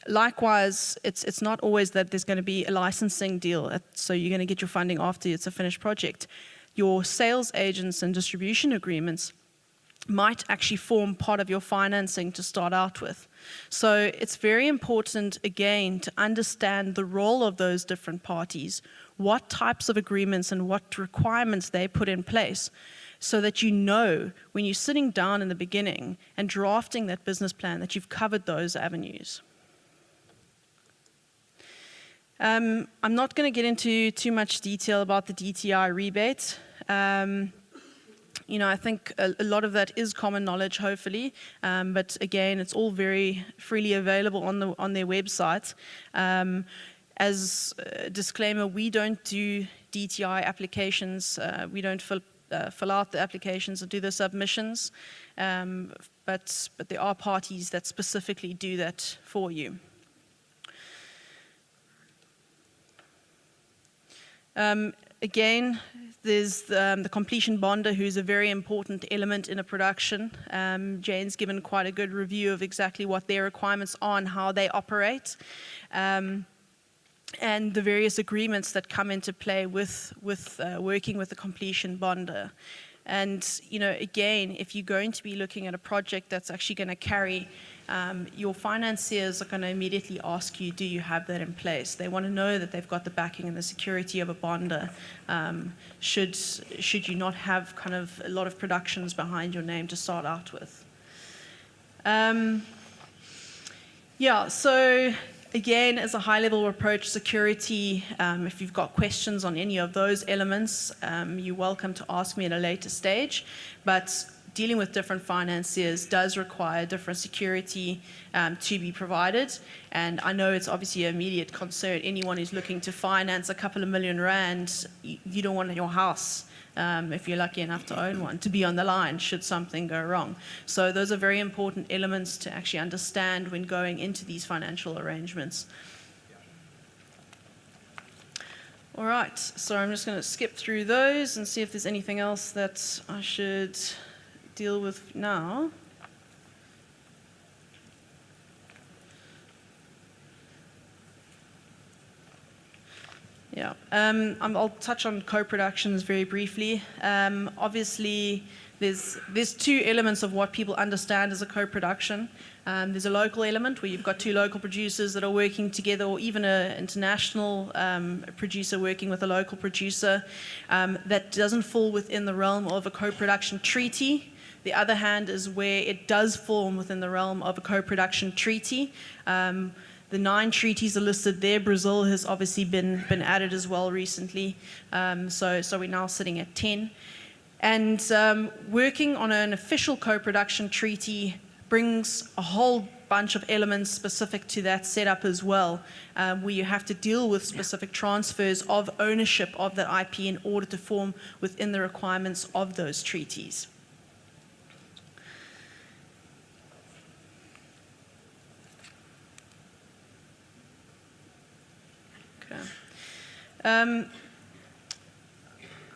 Likewise, it's not always that there's going to be a licensing deal, so you're going to get your funding after it's a finished project. Your sales agents and distribution agreements might actually form part of your financing to start out with. So it's very important, again, to understand the role of those different parties, what types of agreements and what requirements they put in place, so that when you're sitting down in the beginning and drafting that business plan, that you've covered those avenues. I'm not going to get into too much detail about the DTI rebate. I think a lot of that is common knowledge, hopefully, but again, it's all very freely available on their website. As a disclaimer, we don't do DTI applications. We don't fill out the applications or do the submissions, but there are parties that specifically do that for you. Again, there's the completion bonder, who's a very important element in a production. Jane's given quite a good review of exactly what their requirements are and how they operate, and the various agreements that come into play with working with the completion bonder. And, again, if you're going to be looking at a project that's actually going to carry, your financiers are going to immediately ask you, do you have that in place? They want to know that they've got the backing and the security of a bonder, should you not have kind of a lot of productions behind your name to start out with. So again, as a high-level approach, security, if you've got questions on any of those elements, you're welcome to ask me at a later stage. But dealing with different financiers does require different security to be provided. And I know it's obviously an immediate concern. Anyone who's looking to finance a couple of million rand, you don't want your house, if you're lucky enough to own one, to be on the line should something go wrong. So those are very important elements to actually understand when going into these financial arrangements. All right, so I'm just going to skip through those and see if there's anything else that I should deal with now. Yeah, I'll touch on co-productions very briefly. Obviously, there's two elements of what people understand as a co-production. There's a local element where you've got two local producers that are working together, or even an international producer working with a local producer. That doesn't fall within the realm of a co-production treaty. The other hand is where it does fall within the realm of a co-production treaty. The 9 treaties are listed there. Brazil has obviously been added as well recently. So we're now sitting at 10. And working on an official co-production treaty brings a whole bunch of elements specific to that setup as well, where you have to deal with specific transfers of ownership of that IP in order to form within the requirements of those treaties.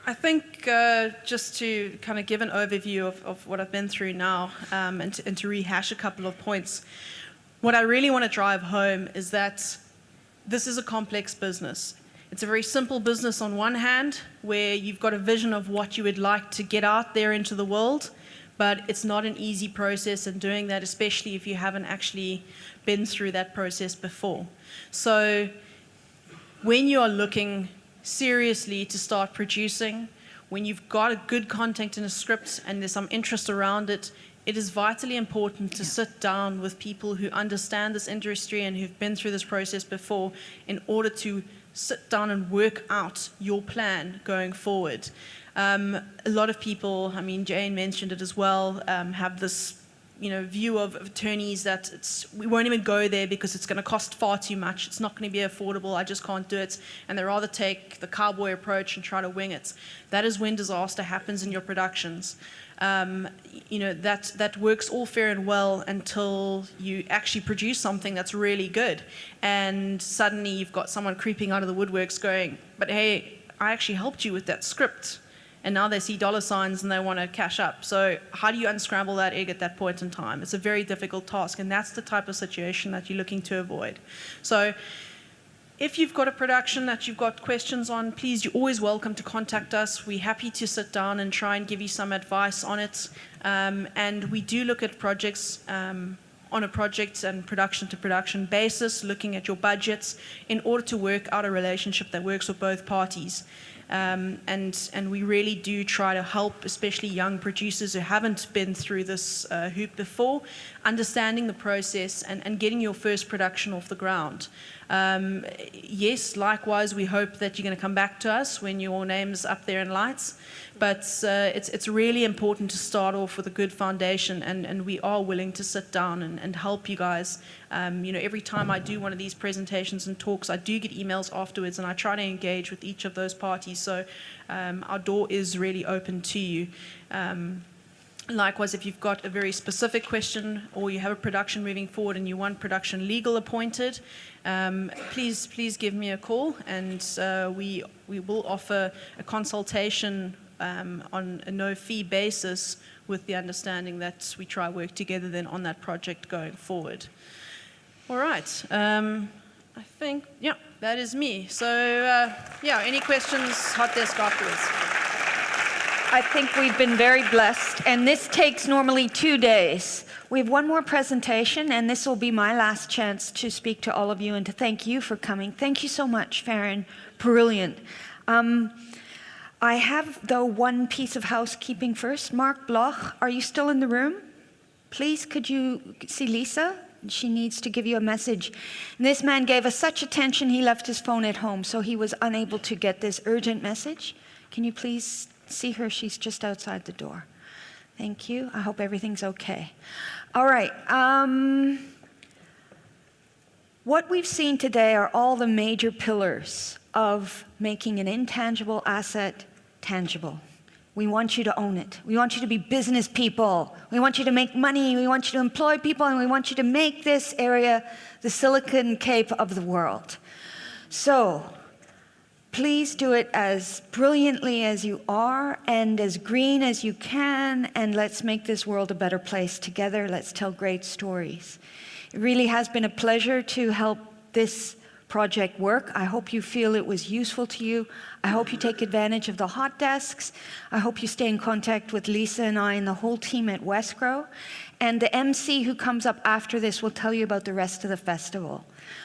I think just to kind of give an overview of what I've been through now, and to rehash a couple of points, what I really want to drive home is that this is a complex business. It's a very simple business on one hand, where you've got a vision of what you would like to get out there into the world, but it's not an easy process in doing that, especially if you haven't actually been through that process before. So when you are looking seriously to start producing, when you've got a good content in a script and there's some interest around it, it is vitally important to sit down with people who understand this industry and who've been through this process before in order to sit down and work out your plan going forward. A lot of people, Jane mentioned it as well, have this view of attorneys that we won't even go there because it's going to cost far too much. It's not going to be affordable. I just can't do it. And they rather take the cowboy approach and try to wing it. That is when disaster happens in your productions. That works all fair and well until you actually produce something that's really good. And suddenly you've got someone creeping out of the woodworks going, but hey, I actually helped you with that script. And now they see dollar signs and they want to cash up. So how do you unscramble that egg at that point in time? It's a very difficult task, and that's the type of situation that you're looking to avoid. So if you've got a production that you've got questions on, please, you're always welcome to contact us. We're happy to sit down and try and give you some advice on it. And we do look at projects on a project and production to production basis, looking at your budgets in order to work out a relationship that works for both parties. And we really do try to help, especially young producers who haven't been through this hoop before, understanding the process and getting your first production off the ground. Yes, likewise, we hope that you're going to come back to us when your name's up there in lights. But it's really important to start off with a good foundation, and we are willing to sit down and help you guys. Every time I do one of these presentations and talks, I do get emails afterwards, and I try to engage with each of those parties. So our door is really open to you. Likewise, if you've got a very specific question or you have a production moving forward and you want production legal appointed, please give me a call, and we will offer a consultation on a no-fee basis, with the understanding that we try work together then on that project going forward. All right. I think, yeah, that is me. So, any questions, hot desk afterwards. I think we've been very blessed, and this takes normally 2 days. We have one more presentation, and this will be my last chance to speak to all of you and to thank you for coming. Thank you so much, Farron. Brilliant. I have, though, one piece of housekeeping first. Mark Bloch, are you still in the room? Please, could you see Lisa? She needs to give you a message. And this man gave us such attention, he left his phone at home, so he was unable to get this urgent message. Can you please see her? She's just outside the door. Thank you. I hope everything's okay. All right. What we've seen today are all the major pillars of making an intangible asset tangible. We want you to own it. We want you to be business people. We want you to make money. We want you to employ people, and we want you to make this area the Silicon Cape of the world. So, please do it as brilliantly as you are and as green as you can, and let's make this world a better place together. Let's tell great stories. It really has been a pleasure to help this project work. I hope you feel it was useful to you. I hope you take advantage of the hot desks. I hope you stay in contact with Lisa and I and the whole team at Wesgro. And the MC who comes up after this will tell you about the rest of the festival,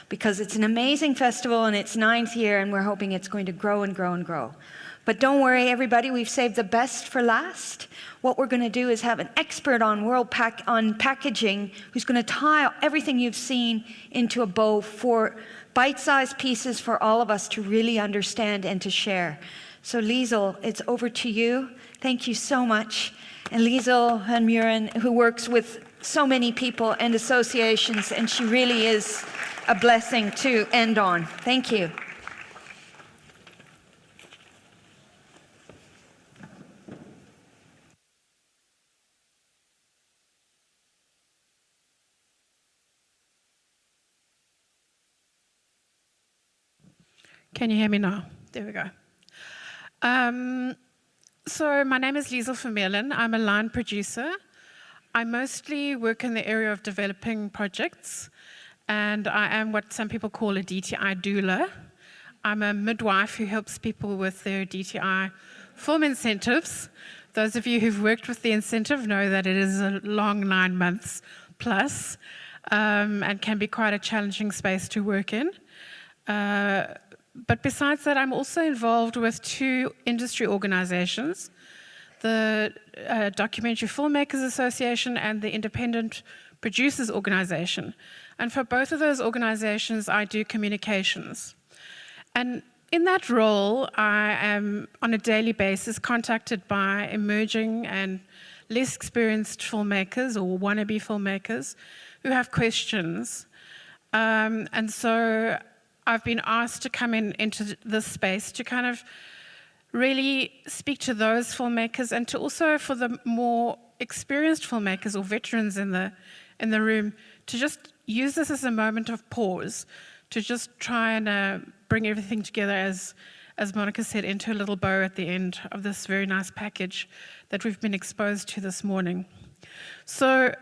because it's an amazing festival in its 9th year, and we're hoping it's going to grow and grow and grow. But don't worry, everybody, we've saved the best for last. What we're going to do is have an expert on packaging who's going to tie everything you've seen into a bow for bite-sized pieces for all of us to really understand and to share. So Liesel, it's over to you. Thank you so much. And Liesel Van Muren, who works with so many people and associations, and she really is a blessing to end on. Thank you. Can you hear me now? There we go. So my name is Liesel van Meerlen. I'm a line producer. I mostly work in the area of developing projects, and I am what some people call a DTI doula. I'm a midwife who helps people with their DTI film incentives. Those of you who've worked with the incentive know that it is a long 9 months plus, and can be quite a challenging space to work in. But besides that, I'm also involved with 2 industry organizations, the Documentary Filmmakers Association and the Independent Producers Organization. And for both of those organizations, I do communications. And in that role, I am on a daily basis contacted by emerging and less experienced filmmakers or wannabe filmmakers who have questions. And so I've been asked to come into this space to kind of really speak to those filmmakers, and to also for the more experienced filmmakers or veterans in the room, to just use this as a moment of pause, to just try and bring everything together, as Monica said, into a little bow at the end of this very nice package that we've been exposed to this morning. So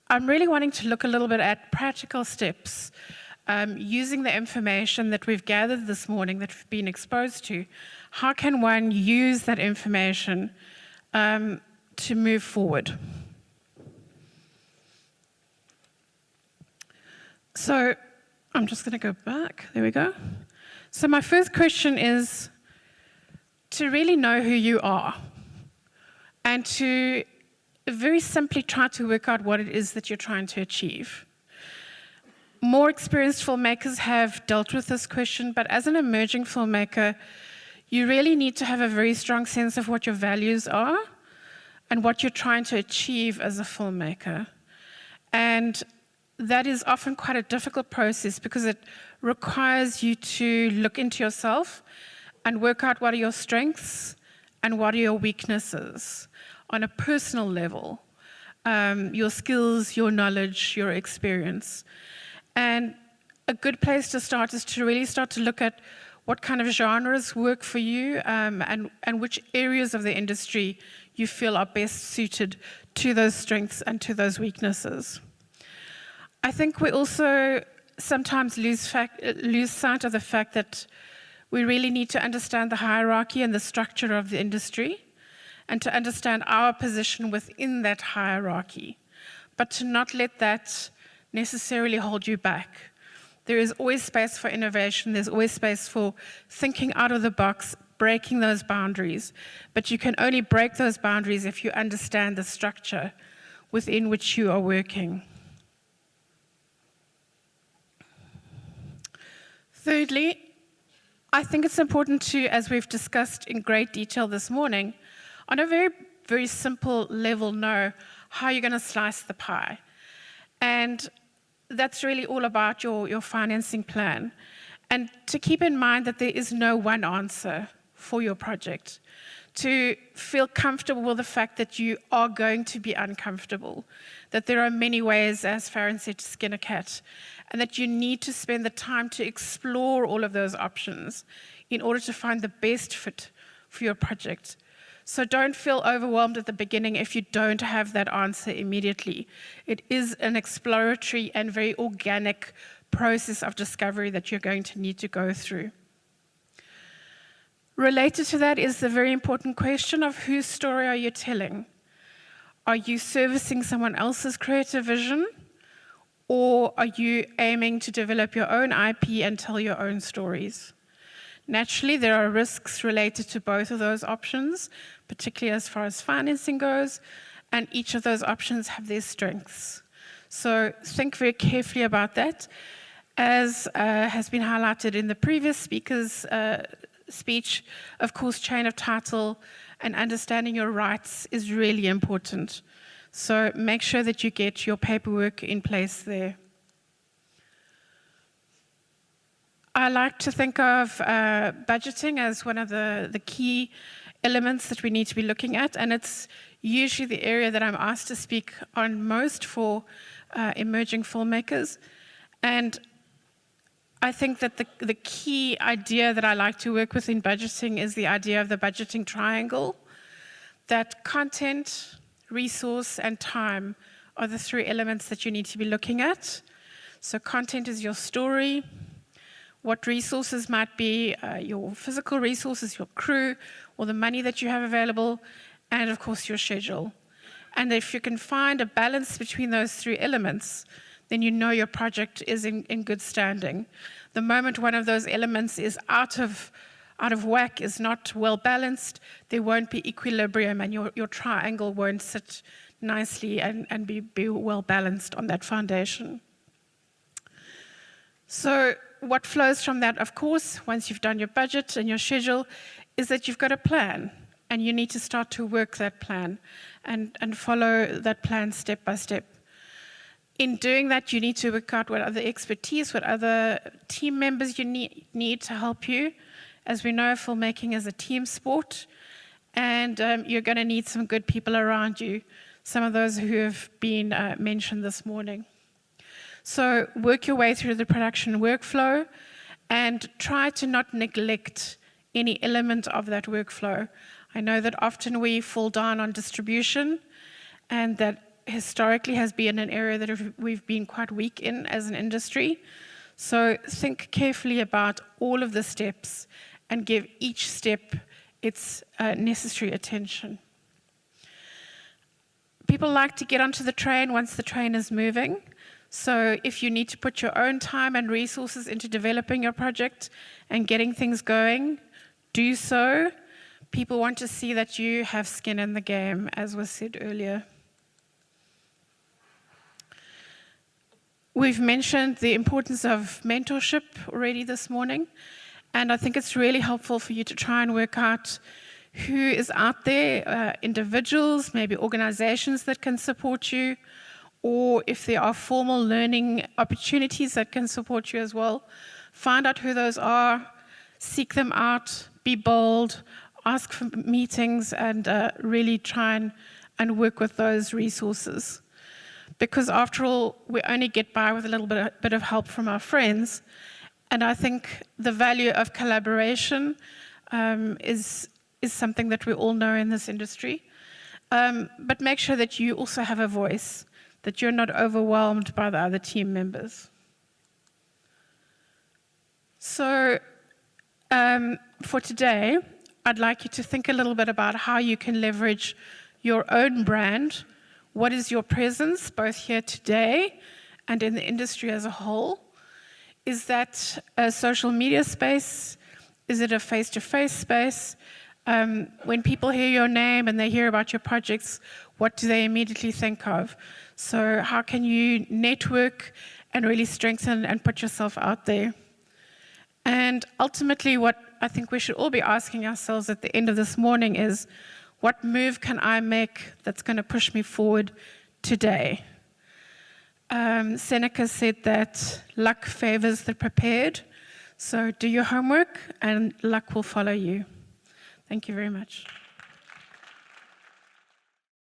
I'm really wanting to look a little bit at practical steps, using the information that we've gathered this morning, that we've been exposed to. How can one use that information to move forward? So I'm just going to go back. There we go. So my first question is to really know who you are, and to very simply try to work out what it is that you're trying to achieve. More experienced filmmakers have dealt with this question, but as an emerging filmmaker, you really need to have a very strong sense of what your values are and what you're trying to achieve as a filmmaker. And that is often quite a difficult process because it requires you to look into yourself and work out what are your strengths and what are your weaknesses on a personal level, your skills, your knowledge, your experience. And a good place to start is to really start to look at what kind of genres work for you and which areas of the industry you feel are best suited to those strengths and to those weaknesses. I think we also sometimes lose sight of the fact that we really need to understand the hierarchy and the structure of the industry and to understand our position within that hierarchy, but to not let that necessarily hold you back. There is always space for innovation, there's always space for thinking out of the box, breaking those boundaries, but you can only break those boundaries if you understand the structure within which you are working. Thirdly, I think it's important to, as we've discussed in great detail this morning, on a very, very simple level, know how you're going to slice the pie. And that's really all about your financing plan. And to keep in mind that there is no one answer for your project. To feel comfortable with the fact that you are going to be uncomfortable, that there are many ways, as Farron said, to skin a cat, and that you need to spend the time to explore all of those options in order to find the best fit for your project. So don't feel overwhelmed at the beginning if you don't have that answer immediately. It is an exploratory and very organic process of discovery that you're going to need to go through. Related to that is the very important question of whose story are you telling? Are you servicing someone else's creative vision? Or are you aiming to develop your own IP and tell your own stories? Naturally, there are risks related to both of those options, particularly as far as financing goes, and each of those options have their strengths. So think very carefully about that. As has been highlighted in the previous speaker's speech, of course, chain of title and understanding your rights is really important. So make sure that you get your paperwork in place there. I like to think of budgeting as one of the key elements that we need to be looking at, and it's usually the area that I'm asked to speak on most for emerging filmmakers. And I think that the key idea that I like to work with in budgeting is the idea of the budgeting triangle, that content, resource, and time are the three elements that you need to be looking at. So content is your story. What resources might be your physical resources, your crew, or the money that you have available, and of course your schedule. And if you can find a balance between those three elements, then you know your project is in good standing. The moment one of those elements is out of whack, is not well balanced, there won't be equilibrium and your triangle won't sit nicely and be well balanced on that foundation. So what flows from that, of course, once you've done your budget and your schedule, is that you've got a plan and you need to start to work that plan and follow that plan step by step. In doing that, you need to work out what other expertise, what other team members you need to help you. As we know, filmmaking is a team sport, and you're going to need some good people around you, some of those who have been mentioned this morning. So work your way through the production workflow and try to not neglect any element of that workflow. I know that often we fall down on distribution, and that historically has been an area that we've been quite weak in as an industry. So think carefully about all of the steps and give each step its necessary attention. People like to get onto the train once the train is moving. So if you need to put your own time and resources into developing your project and getting things going, do so. People want to see that you have skin in the game, as was said earlier. We've mentioned the importance of mentorship already this morning, and I think it's really helpful for you to try and work out who is out there, individuals, maybe organizations that can support you, or if there are formal learning opportunities that can support you as well. Find out who those are, seek them out, be bold, ask for meetings, and really try and work with those resources. Because after all, we only get by with a little bit of help from our friends, and I think the value of collaboration is something that we all know in this industry. But make sure that you also have a voice, that you're not overwhelmed by the other team members. So for today, I'd like you to think a little bit about how you can leverage your own brand. What is your presence, both here today and in the industry as a whole? Is that a social media space? Is it a face-to-face space? When people hear your name and they hear about your projects, what do they immediately think of? So how can you network and really strengthen and put yourself out there? And ultimately, what I think we should all be asking ourselves at the end of this morning is, what move can I make that's going to push me forward today? Seneca said that luck favors the prepared. So do your homework and luck will follow you. Thank you very much.